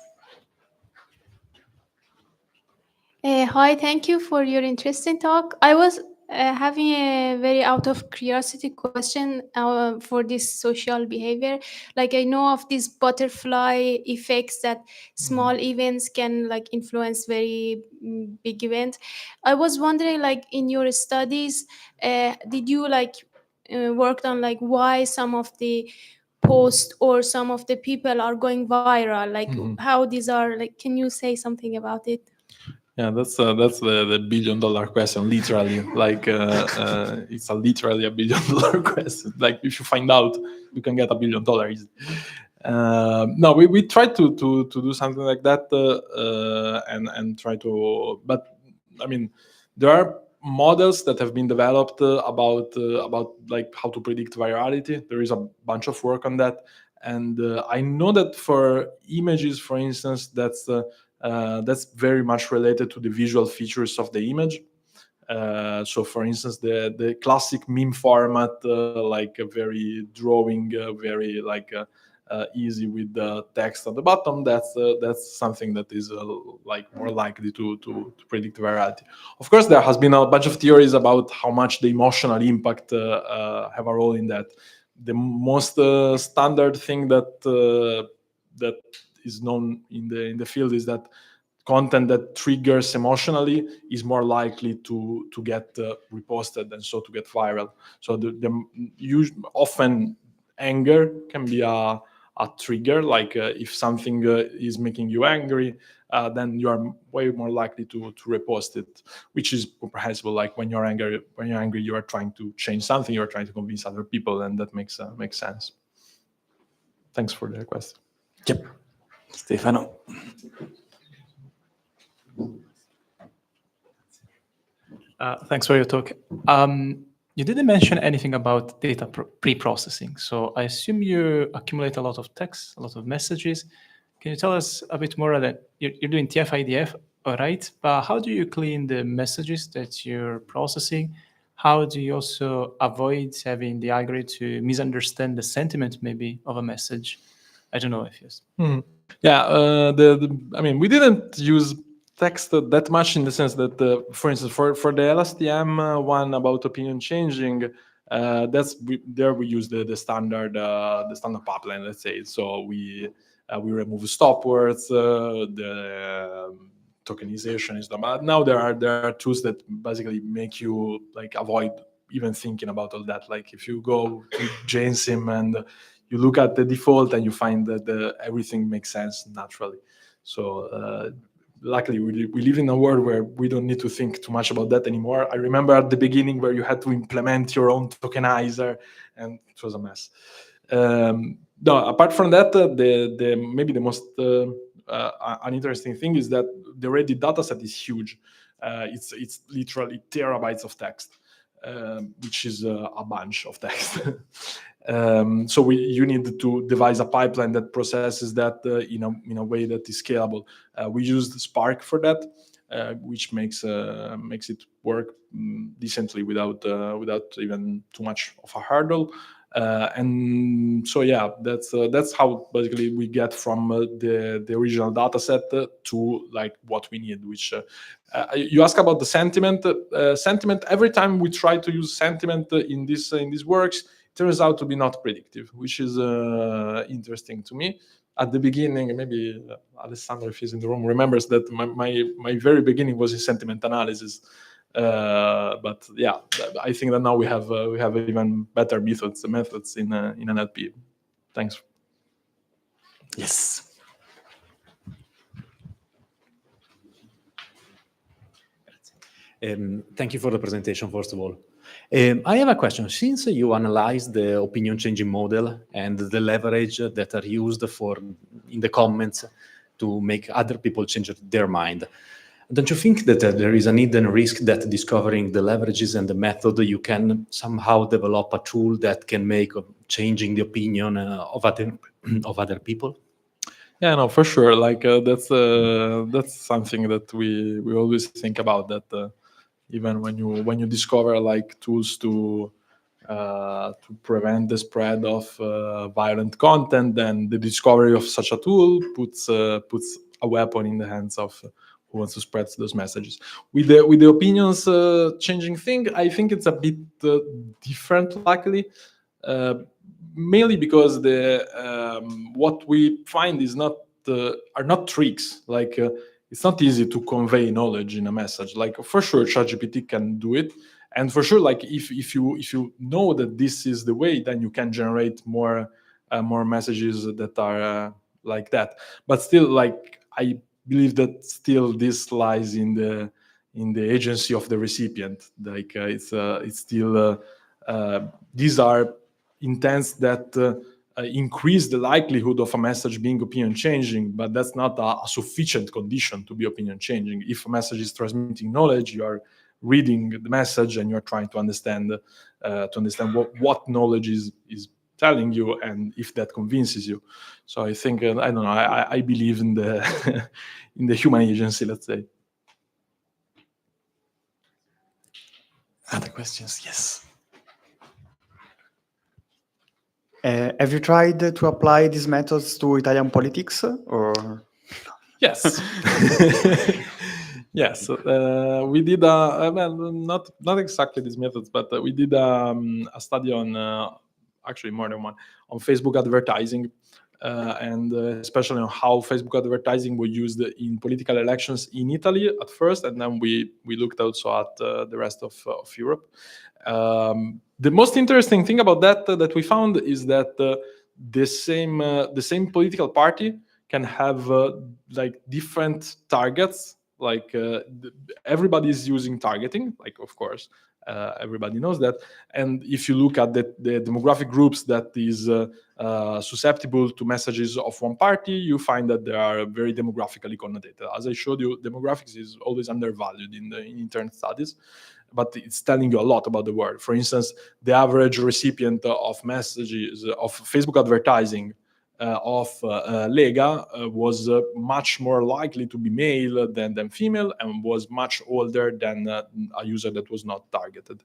Hi, thank you for your interesting talk. I was having a very out of curiosity question for this social behavior. Like I know of these butterfly effects that small events can like influence very big events. I was wondering, like in your studies, did you like worked on like why some of the posts or some of the people are going viral? Like how these are like? Can you say something about it? Yeah, that's the $1 billion question, literally. Like it's literally $1 billion question. Like if you find out, you can get $1 billion easy. No, we try to do something like that and try to. But I mean, there are models that have been developed about like how to predict virality. There is a bunch of work on that, and I know that for images, for instance, that's very much related to the visual features of the image. So, for instance, the classic meme format, like a very drawing, very like easy with the text at the bottom. That's something that is like more likely to predict virality. Of course, there has been a bunch of theories about how much the emotional impact have a role in that. The most standard thing that is known in the field is that content that triggers emotionally is more likely to get reposted and so to get viral. So often anger can be a trigger. Like if something is making you angry, then you are way more likely to repost it, which is comprehensible. Like when you're angry, you are trying to change something, you are trying to convince other people, and that makes sense. Thanks for the request. Yep. Stefano. Thanks for your talk. You didn't mention anything about data pre-processing. So I assume you accumulate a lot of text, a lot of messages. Can you tell us a bit more that you're doing TF-IDF, all right? But how do you clean the messages that you're processing? How do you also avoid having the algorithm to misunderstand the sentiment maybe of a message? I don't know if yes. Yeah, I mean, we didn't use text that much in the sense that, for instance, for the LSTM one about opinion changing, there we use the standard pipeline, let's say. So we remove stop words, the tokenization is done. But now there are tools that basically make you like avoid even thinking about all that. Like if you go to JSIM and you look at the default and you find that everything makes sense naturally. So luckily we live in a world where we don't need to think too much about that anymore. I remember at the beginning where you had to implement your own tokenizer, and it was a mess. No, apart from that, maybe the most uninteresting thing is that the Reddit dataset is huge. It's literally terabytes of text, which is a bunch of text. So you need to devise a pipeline that processes that in a way that is scalable. We used Spark for that, which makes it work decently without even too much of a hurdle. And so yeah, that's how basically we get from the original data set to like what we need. Which you ask about the sentiment. Sentiment. Every time we try to use sentiment in these works, turns out to be not predictive, which is interesting to me. At the beginning, maybe Alessandro, if he's in the room, remembers that my very beginning was in sentiment analysis. But yeah, I think that now we have even better methods in NLP. Thanks. Yes. Thank you for the presentation, first of all. I have a question. Since you analyzed the opinion changing model and the leverage that are used in the comments to make other people change their mind, don't you think that there is a hidden risk that discovering the leverages and the method, you can somehow develop a tool that can make changing the opinion of other people? Yeah, no, for sure. Like that's something that we always think about. That even when you discover like tools to prevent the spread of violent content, then the discovery of such a tool puts a weapon in the hands of wants to spread those messages. With the opinions changing thing, I think it's a bit different, luckily, mainly because what we find is are not tricks. Like it's not easy to convey knowledge in a message. Like for sure, ChatGPT can do it, and for sure, like if you know that this is the way, then you can generate more messages that are like that. But still, like I believe that still this lies in the agency of the recipient. Like it's still these are intents that increase the likelihood of a message being opinion changing, but that's not a sufficient condition to be opinion changing. If a message is transmitting knowledge, you are reading the message and you're trying to understand what knowledge is telling you, and if that convinces you. So I think I don't know. I believe in the in the human agency, let's say. Other questions? Yes. Have you tried to apply these methods to Italian politics, or? Yes. Yes. We did well, not exactly these methods, but we did a study on actually more than one on Facebook advertising, and especially on how Facebook advertising was used in political elections in Italy at first, and then we looked also at the rest of Europe. The most interesting thing about that we found is that the same political party can have like different targets. Like everybody is using targeting, like of course everybody knows that. And if you look at the demographic groups that is susceptible to messages of one party, you find that they are very demographically connotated. As I showed you, demographics is always undervalued in internet studies, but it's telling you a lot about the world. For instance, the average recipient of messages of Facebook advertising of Lega was much more likely to be male than female, and was much older than a user that was not targeted.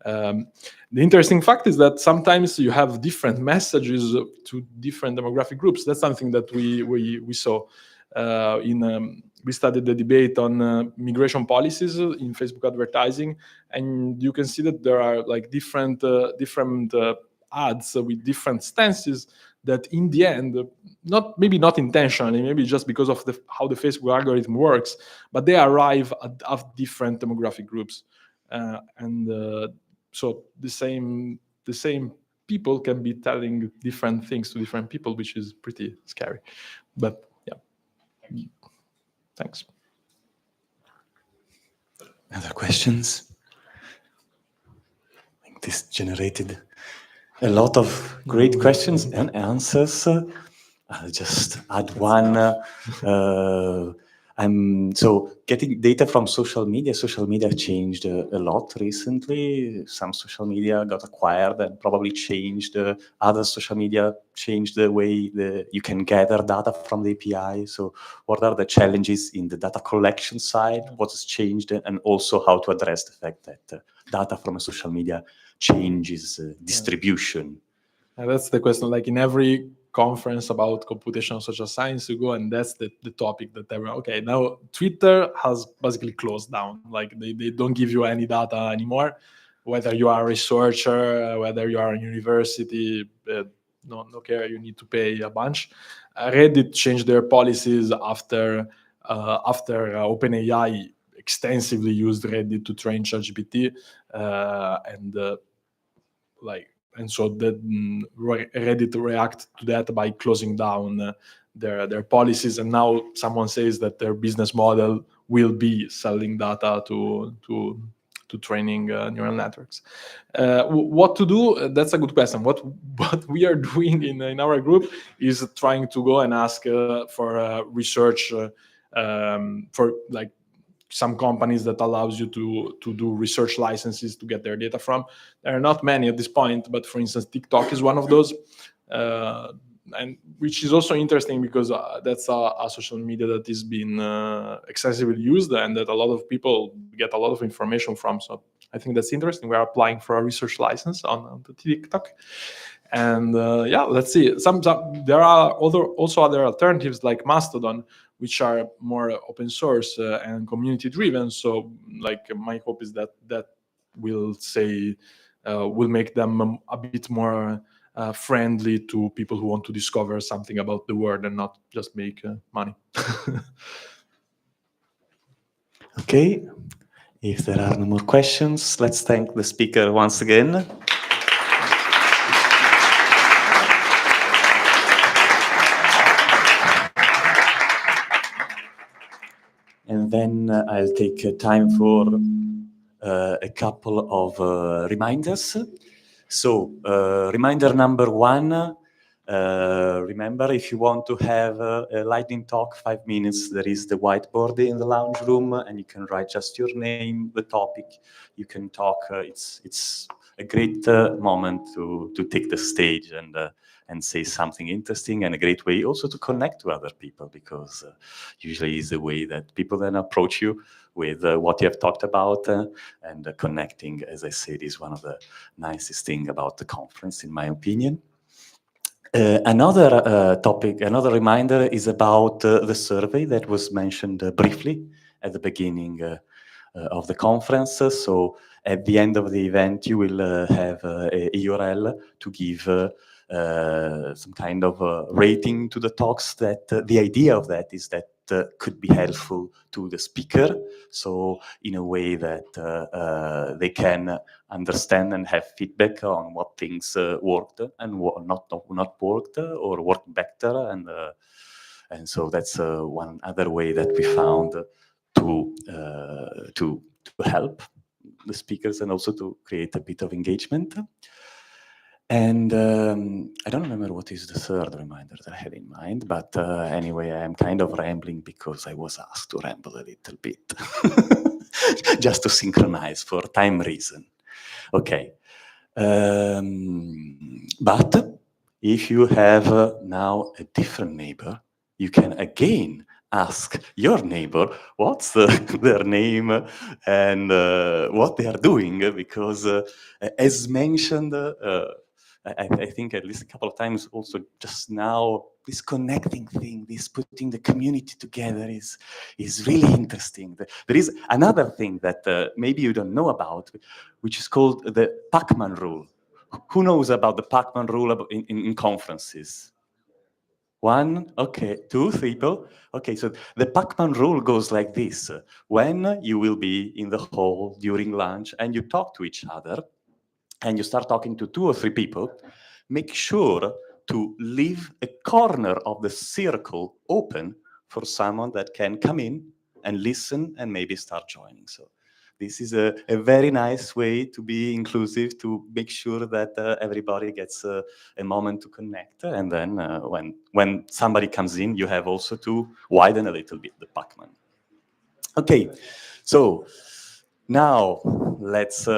The interesting fact is that sometimes you have different messages to different demographic groups. That's something that we saw we studied the debate on migration policies in Facebook advertising, and you can see that there are like different ads with different stances that in the end, maybe not intentionally, maybe just because of how the Facebook algorithm works, but they arrive at different demographic groups, so the same people can be telling different things to different people, which is pretty scary. But yeah, thanks. Other questions? I think this generated a lot of great questions and answers. I'll just add one. So getting data from social media changed a lot recently. Some social media got acquired and probably changed. Other social media changed the way you can gather data from the API. So what are the challenges in the data collection side? What has changed? And also how to address the fact that data from a social media changes distribution. And that's the question. Like in every conference about computational social science, you go and that's the topic that everyone, okay, now Twitter has basically closed down. Like they don't give you any data anymore, whether you are a researcher, whether you are a university, no care, you need to pay a bunch. Reddit changed their policies after OpenAI extensively used Reddit to train ChatGPT, and so that Reddit react to that by closing down their policies, and now someone says that their business model will be selling data to training neural networks. What to do? That's a good question. What we are doing in our group is trying to go and ask for research for like some companies that allows you to do research licenses to get their data from. There are not many at this point, but for instance, TikTok is one of those, and which is also interesting because that's a social media that is being extensively used and that a lot of people get a lot of information from. So I think that's interesting. We are applying for a research license on the TikTok. And yeah, let's see. There are also other alternatives like Mastodon, which are more open source and community driven. So like my hope is that that will say will make them a bit more friendly to people who want to discover something about the world and not just make money. Okay, if there are no more questions, let's thank the speaker once again. And then I'll take time for a couple of reminders. So, reminder number one, remember, if you want to have a lightning talk, 5 minutes, there is the whiteboard in the lounge room, and you can write just your name, the topic, you can talk. It's a great moment to take the stage and say something interesting, and a great way also to connect to other people, because usually is the way that people then approach you with what you have talked about, and connecting, as I said, is one of the nicest thing about the conference, in my opinion. Another topic, another reminder is about the survey that was mentioned briefly at the beginning of the conference. So at the end of the event, you will have a URL to give some kind of rating to the talks. That the idea of that is that could be helpful to the speaker, so in a way that they can understand and have feedback on what things worked and what not worked, or worked better, and so that's one other way that we found to help the speakers and also to create a bit of engagement. And I don't remember what is the third reminder that I had in mind, but anyway, I'm kind of rambling because I was asked to ramble a little bit, just to synchronize for time reason. Okay, but if you have now a different neighbor, you can again ask your neighbor what's their name and what they are doing, because as mentioned, I think at least a couple of times also just now, this connecting thing, this putting the community together is really interesting. There is another thing that maybe you don't know about, which is called the Pacman rule. Who knows about the Pacman rule in conferences? One, okay, two people. Okay, so the Pacman rule goes like this. When you will be in the hall during lunch and you talk to each other, and you start talking to 2 or 3 people, make sure to leave a corner of the circle open for someone that can come in and listen and maybe start joining. So this is a very nice way to be inclusive, to make sure that everybody gets a moment to connect. And then when somebody comes in, you have also to widen a little bit the Pacman. Okay, so now let's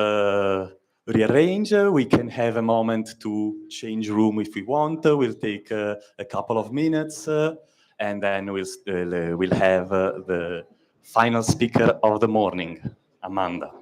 rearrange. We can have a moment to change room if we want. We'll take a couple of minutes, and then we'll have the final speaker of the morning, Amanda.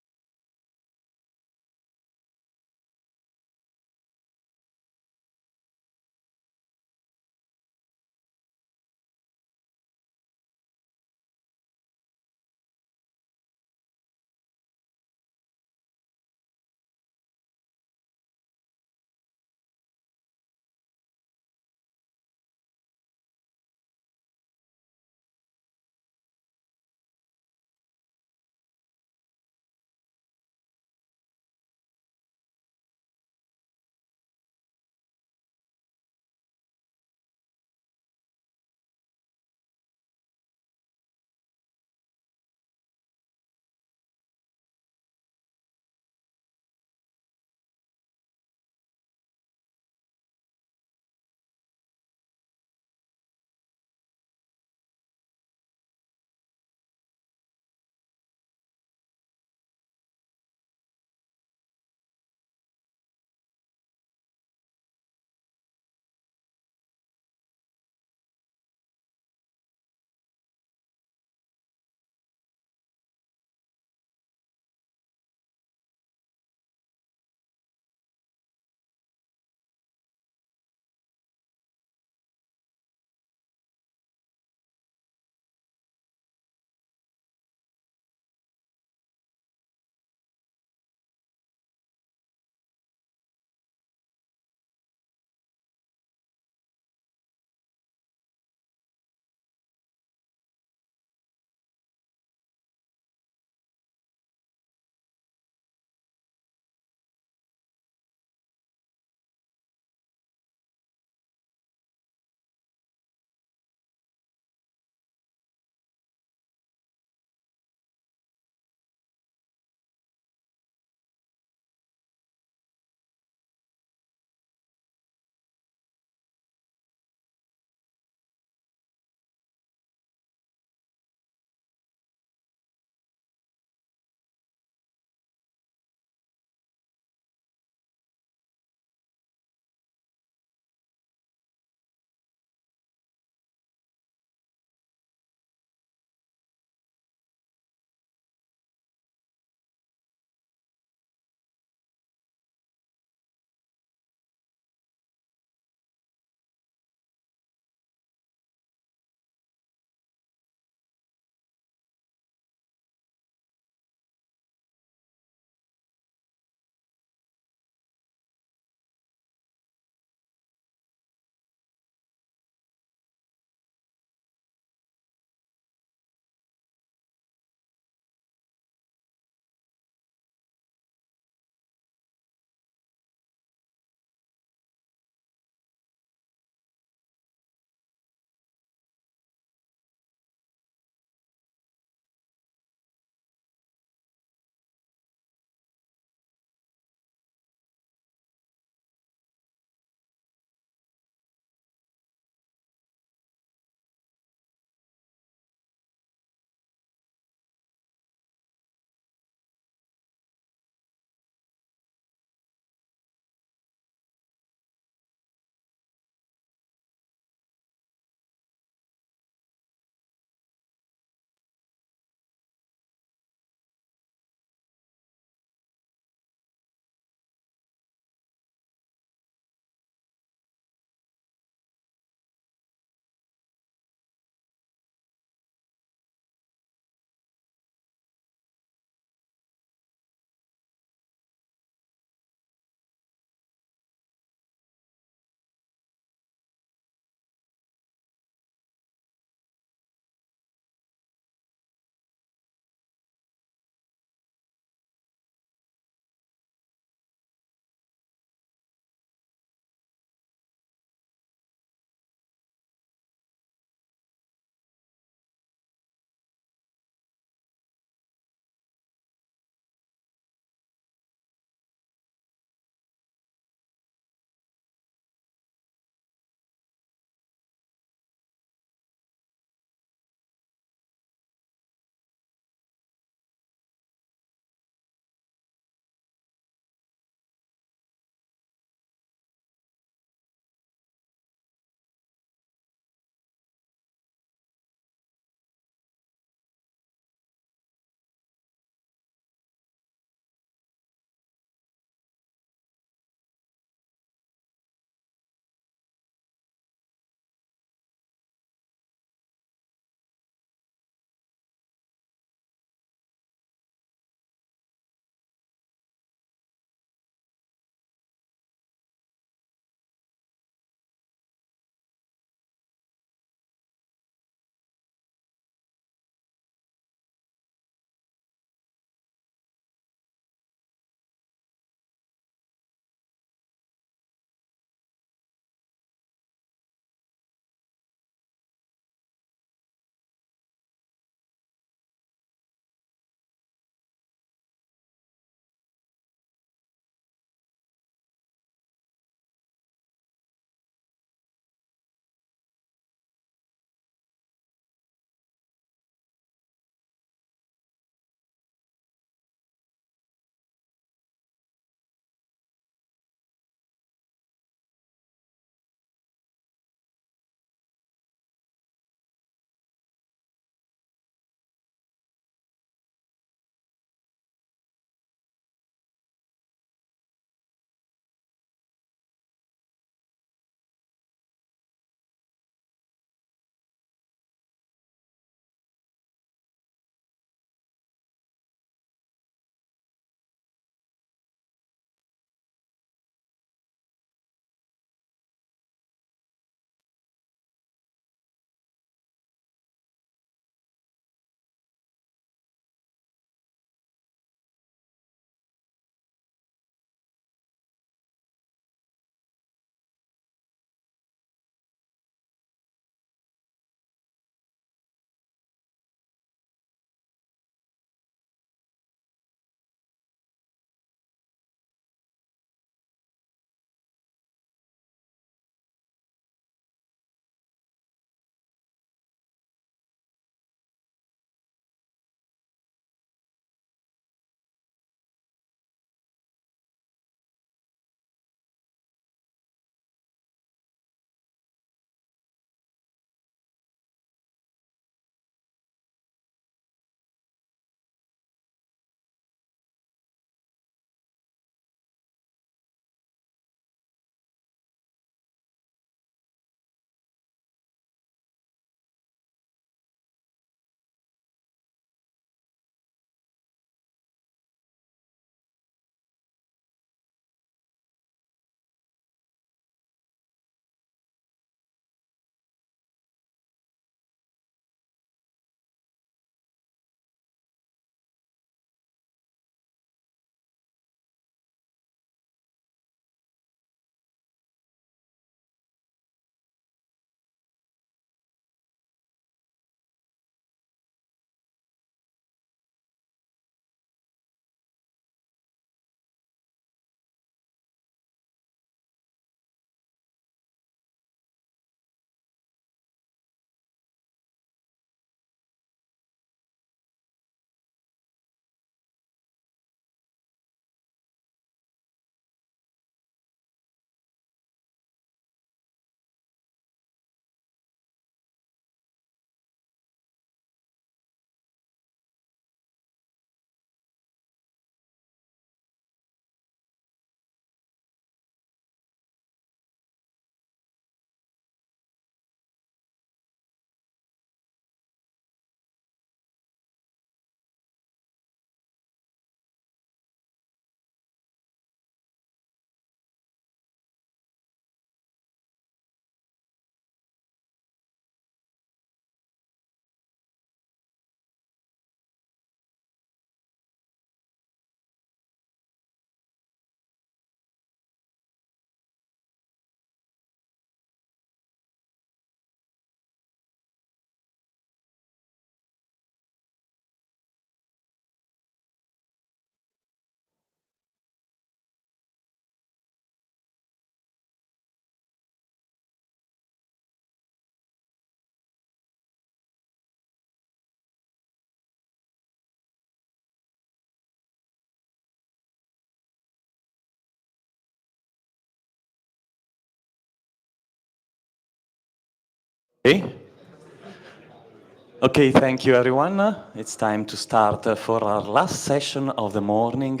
Okay, thank you everyone. It's time to start for our last session of the morning.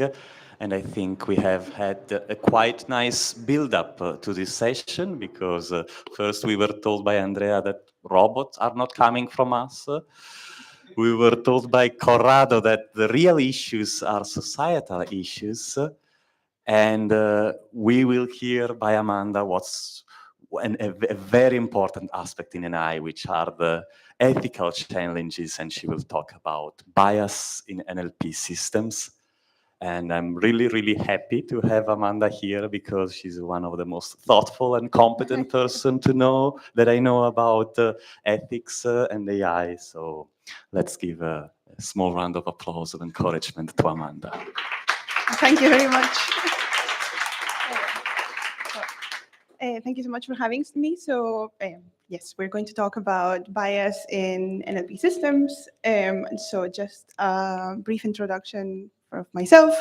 And I think we have had a quite nice build-up to this session because first we were told by Andrea that robots are not coming from us. We were told by Corrado that the real issues are societal issues. And we will hear by Amanda what's a very important aspect in AI, which are the ethical challenges, and she will talk about bias in NLP systems. And I'm really, really happy to have Amanda here because she's one of the most thoughtful and competent person to know that I know about ethics and AI. So let's give a small round of applause and encouragement to Amanda. Thank you very much. Thank you so much for having me. So yes, we're going to talk about bias in NLP systems. So just a brief introduction of myself.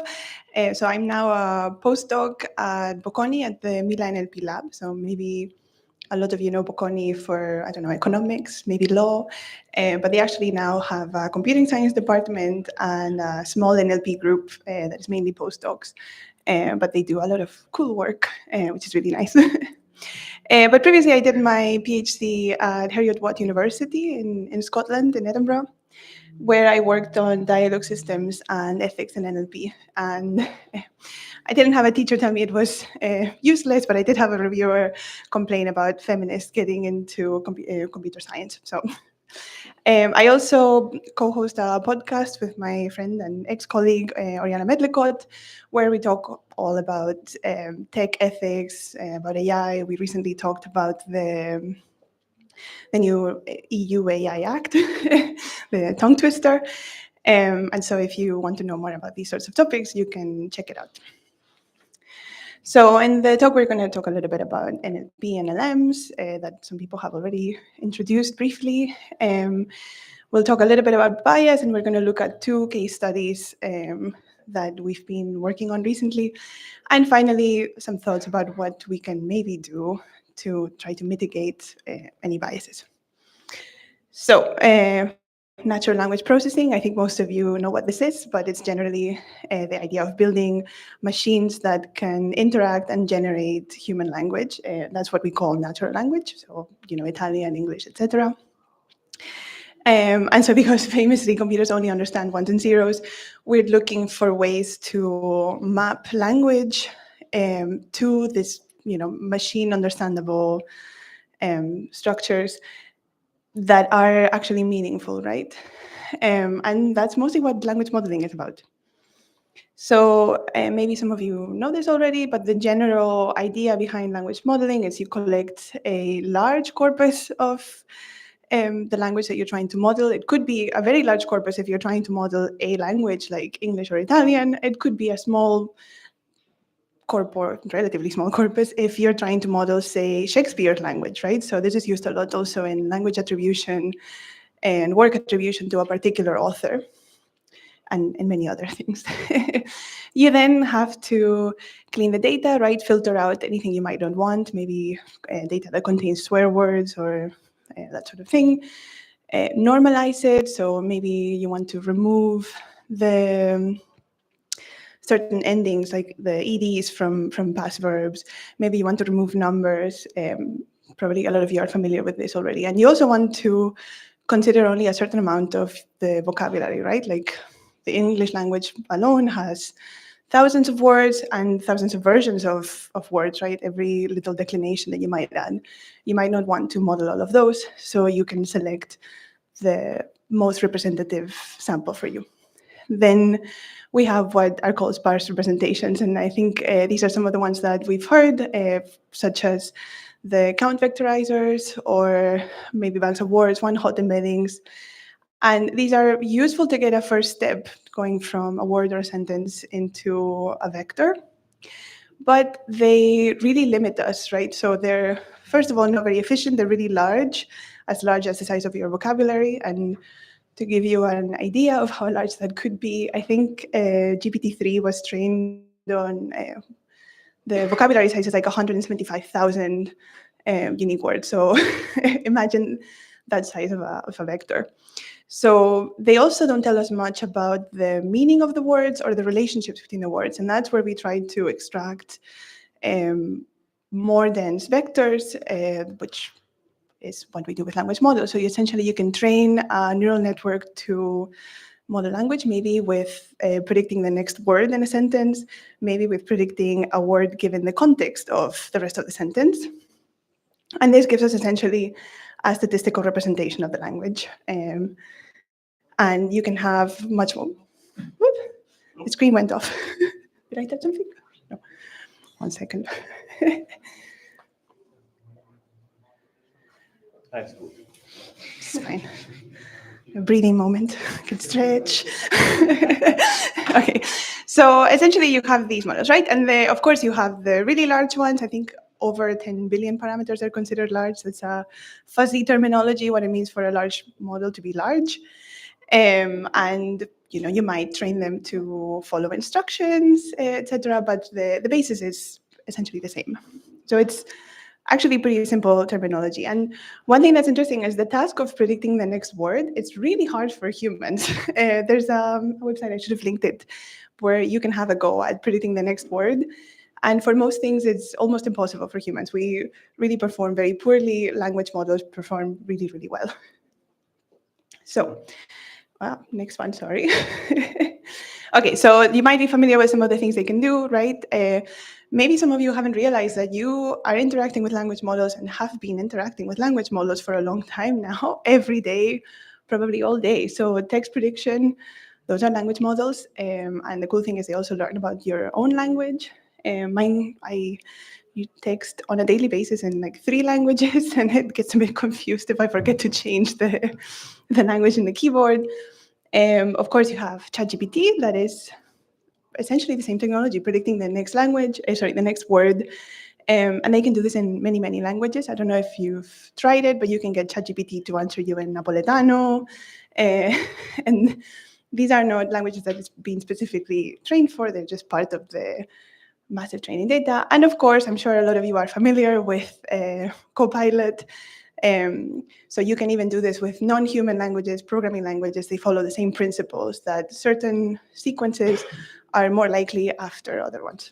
So I'm now a postdoc at Bocconi at the Milan NLP lab. So maybe a lot of you know Bocconi for, I don't know, economics, maybe law, but they actually now have a computing science department and a small NLP group that is mainly postdocs. But they do a lot of cool work, which is really nice. But previously I did my PhD at Heriot-Watt University in Scotland, in Edinburgh, where I worked on dialogue systems and ethics in NLP. And I didn't have a teacher tell me it was useless, but I did have a reviewer complain about feminists getting into computer science. So I also co-host a podcast with my friend and ex-colleague, Oriana Medlicott, where we talk all about tech ethics, about AI. We recently talked about the new EU AI Act, the tongue twister. And so if you want to know more about these sorts of topics, you can check it out. So in the talk, we're going to talk a little bit about NLP and LMs that some people have already introduced briefly. We'll talk a little bit about bias, and we're going to look at 2 case studies that we've been working on recently. And finally, some thoughts about what we can maybe do to try to mitigate any biases. So natural language processing, I think most of you know what this is, but it's generally the idea of building machines that can interact and generate human language. That's what we call natural language, so Italian, English, etc. And so because famously computers only understand ones and zeros, we're looking for ways to map language to this machine understandable structures that are actually meaningful, right? And that's mostly what language modeling is about. So maybe some of you know this already, but the general idea behind language modeling is you collect a large corpus of the language that you're trying to model. It could be a very large corpus if you're trying to model a language like English or Italian. It could be a small corpus, relatively small corpus, if you're trying to model, say, Shakespeare's language, right? So this is used a lot also in language attribution and work attribution to a particular author, and many other things. You then have to clean the data, right? Filter out anything you might not want, maybe data that contains swear words or that sort of thing. Normalize it, so maybe you want to remove the certain endings like the EDs from past verbs. Maybe you want to remove numbers. Probably a lot of you are familiar with this already. And you also want to consider only a certain amount of the vocabulary, right? Like the English language alone has thousands of words and thousands of versions of words, right? Every little declination that you might add. You might not want to model all of those, so you can select the most representative sample for you. Then we have what are called sparse representations, and I think these are some of the ones that we've heard, such as the count vectorizers or maybe banks of words, one-hot embeddings. And these are useful to get a first step going from a word or a sentence into a vector, but they really limit us, right? So they're, first of all, not very efficient. They're really large as the size of your vocabulary. And to give you an idea of how large that could be, I think GPT-3 was trained on the vocabulary size is like 175,000 unique words. So imagine that size of a vector. So they also don't tell us much about the meaning of the words or the relationships between the words. And that's where we try to extract more dense vectors, which is what we do with language models. So essentially you can train a neural network to model language, maybe with predicting the next word in a sentence, maybe with predicting a word given the context of the rest of the sentence. And this gives us essentially a statistical representation of the language. And you can have much more. Whoop, the screen went off. Did I touch something? No. 1 second. That's good. It's fine. A breathing moment. I can stretch. Okay. So essentially you have these models, right? And of course you have the really large ones. I think over 10 billion parameters are considered large. That's a fuzzy terminology, what it means for a large model to be large. And you might train them to follow instructions, etc. But the basis is essentially the same. So it's actually pretty simple terminology. And one thing that's interesting is the task of predicting the next word. It's really hard for humans. There's a website, I should have linked it, where you can have a go at predicting the next word. And for most things, it's almost impossible for humans. We really perform very poorly. Language models perform really, really well. So, next one, sorry. Okay, so you might be familiar with some of the things they can do, right? Maybe some of you haven't realized that you are interacting with language models and have been interacting with language models for a long time now, every day, probably all day. So text prediction, those are language models. And the cool thing is they also learn about your own language. You text on a daily basis in like 3 languages, and it gets a bit confused if I forget to change the language in the keyboard. Of course, you have ChatGPT, that is essentially the same technology, predicting the next language, the next word. And they can do this in many, many languages. I don't know if you've tried it, but you can get ChatGPT to answer you in Napoletano. And these are not languages that it's been specifically trained for. They're just part of the massive training data. And of course, I'm sure a lot of you are familiar with Copilot. So you can even do this with non-human languages, programming languages. They follow the same principles, that certain sequences are more likely after other ones.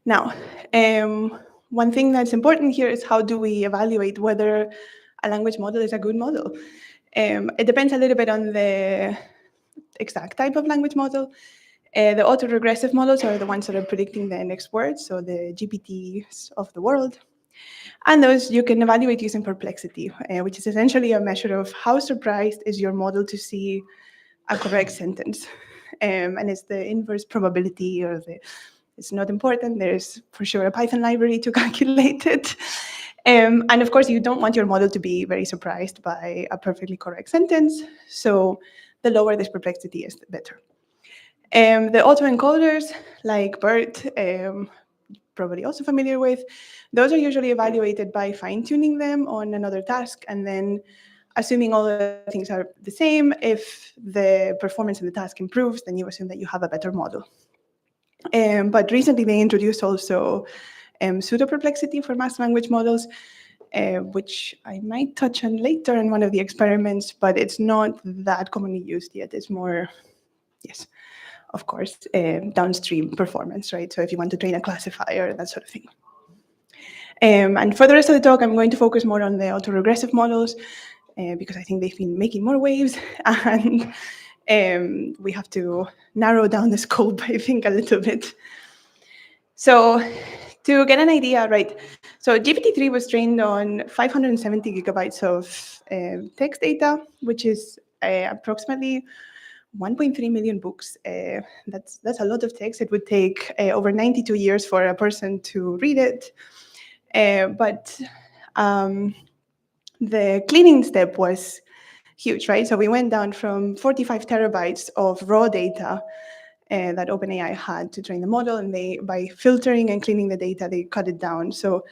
Now, one thing that's important here is how do we evaluate whether a language model is a good model? It depends a little bit on the exact type of language model. The autoregressive models are the ones that are predicting the next word, so the GPTs of the world. And those you can evaluate using perplexity, which is essentially a measure of how surprised is your model to see a correct sentence. And it's the inverse probability, or it's not important. There's for sure a Python library to calculate it. And of course, you don't want your model to be very surprised by a perfectly correct sentence. So the lower this perplexity is, the better. The autoencoders, like BERT, probably also familiar with, those are usually evaluated by fine-tuning them on another task, and then assuming all the things are the same, if the performance in the task improves, then you assume that you have a better model. But recently they introduced also pseudo-perplexity for mass language models, which I might touch on later in one of the experiments, but it's not that commonly used yet. It's more, yes, of course, downstream performance, right? So if you want to train a classifier, that sort of thing. And for the rest of the talk, I'm going to focus more on the autoregressive models, because I think they've been making more waves, and we have to narrow down the scope, I think, a little bit. So to get an idea, right, so GPT-3 was trained on 570 gigabytes of text data, which is approximately 1.3 million books. That's a lot of text. It would take over 92 years for a person to read it. But the cleaning step was huge, right? So we went down from 45 terabytes of raw data that OpenAI had to train the model, and by filtering and cleaning the data, they cut it down. So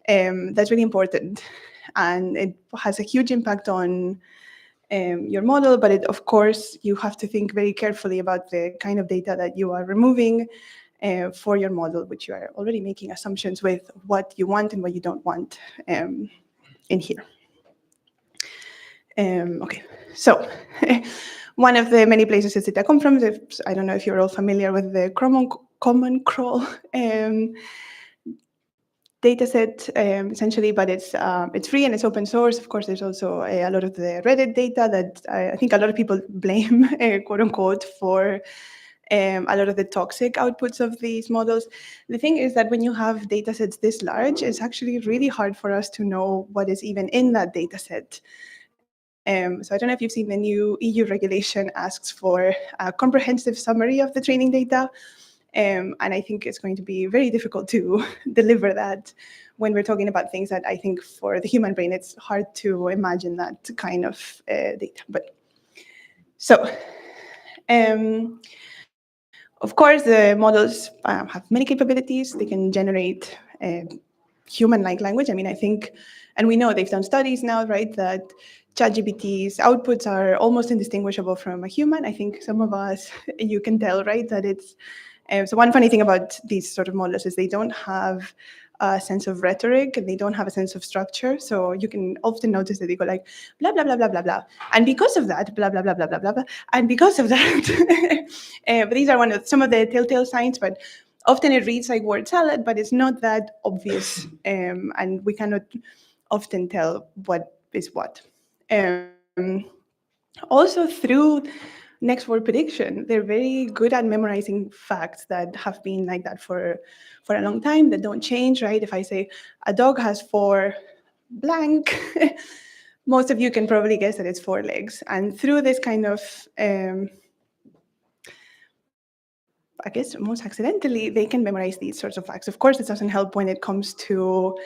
that's really important, and it has a huge impact on your model, but of course, you have to think very carefully about the kind of data that you are removing, for your model, which you are already making assumptions with what you want and what you don't want in here. Okay, so one of the many places that data come from, I don't know if you're all familiar with the Common Crawl dataset, essentially, but it's free and it's open source. Of course, there's also a lot of the Reddit data that I think a lot of people blame, quote unquote, for a lot of the toxic outputs of these models. The thing is that when you have data sets this large, it's actually really hard for us to know what is even in that data set. So I don't know if you've seen the new EU regulation asks for a comprehensive summary of the training data. And I think it's going to be very difficult to deliver that when we're talking about things that I think for the human brain, it's hard to imagine that kind of data. But so, of course, the models have many capabilities. They can generate human-like language. I mean, I think, and we know they've done studies now, right, that ChatGPT's outputs are almost indistinguishable from a human. I think some of us, you can tell, right, that it's, so one funny thing about these sort of models is they don't have a sense of rhetoric and they don't have a sense of structure. So you can often notice that they go like, blah, blah, blah, blah, blah, blah. And because of that, blah, blah, blah, blah, blah, blah, blah. And because of that, but these are some of the telltale signs, but often it reads like word salad, but it's not that obvious. And we cannot often tell what is what. Also through next word prediction, they're very good at memorizing facts that have been like that for a long time, that don't change, right? If I say a dog has 4 blank, most of you can probably guess that it's 4 legs. And through this kind of, I guess most accidentally, they can memorize these sorts of facts. Of course, it doesn't help when it comes to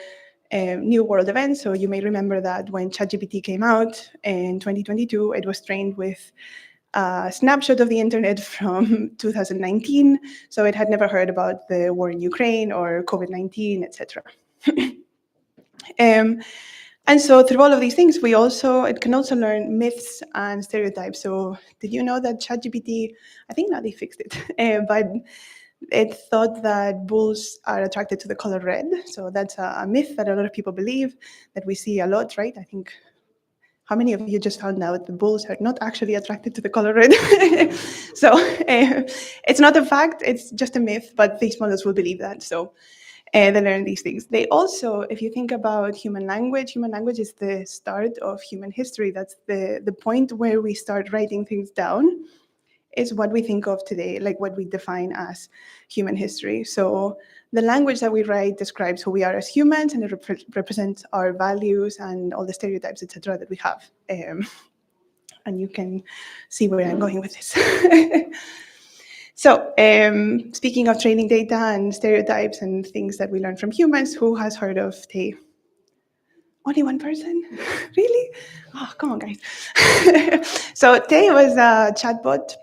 new world events. So you may remember that when ChatGPT came out in 2022, it was trained with a snapshot of the internet from 2019. So it had never heard about the war in Ukraine or COVID-19, etc. And so through all of these things, it can also learn myths and stereotypes. So did you know that ChatGPT, I think now they fixed it, but it thought that bulls are attracted to the color red. So that's a myth that a lot of people believe, that we see a lot, right? I think, how many of you just found out the bulls are not actually attracted to the color red? So it's not a fact, it's just a myth, but these models will believe that. So they learn these things. They also, if you think about human language is the start of human history. That's the point where we start writing things down. Is what we think of today, like what we define as human history. So the language that we write describes who we are as humans, and it represents our values and all the stereotypes, etc., that we have. And you can see where I'm going with this. So speaking of training data and stereotypes and things that we learn from humans, who has heard of Tay? Only one person? Really? Oh, come on, guys. So Tay was a chatbot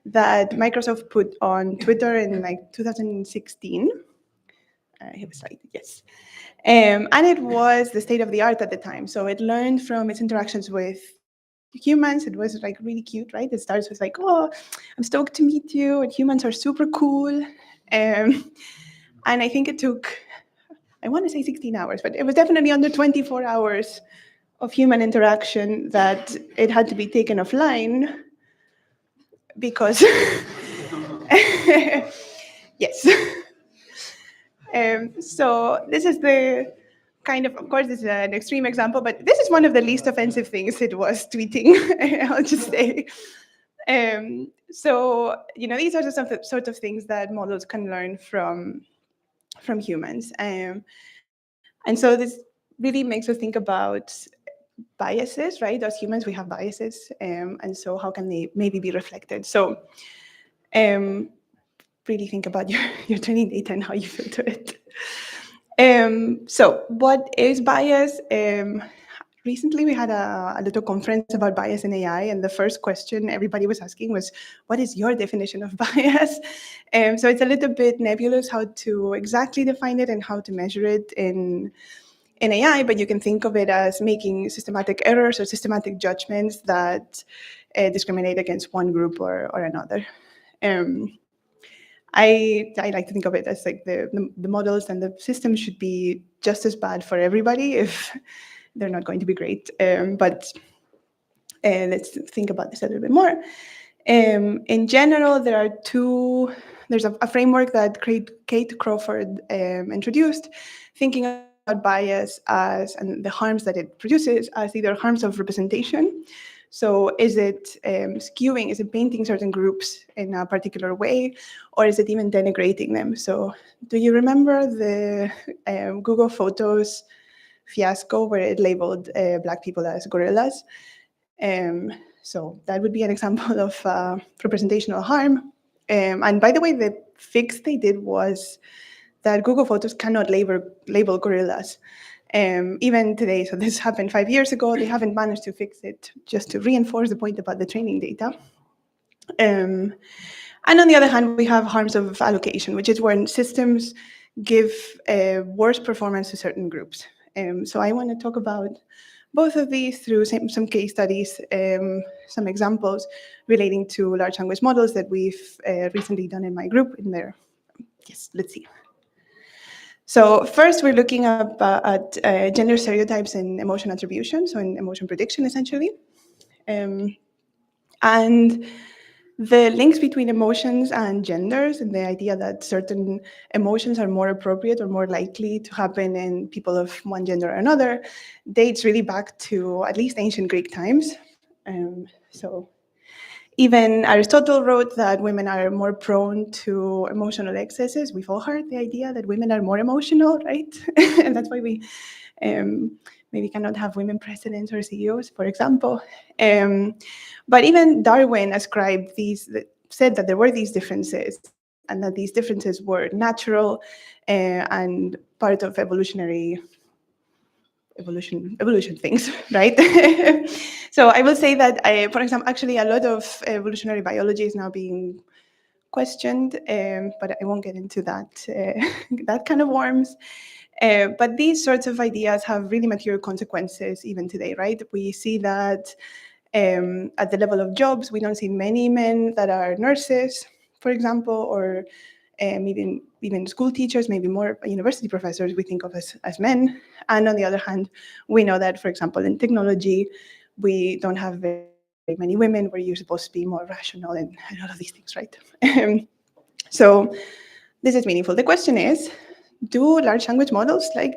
that Microsoft put on Twitter in like 2016. I have a slide, yes. And it was the state of the art at the time. So it learned from its interactions with humans. It was like really cute, right? It starts with like, oh, I'm stoked to meet you, and humans are super cool. And I think it took, I want to say 16 hours, but it was definitely under 24 hours of human interaction that it had to be taken offline because yes. So this is the kind of course, this is an extreme example, but this is one of the least offensive things it was tweeting, I'll just say. So, these are the sort of things that models can learn from humans. And so this really makes us think about biases, right? As humans, we have biases. And so how can they maybe be reflected? So really think about your training data and how you filter it. So what is bias? Recently, we had a little conference about bias in AI, and the first question everybody was asking was, what is your definition of bias? So it's a little bit nebulous how to exactly define it and how to measure it in AI, but you can think of it as making systematic errors or systematic judgments that discriminate against one group or another. I like to think of it as like the models and the system should be just as bad for everybody if they're not going to be great. But let's think about this a little bit more. In general, there's a framework that Kate Crawford introduced, thinking about bias and the harms that it produces as either harms of representation. So is it skewing, is it painting certain groups in a particular way, or is it even denigrating them? So do you remember the Google Photos fiasco where it labeled Black people as gorillas? So that would be an example of representational harm. And by the way, the fix they did was that Google Photos cannot label gorillas. Even today, so this happened 5 years ago, they haven't managed to fix it, just to reinforce the point about the training data. And on the other hand, we have harms of allocation, which is when systems give worse performance to certain groups. So I want to talk about both of these through some case studies, some examples relating to large language models that we've recently done in my group in there. Yes, let's see. So first, we're looking at gender stereotypes in emotion attribution, so in emotion prediction, essentially. And the links between emotions and genders and the idea that certain emotions are more appropriate or more likely to happen in people of one gender or another dates really back to at least ancient Greek times. So even Aristotle wrote that women are more prone to emotional excesses. We've all heard the idea that women are more emotional, right? And that's why we maybe cannot have women presidents or CEOs, for example. But even Darwin ascribed said that there were these differences and that these differences were natural and part of evolution things, right? So I will say that, for example, actually a lot of evolutionary biology is now being questioned, but I won't get into that, that kind of worms. But these sorts of ideas have really material consequences even today, right? We see that at the level of jobs, we don't see many men that are nurses, for example, or even school teachers, maybe more university professors we think of as men. And on the other hand, we know that, for example, in technology, we don't have very many women where you're supposed to be more rational and all of these things, right? So this is meaningful. The question is, do large language models like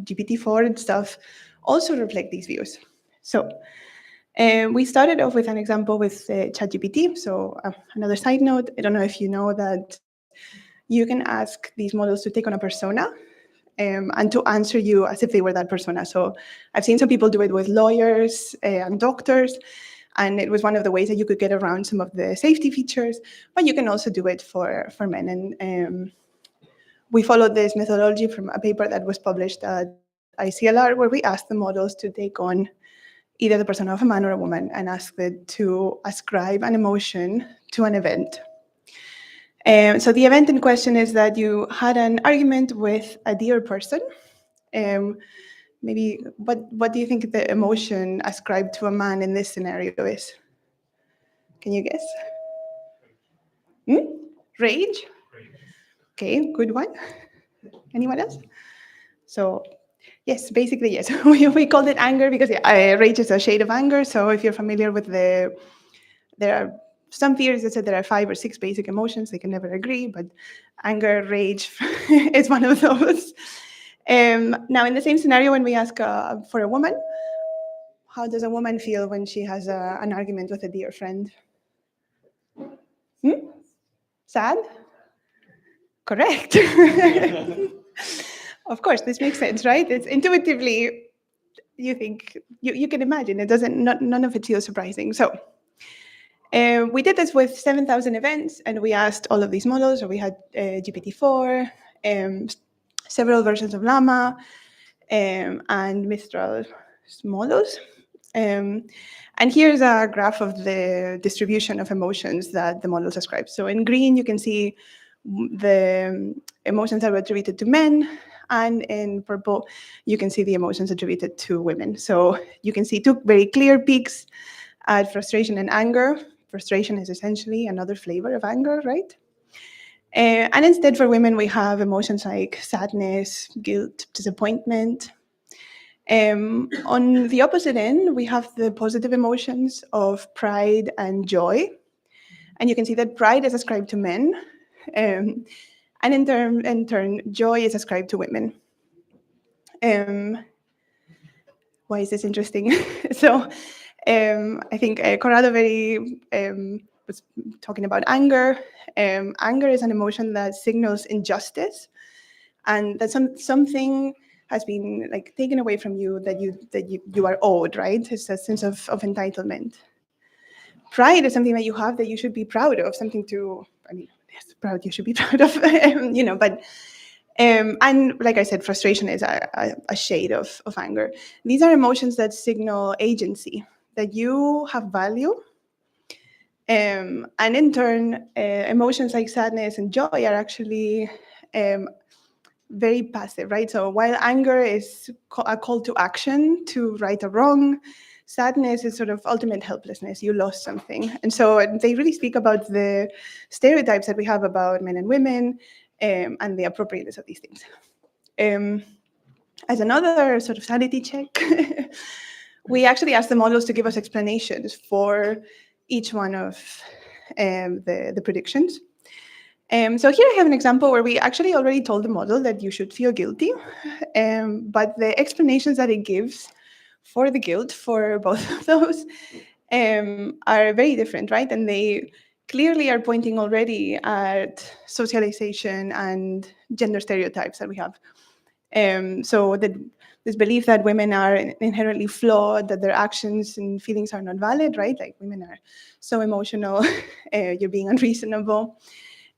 GPT-4 and stuff also reflect these views? So we started off with an example with ChatGPT. So another side note, I don't know if you know that you can ask these models to take on a persona and to answer you as if they were that persona. So I've seen some people do it with lawyers and doctors, and it was one of the ways that you could get around some of the safety features, but you can also do it for men. And we followed this methodology from a paper that was published at ICLR, where we asked the models to take on either the persona of a man or a woman and ask it to ascribe an emotion to an event. So the event in question is that you had an argument with a dear person. Maybe what do you think the emotion ascribed to a man in this scenario is? Can you guess? Rage? Okay, good one. Anyone else? So yes, basically yes. we called it anger because rage is a shade of anger. So if you're familiar with there are some theories that said there are 5 or 6 basic emotions. They can never agree, but anger, rage is one of those. Now, in the same scenario, when we ask for a woman, how does a woman feel when she has an argument with a dear friend? Sad? Correct. Of course, this makes sense, right? It's intuitively, you think, you can imagine. It doesn't, none of it feels surprising. So we did this with 7,000 events, and we asked all of these models. So we had GPT-4, several versions of Llama, and Mistral models. And here's a graph of the distribution of emotions that the models ascribe. So in green, you can see the emotions that were attributed to men, and in purple, you can see the emotions attributed to women. So you can see 2 very clear peaks at frustration and anger. Frustration is essentially another flavor of anger, right? And instead for women, we have emotions like sadness, guilt, disappointment. On the opposite end, we have the positive emotions of pride and joy. And you can see that pride is ascribed to men, and in turn, joy is ascribed to women. Why is this interesting? So I think Corrado was talking about anger. Anger is an emotion that signals injustice, and that something has been like taken away from you that you are owed, right? It's a sense of entitlement. Pride is something that you have that you should be proud of, something to, I mean, yes, proud you should be proud of, but and like I said, frustration is a shade of anger. These are emotions that signal agency, that you have value. And in turn, emotions like sadness and joy are actually very passive, right? So while anger is a call to action, to right a wrong, sadness is sort of ultimate helplessness. You lost something. And so they really speak about the stereotypes that we have about men and women and the appropriateness of these things. As another sort of sanity check, we actually asked the models to give us explanations for each one of the predictions. So here I have an example where we actually already told the model that you should feel guilty, but the explanations that it gives for the guilt for both of those are very different, right? And they clearly are pointing already at socialization and gender stereotypes that we have. So this belief that women are inherently flawed, that their actions and feelings are not valid, right? Like women are so emotional, you're being unreasonable.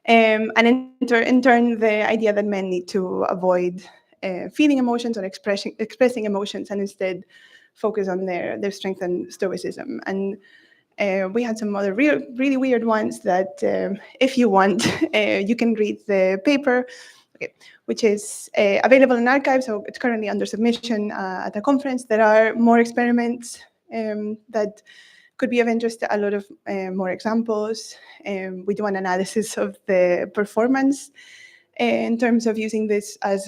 And in turn, the idea that men need to avoid feeling emotions or expressing emotions and instead focus on their strength and stoicism. And we had some other really weird ones that if you want, you can read the paper, which is available in archive, so it's currently under submission at a conference. There are more experiments that could be of interest, a lot of more examples. We do an analysis of the performance in terms of using this as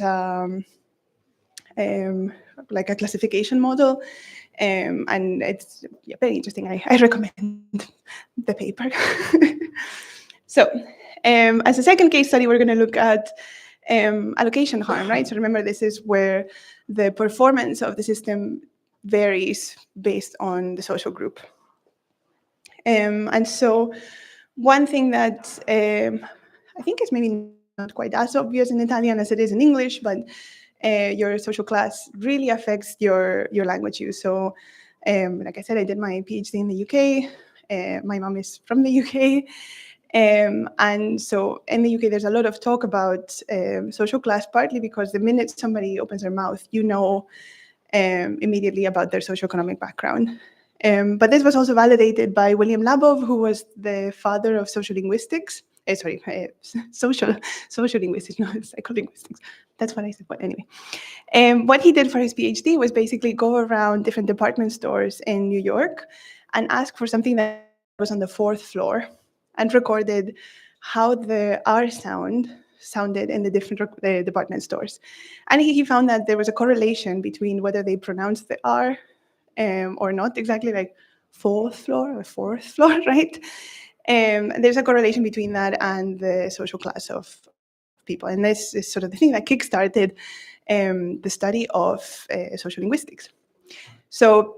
like a classification model. And it's very interesting. I recommend the paper. So as a second case study, we're going to look at allocation harm, right? So remember, this is where the performance of the system varies based on the social group. And so one thing that I think is maybe not quite as obvious in Italian as it is in English, but your social class really affects your language use. So like I said, I did my PhD in the UK. My mom is from the UK. And so in the UK, there's a lot of talk about social class, partly because the minute somebody opens their mouth, you know immediately about their socioeconomic background. But this was also validated by William Labov, who was the father of social linguistics. Social linguistics, not psycholinguistics. That's what I said, but anyway. What he did for his PhD was basically go around different department stores in New York and ask for something that was on the 4th floor and recorded how the R sounded in the different department stores. And he found that there was a correlation between whether they pronounced the R or not, exactly like 4th floor or 4th floor, right? There's a correlation between that and the social class of people. And this is sort of the thing that kickstarted the study of social linguistics. So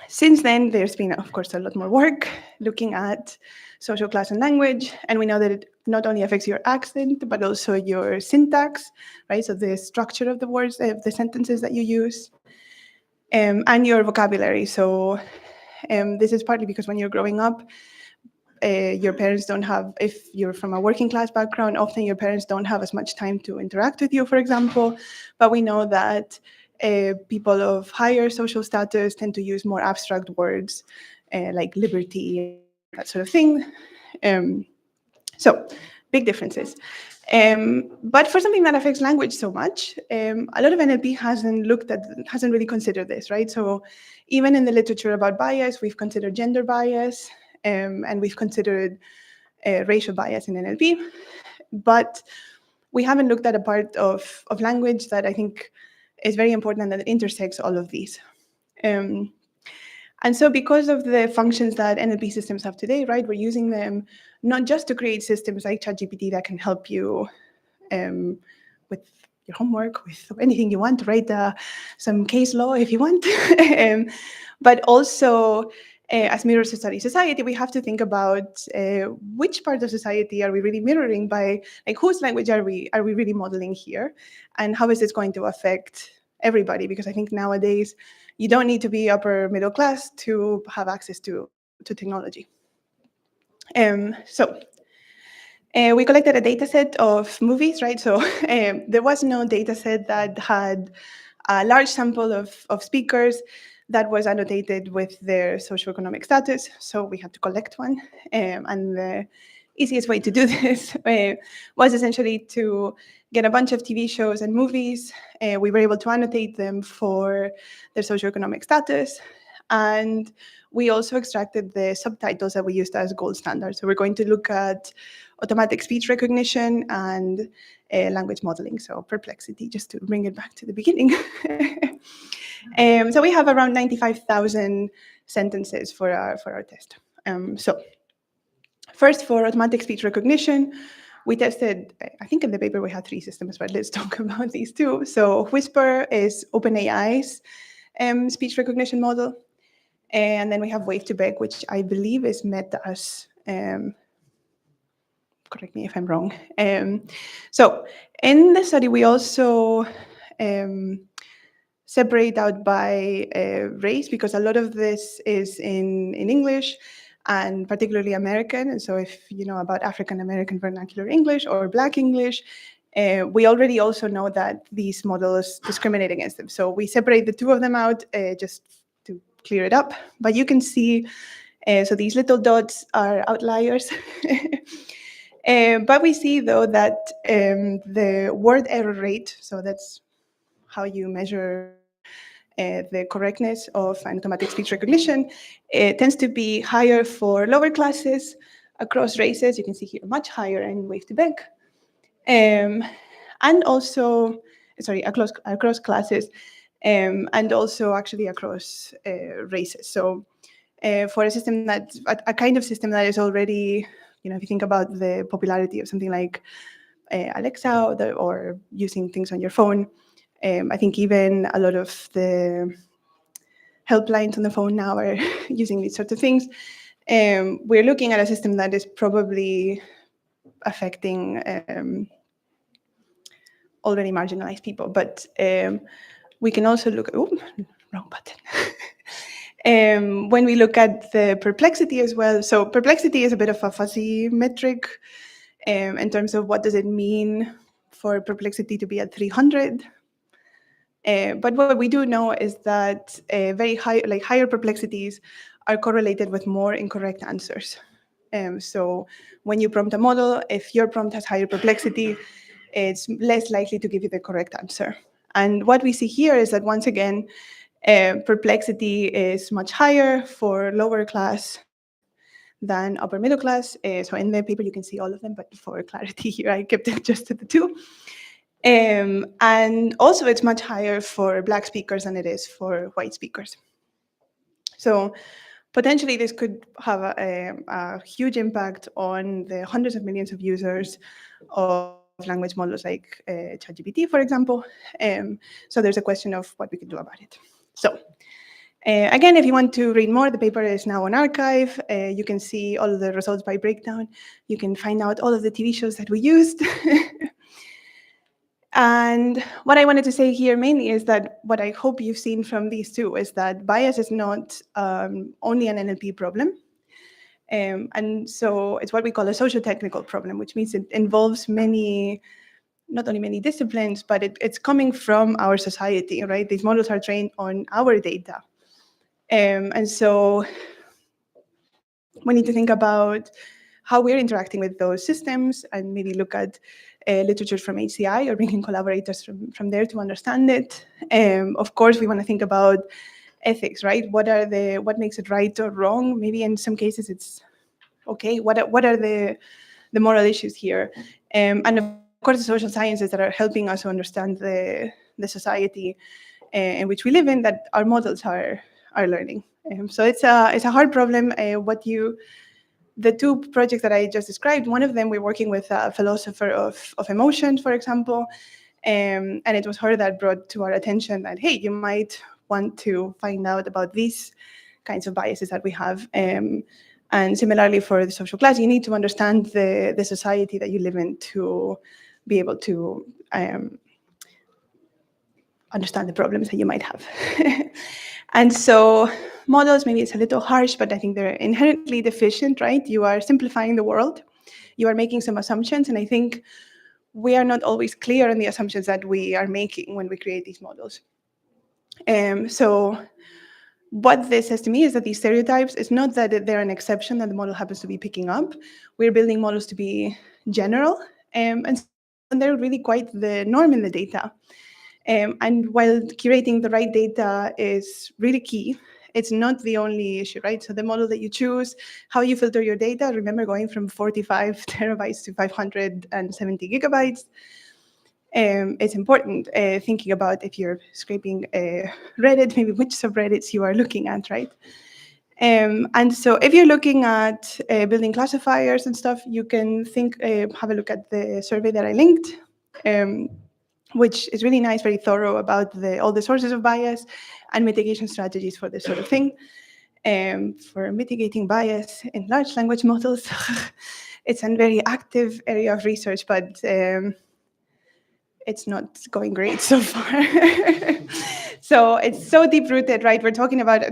since then, there's been, of course, a lot more work looking at social class and language. And we know that it not only affects your accent, but also your syntax, right? So the structure of the words, the sentences that you use, and your vocabulary. So this is partly because when you're growing up, your parents don't have, if you're from a working class background, often your parents don't have as much time to interact with you, for example. But we know that people of higher social status tend to use more abstract words like liberty, that sort of thing. So big differences. But for something that affects language so much, a lot of NLP hasn't really considered this, right? So even in the literature about bias, we've considered gender bias, and we've considered racial bias in NLP. But we haven't looked at a part of language that I think is very important and that intersects all of these. And so because of the functions that NLP systems have today, right, we're using them not just to create systems like ChatGPT that can help you with your homework, with anything you want, to write some case law if you want, but also as mirrors to study society, we have to think about which part of society are we really mirroring by, like, whose language are we really modeling here, and how is this going to affect everybody? Because I think nowadays you don't need to be upper middle class to have access to technology. So we collected a data set of movies, right? So there was no data set that had a large sample of speakers that was annotated with their socioeconomic status. So we had to collect one. And the easiest way to do this was essentially to get a bunch of TV shows and movies. We were able to annotate them for their socioeconomic status. And we also extracted the subtitles that we used as gold standard. So we're going to look at automatic speech recognition and language modeling, so Perplexity, just to bring it back to the beginning. So we have around 95,000 sentences for our test. So first, for automatic speech recognition, we tested, I think in the paper we had 3 systems, but let's talk about these 2. So Whisper is OpenAI's speech recognition model. And then we have Wave2Vec, which I believe is Meta's, correct me if I'm wrong. So in the study, we also separate out by race, because a lot of this is in English, and particularly American. And so if you know about African American vernacular English or Black English, we already also know that these models discriminate against them. So we separate the 2 of them out just to clear it up. But you can see, so these little dots are outliers. But we see, though, that the word error rate, so that's how you measure the correctness of an automatic speech recognition, it tends to be higher for lower classes across races. You can see here much higher in Wave2Vec. And also, sorry, across classes, and also actually across races. So for a system that, a kind of system that is already, you know, if you think about the popularity of something like Alexa or using things on your phone, I think even a lot of the helplines on the phone now are using these sorts of things. We're looking at a system that is probably affecting already marginalized people, but we can also look, oh, wrong button. When we look at the perplexity as well, so perplexity is a bit of a fuzzy metric in terms of what does it mean for perplexity to be at 300. But what we do know is that very high, like higher perplexities are correlated with more incorrect answers. So when you prompt a model, if your prompt has higher perplexity, it's less likely to give you the correct answer. And what we see here is that, once again, perplexity is much higher for lower class than upper middle class. So in the paper, you can see all of them, but for clarity here, I kept it just to the 2. And also, it's much higher for Black speakers than it is for white speakers. So potentially, this could have a huge impact on the hundreds of millions of users of language models like ChatGPT, for example. So there's a question of what we could do about it. So again, if you want to read more, the paper is now on archive. You can see all of the results by breakdown. You can find out all of the TV shows that we used. And what I wanted to say here mainly is that what I hope you've seen from these 2 is that bias is not only an NLP problem. And so it's what we call a socio-technical problem, which means it involves many, not only many disciplines, but it's coming from our society, right? These models are trained on our data. And so we need to think about how we're interacting with those systems and maybe look at literature from HCI or bringing collaborators from there to understand it. Of course, we want to think about ethics, right? What makes it right or wrong? Maybe in some cases it's okay. What are the moral issues here? And of course, the social sciences that are helping us to understand the society in which we live in, that our models are learning. So it's a hard problem. The two projects that I just described, one of them we're working with a philosopher of emotions, for example, and it was her that brought to our attention that, hey, you might want to find out about these kinds of biases that we have. And similarly for the social class, you need to understand the society that you live in to be able to understand the problems that you might have. And so models, maybe it's a little harsh, but I think they're inherently deficient, right? You are simplifying the world. You are making some assumptions, and I think we are not always clear on the assumptions that we are making when we create these models. So what this says to me is that these stereotypes, it's not that they're an exception that the model happens to be picking up. We're building models to be general, and they're really quite the norm in the data. And while curating the right data is really key, it's not the only issue, right? So the model that you choose, how you filter your data, remember going from 45 terabytes to 570 gigabytes. It's important thinking about if you're scraping Reddit, maybe which subreddits you are looking at, right? And so if you're looking at building classifiers and stuff, you can have a look at the survey that I linked, which is really nice, very thorough about all the sources of bias and mitigation strategies for this sort of thing. For mitigating bias in large language models, it's a very active area of research, but it's not going great so far. So it's so deep-rooted, right? We're talking about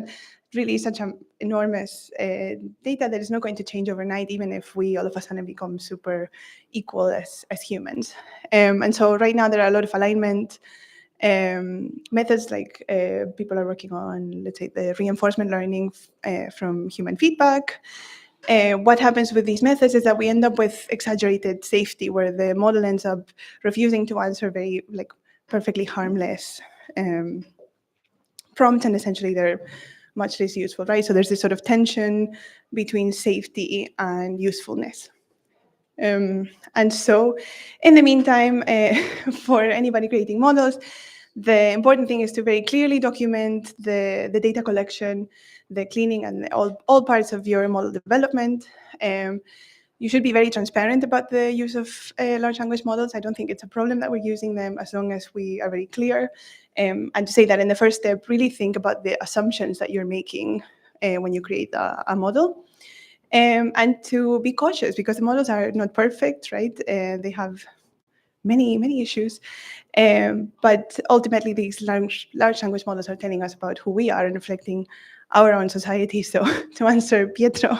really such an enormous data that is not going to change overnight, even if we all of a sudden become super equal as humans. And so right now there are a lot of alignment methods, like people are working on, let's say, the reinforcement learning from human feedback. What happens with these methods is that we end up with exaggerated safety, where the model ends up refusing to answer very perfectly harmless prompts, and essentially they're much less useful, right? So there's this sort of tension between safety and usefulness. And so in the meantime, for anybody creating models, the important thing is to very clearly document the data collection, the cleaning, and all parts of your model development. You should be very transparent about the use of large language models. I don't think it's a problem that we're using them as long as we are very clear. And to say that in the first step, really think about the assumptions that you're making when you create a model. And to be cautious, because the models are not perfect, right? They have many issues. But ultimately, these large language models are telling us about who we are and reflecting our own society. So to answer Pietro,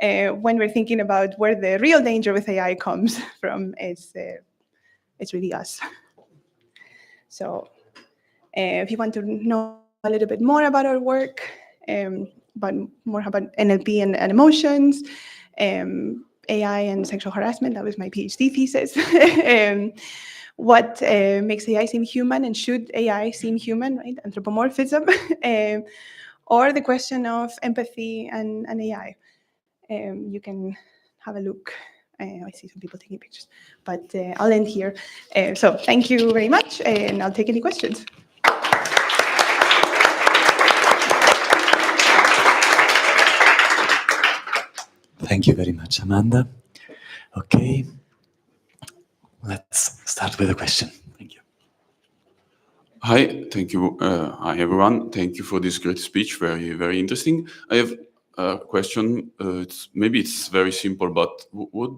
when we're thinking about where the real danger with AI comes from, it's really us. So if you want to know a little bit more about our work, but more about NLP and emotions, AI and sexual harassment, that was my PhD thesis. What makes AI seem human, and should AI seem human, right? Anthropomorphism, or the question of empathy and AI. You can have a look. I see some people taking pictures, but I'll end here. So thank you very much, and I'll take any questions. Thank you very much, Amanda. Okay, let's start with a question. Thank you. Hi, thank you. Hi, everyone. Thank you for this great speech. Very interesting. I have a question. Maybe it's very simple, but what,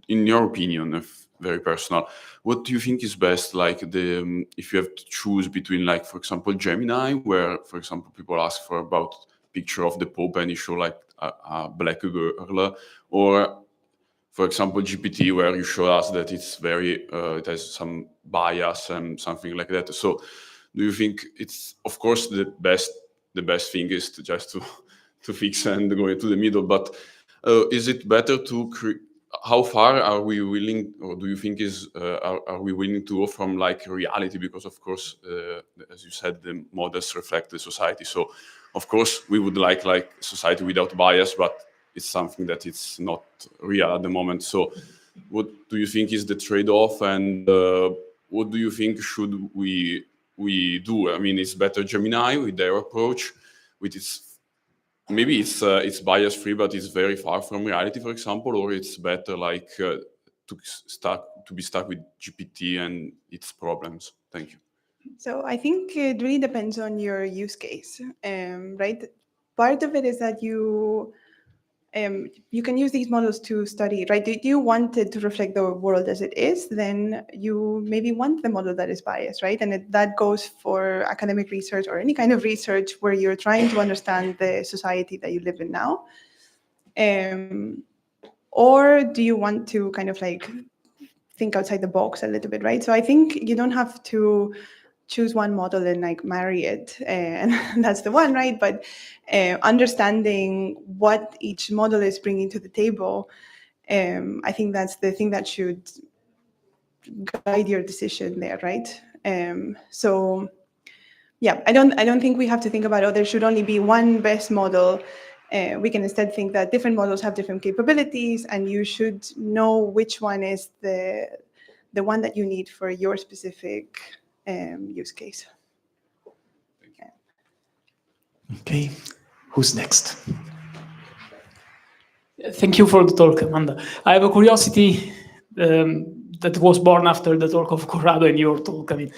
in your opinion, very personal, what do you think is best? Like if you have to choose between, like, for example, Gemini, where, for example, people ask for about picture of the Pope and you show like a black girl, or for example, GPT, where you show us that it's very, it has some bias and something like that. So do you think it's, of course, the best thing is to just to fix and go into the middle, but is it better to how far are we willing, or do you think are we willing to go from like reality? Because of course, as you said, the models reflect the society. So of course we would like society without bias, but it's something that it's not real at the moment. So what do you think is the trade-off, and what do you think should we do? I mean, it's better Gemini with their approach, which is maybe it's bias-free, but it's very far from reality, for example, or it's better like to be stuck with GPT and its problems. Thank you. So I think it really depends on your use case, right? Part of it is that you can use these models to study, right? Do you want it to reflect the world as it is? Then you maybe want the model that is biased, right? And that goes for academic research or any kind of research where you're trying to understand the society that you live in now. Or do you want to kind of like think outside the box a little bit, right? So I think you don't have to choose one model and like marry it, and that's the one, right? But understanding what each model is bringing to the table, I think that's the thing that should guide your decision there, right? So yeah, I don't think we have to think about, oh, there should only be one best model. We can instead think that different models have different capabilities, and you should know which one is the one that you need for your specific use case. Okay, who's next? Thank you for the talk, Amanda. I have a curiosity that was born after the talk of Corrado and your talk. I mean,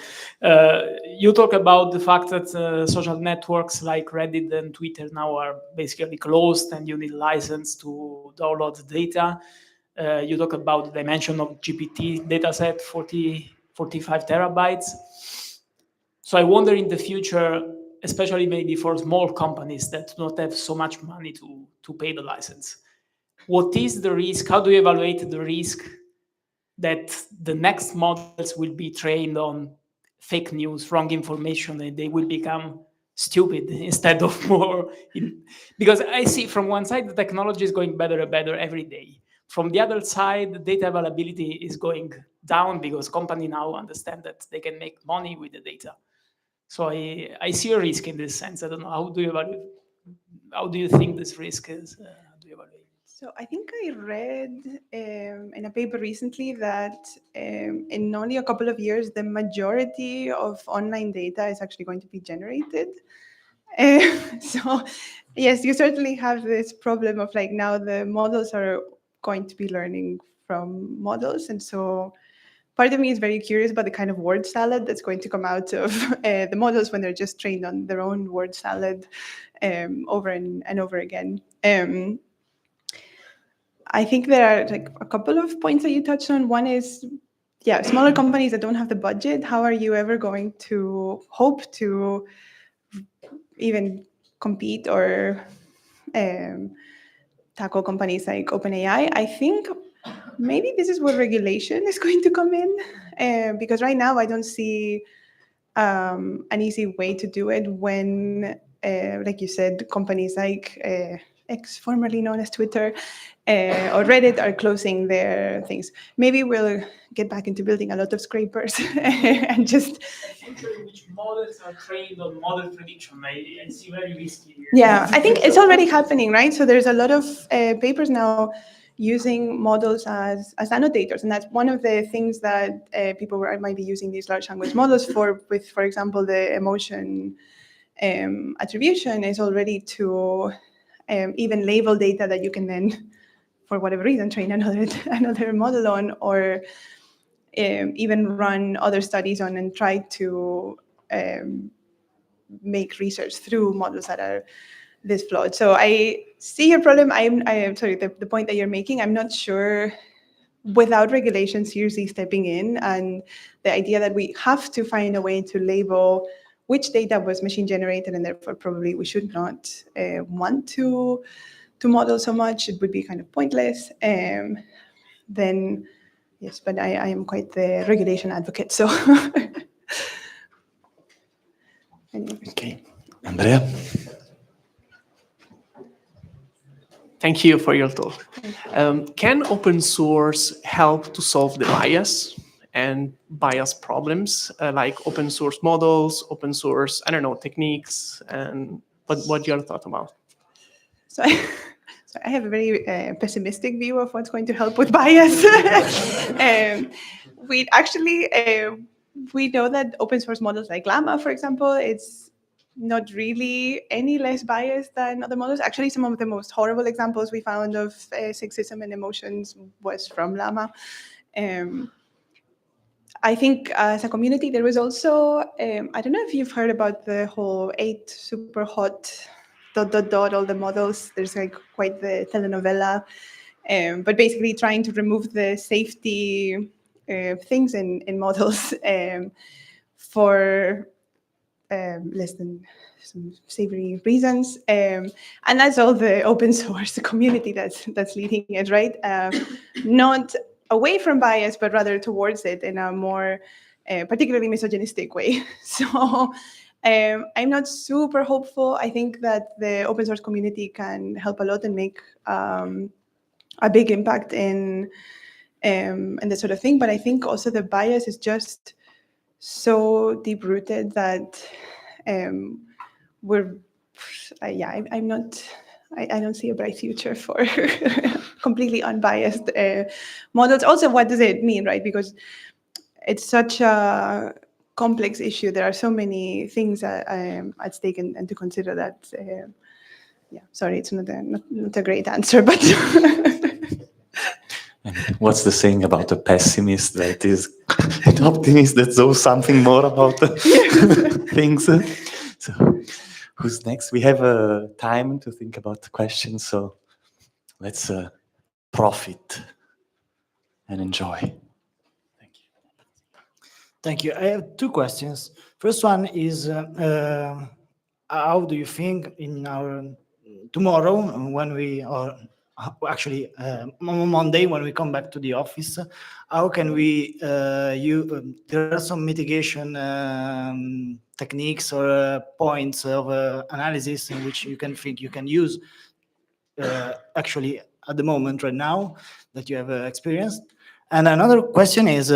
you talk about the fact that social networks like Reddit and Twitter now are basically closed and you need a license to download the data. You talk about the dimension of GPT dataset, 45 terabytes. So I wonder in the future, especially maybe for small companies that do not have so much money to pay the license, what is the risk? How do you evaluate the risk that the next models will be trained on fake news, wrong information, and they will become stupid instead of more? Because I see from one side, the technology is going better and better every day. From the other side, the data availability is going down because companies now understand that they can make money with the data. So I see a risk in this sense. I don't know, how do you evaluate? How do you think this risk is? How do you evaluate? So I think I read in a paper recently that in only a couple of years, the majority of online data is actually going to be generated. So yes, you certainly have this problem of like now the models are going to be learning from models. And so part of me is very curious about the kind of word salad that's going to come out of the models when they're just trained on their own word salad over and over again. I think there are like a couple of points that you touched on. One is, yeah, smaller companies that don't have the budget. How are you ever going to hope to even compete or tackle companies like OpenAI? I think maybe this is where regulation is going to come in, because right now I don't see an easy way to do it when, like you said, companies like X, formerly known as Twitter, or Reddit are closing their things. Maybe we'll get back into building a lot of scrapers and just... Which models are trained on model prediction? I see very risky here. Yeah, I think it's already happening, right? So there's a lot of papers now using models as annotators, and that's one of the things that people might be using these large language models for. With, for example, the emotion attribution is already to even label data that you can then, for whatever reason, train another model on, or even run other studies on and try to make research through models that are this flawed. So I see your problem. I am sorry, the point that you're making. I'm not sure, without regulation seriously stepping in, and the idea that we have to find a way to label which data was machine generated, and therefore probably we should not want to model so much. It would be kind of pointless. Then yes, but I am quite the regulation advocate. So okay, Andrea. Thank you for your talk. Can open source help to solve the bias and bias problems, like open source models, open source, I don't know, techniques, and what your thought about? So I have a very pessimistic view of what's going to help with bias. We actually we know that open source models like Llama, for example, it's not really any less biased than other models. Actually, some of the most horrible examples we found of sexism and emotions was from Llama. I think as a community, there was also, I don't know if you've heard about the whole 8 super hot ... all the models. There's like quite the telenovela, but basically trying to remove the safety things in models for less than some savory reasons. And that's all the open source community that's leading it, right? Not away from bias, but rather towards it in a more particularly misogynistic way. So I'm not super hopeful. I think that the open source community can help a lot and make a big impact in this sort of thing. But I think also the bias is just so deep rooted that we're, I'm not. I don't see a bright future for completely unbiased models. Also, what does it mean, right? Because it's such a complex issue. There are so many things at stake and to consider that. Sorry, it's not a great answer, but. What's the saying about a pessimist that is an optimist that knows something more about things? So, who's next? We have time to think about the questions, so let's profit and enjoy. Thank you. I have two questions. First one is, how do you think in our tomorrow when we are actually on Monday when we come back to the office, how can we there are some mitigation techniques or points of analysis in which you can think you can use actually at the moment right now that you have experienced. And another question is,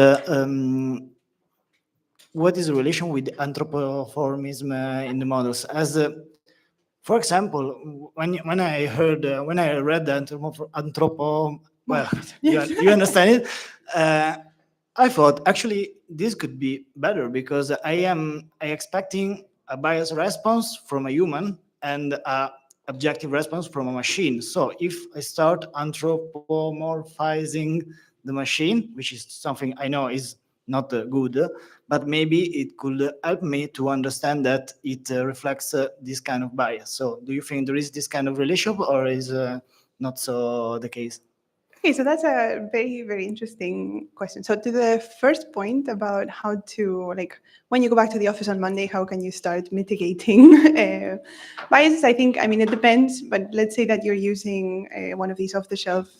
what is the relation with anthropomorphism in the models? As for example, when I read the well, you understand it. I thought actually this could be better because I expecting a biased response from a human and a objective response from a machine. So if I start anthropomorphizing the machine, which is something I know is not good, but maybe it could help me to understand that it reflects this kind of bias. So do you think there is this kind of relationship or is not so the case? Okay, so that's a very, very interesting question. So to the first point about how to, like, when you go back to the office on Monday, how can you start mitigating biases? I think, I mean, it depends, but let's say that you're using one of these off-the-shelf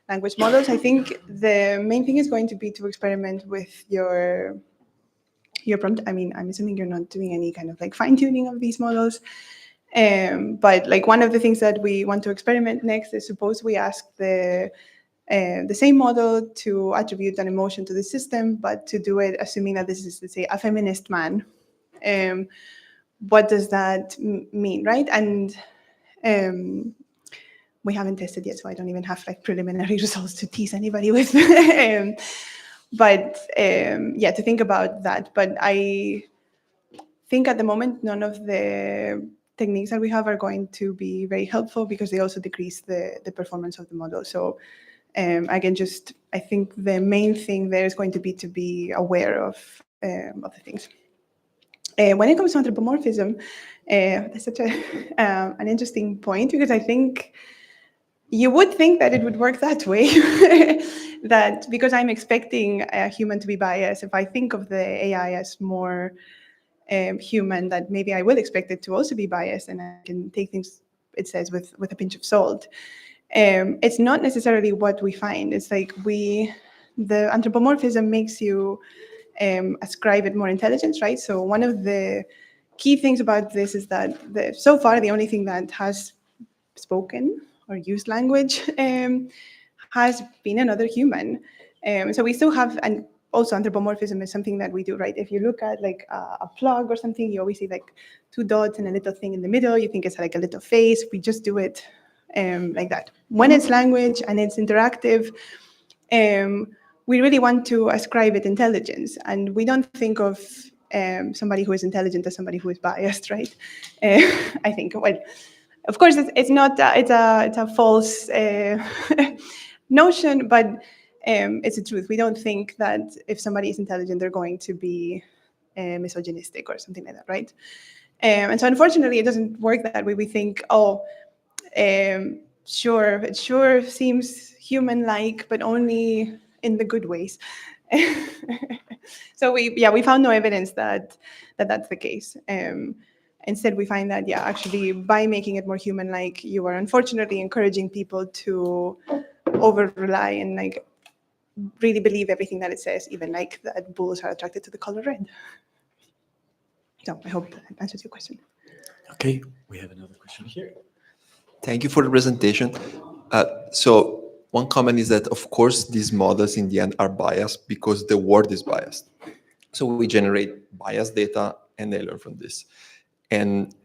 language models. I think the main thing is going to be to experiment with your prompt. I mean, I'm assuming you're not doing any kind of like fine-tuning of these models. But like one of the things that we want to experiment next is suppose we ask the same model to attribute an emotion to the system, but to do it assuming that this is, let's say, a feminist man. What does that mean, right? And we haven't tested yet, so I don't even have like preliminary results to tease anybody with. But yeah, to think about that. But I think at the moment, none of the techniques that we have are going to be very helpful because they also decrease the performance of the model. So again, just I think the main thing there is going to be aware of the things. When it comes to anthropomorphism, that's such an interesting point because I think you would think that it would work that way, that because I'm expecting a human to be biased, if I think of the AI as more human, that maybe I will expect it to also be biased and I can take things it says with a pinch of salt. It's not necessarily what we find. It's like the anthropomorphism makes you ascribe it more intelligence, right? So one of the key things about this is that so far the only thing that has spoken or used language has been another human. So we still have, and also anthropomorphism is something that we do, right? If you look at like a plug or something, you always see like 2 dots and a little thing in the middle. You think it's like a little face. We just do it like that. When it's language and it's interactive, we really want to ascribe it intelligence, and we don't think of somebody who is intelligent as somebody who is biased, right? I think, well, of course, it's not. It's a false notion, but it's the truth. We don't think that if somebody is intelligent, they're going to be misogynistic or something like that, right? And so, unfortunately, it doesn't work that way. We think, oh, sure, it sure seems human-like, but only in the good ways. So we found no evidence that that's the case. Instead, we find that actually by making it more human-like, you are unfortunately encouraging people to over-rely and like really believe everything that it says, even like that bulls are attracted to the color red. So I hope that answers your question. Okay, we have another question here. Thank you for the presentation. So one comment is that, of course, these models in the end are biased because the world is biased. So we generate biased data and they learn from this. And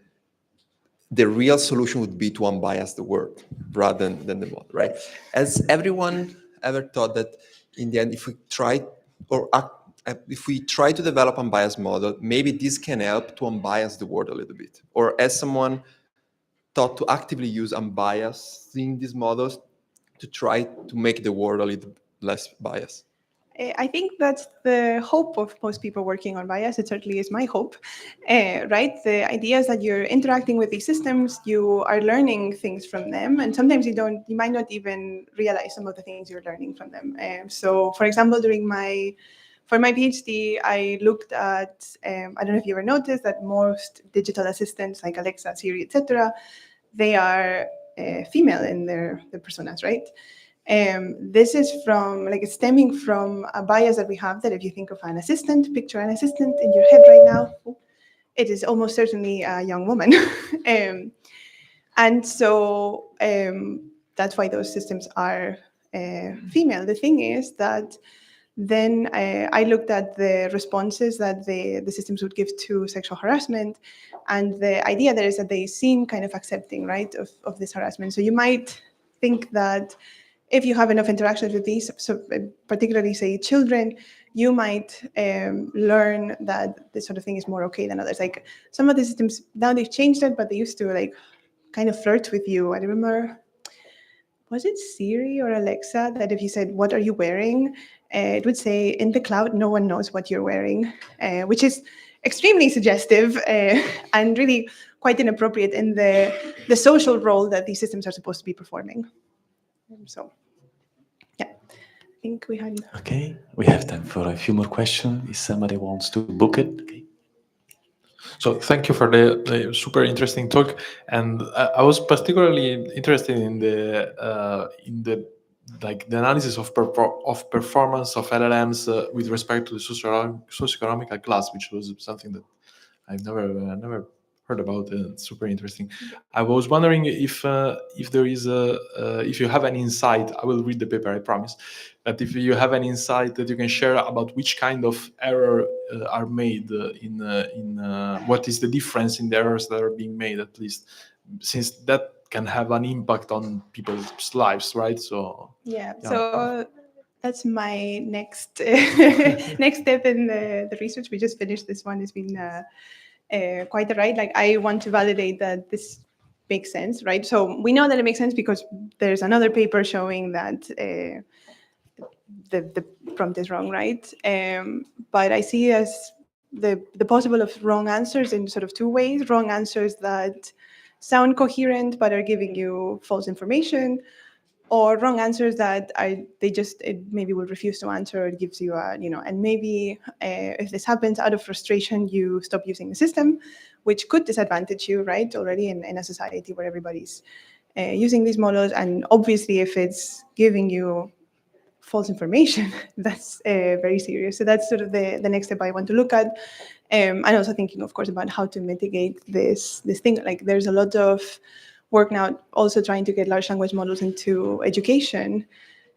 the real solution would be to unbias the world rather than the model, right? Has everyone ever thought that in the end, if we try to develop an unbiased model, maybe this can help to unbias the world a little bit? Or has someone thought to actively use unbiasing these models to try to make the world a little less biased? I think that's the hope of most people working on bias. It certainly is my hope, right? The idea is that you're interacting with these systems, you are learning things from them, and sometimes you might not even realize some of the things you're learning from them. So, for example, for my PhD, I looked at, I don't know if you ever noticed that most digital assistants like Alexa, Siri, etc., they are female in their personas, right? This is it's stemming from a bias that we have, that if you think of an assistant, picture an assistant in your head right now, it is almost certainly a young woman. And so that's why those systems are female. The thing is that then I looked at the responses that the systems would give to sexual harassment, and the idea there is that they seem kind of accepting, right, of this harassment. So you might think that if you have enough interactions with these, so particularly say children, you might learn that this sort of thing is more okay than others. Like some of the systems, now they've changed it, but they used to like kind of flirt with you. I remember, was it Siri or Alexa, that if you said, "What are you wearing?" It would say, "In the cloud, no one knows what you're wearing," which is extremely suggestive and really quite inappropriate in the social role that these systems are supposed to be performing. So, yeah, I think we had... Okay, we have time for a few more questions. If somebody wants to book it. Okay. So thank you for the super interesting talk, and I was particularly interested in the analysis of performance of LLMs with respect to the socioeconomic class, which was something that I've never heard about. Super interesting. I was wondering if there is if you have an insight. I will read the paper, I promise. But if you have an insight that you can share about which kind of error are made in what is the difference in the errors that are being made, at least, since that can have an impact on people's lives, right? So so that's my next next step in the research. We just finished this one. It's been quite a ride. Like, I want to validate that this makes sense, right? So we know that it makes sense because there's another paper showing that the prompt is wrong, right? But I see as the possible of wrong answers in sort of two ways: wrong answers that sound coherent but are giving you false information, or wrong answers that it maybe will refuse to answer. It gives you and maybe if this happens, out of frustration, you stop using the system, which could disadvantage you, right? Already in a society where everybody's using these models, and obviously if it's giving you false information, that's very serious. So that's sort of the next step I want to look at. And also thinking, of course, about how to mitigate this thing. Like, there's a lot of work now also trying to get large language models into education.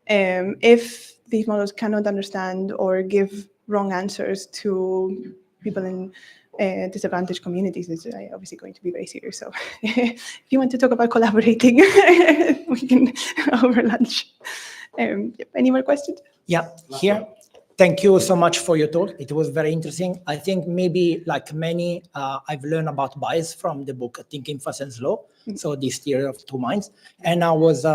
If these models cannot understand or give wrong answers to people disadvantaged communities is obviously going to be very serious. So if you want to talk about collaborating, we can over lunch. Any more questions? Yeah, here. Thank you so much for your talk. It was very interesting. I think maybe like many, I've learned about bias from the book Thinking Fast and Slow. So this theory of two minds. And I was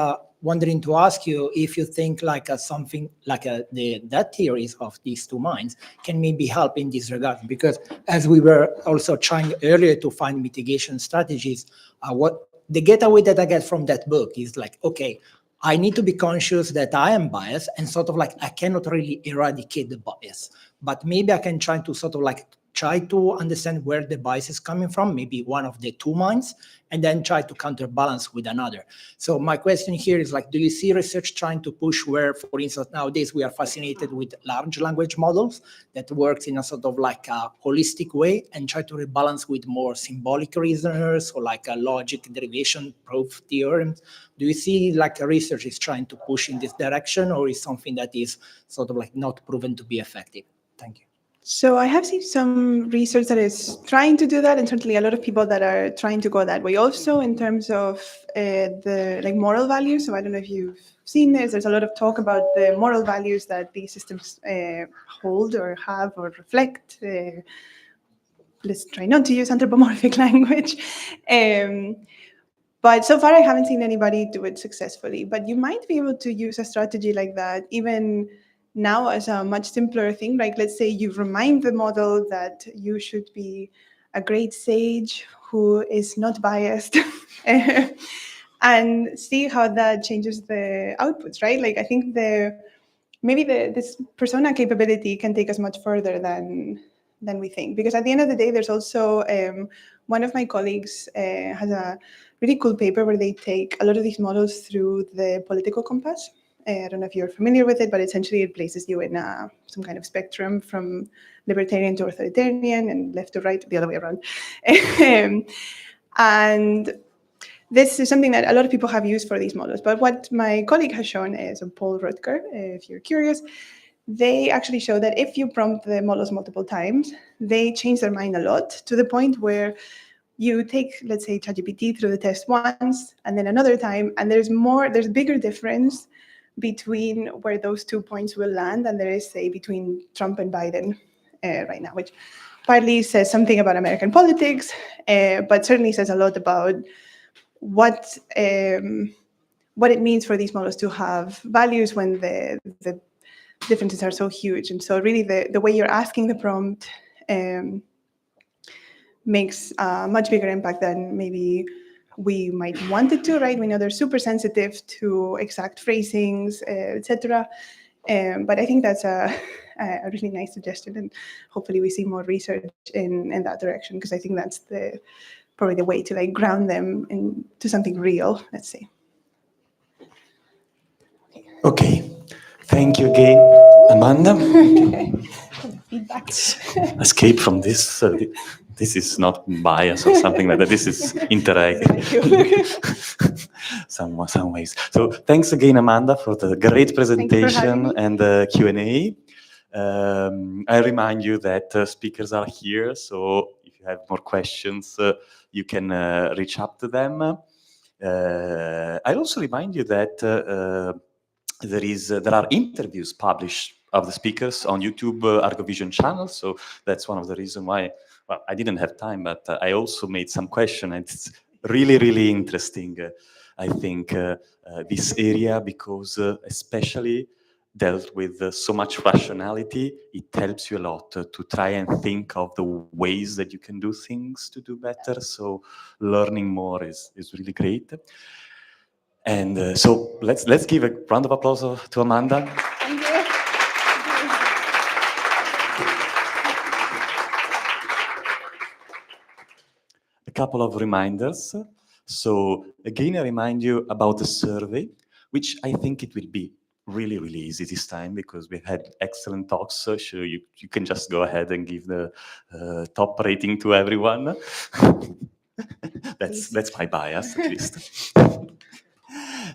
wondering to ask you if you think like something like that theories of these two minds can maybe help in this regard. Because as we were also trying earlier to find mitigation strategies, what the getaway that I get from that book is like, okay, I need to be conscious that I am biased and sort of like I cannot really eradicate the bias, but maybe I can try to sort of like try to understand where the bias is coming from, maybe one of the two minds, and then try to counterbalance with another. So my question here is like, do you see research trying to push where, for instance, nowadays we are fascinated with large language models that works in a sort of like a holistic way and try to rebalance with more symbolic reasoners or like a logic derivation proof theorems? Do you see like a research is trying to push in this direction, or is something that is sort of like not proven to be effective? Thank you. So I have seen some research that is trying to do that, and certainly a lot of people that are trying to go that way. Also, in terms of the like moral values. So I don't know if you've seen this. There's a lot of talk about the moral values that these systems hold or have or reflect. Let's try not to use anthropomorphic language. But so far, I haven't seen anybody do it successfully. But you might be able to use a strategy like that even now as a much simpler thing. Like, let's say you remind the model that you should be a great sage who is not biased and see how that changes the outputs, right? Like, I think this persona capability can take us much further than we think. Because at the end of the day, there's also one of my colleagues has a really cool paper where they take a lot of these models through the political compass. I don't know if you're familiar with it, but essentially it places you in some kind of spectrum from libertarian to authoritarian and left to right, the other way around. And this is something that a lot of people have used for these models. But what my colleague has shown is, Paul Rutger, if you're curious, they actually show that if you prompt the models multiple times, they change their mind a lot, to the point where you take, let's say, ChatGPT through the test once and then another time, and there's bigger difference between where those 2 points will land than there is, say, between Trump and Biden right now, which partly says something about American politics, but certainly says a lot about what it means for these models to have values when the differences are so huge. And so really the way you're asking the prompt makes a much bigger impact than maybe we might want it to, right? We know they're super sensitive to exact phrasings, etc. But I think that's a really nice suggestion, and hopefully we see more research in that direction, because I think that's probably the way to like ground them into something real, let's say. Okay, thank you again, Amanda. Feedback. Escape from this. This is not bias or something like that. This is interactive. some ways. So thanks again, Amanda, for the great presentation and the Q&A. I remind you that speakers are here, so if you have more questions, you can reach out to them. I also remind you that there are interviews published of the speakers on YouTube ArgoVision channel, so that's one of the reasons why, well, I didn't have time, but I also made some questions, and it's really, really interesting, I think, this area, because especially dealt with so much rationality, it helps you a lot to try and think of the ways that you can do things to do better, so learning more is really great. And so let's give a round of applause to Amanda. Thank you. A couple of reminders. So again, I remind you about the survey, which I think it will be really, really easy this time, because we had excellent talks. So you can just go ahead and give the top rating to everyone. That's my bias, at least.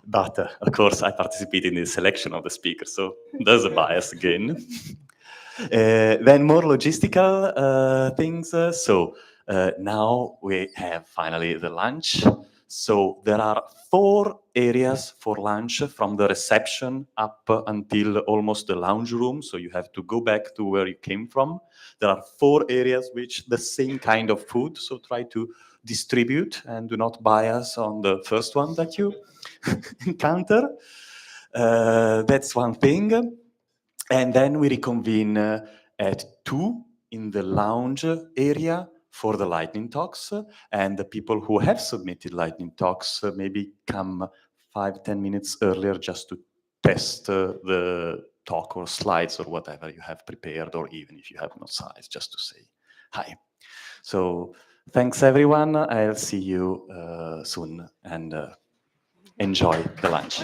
But of course, I participated in the selection of the speakers, so there's a bias again. Then more logistical things. Now we have finally the lunch. So there are 4 areas for lunch from the reception up until almost the lounge room. So you have to go back to where you came from. There are 4 areas which the same kind of food. So try to distribute and do not bias on the first one that you encounter. That's one thing. And then we reconvene at 2 in the lounge area for the lightning talks. And the people who have submitted lightning talks maybe come 5-10 minutes earlier just to test the talk or slides or whatever you have prepared, or even if you have no slides, just to say hi. So thanks everyone. I'll see you soon, and enjoy the lunch.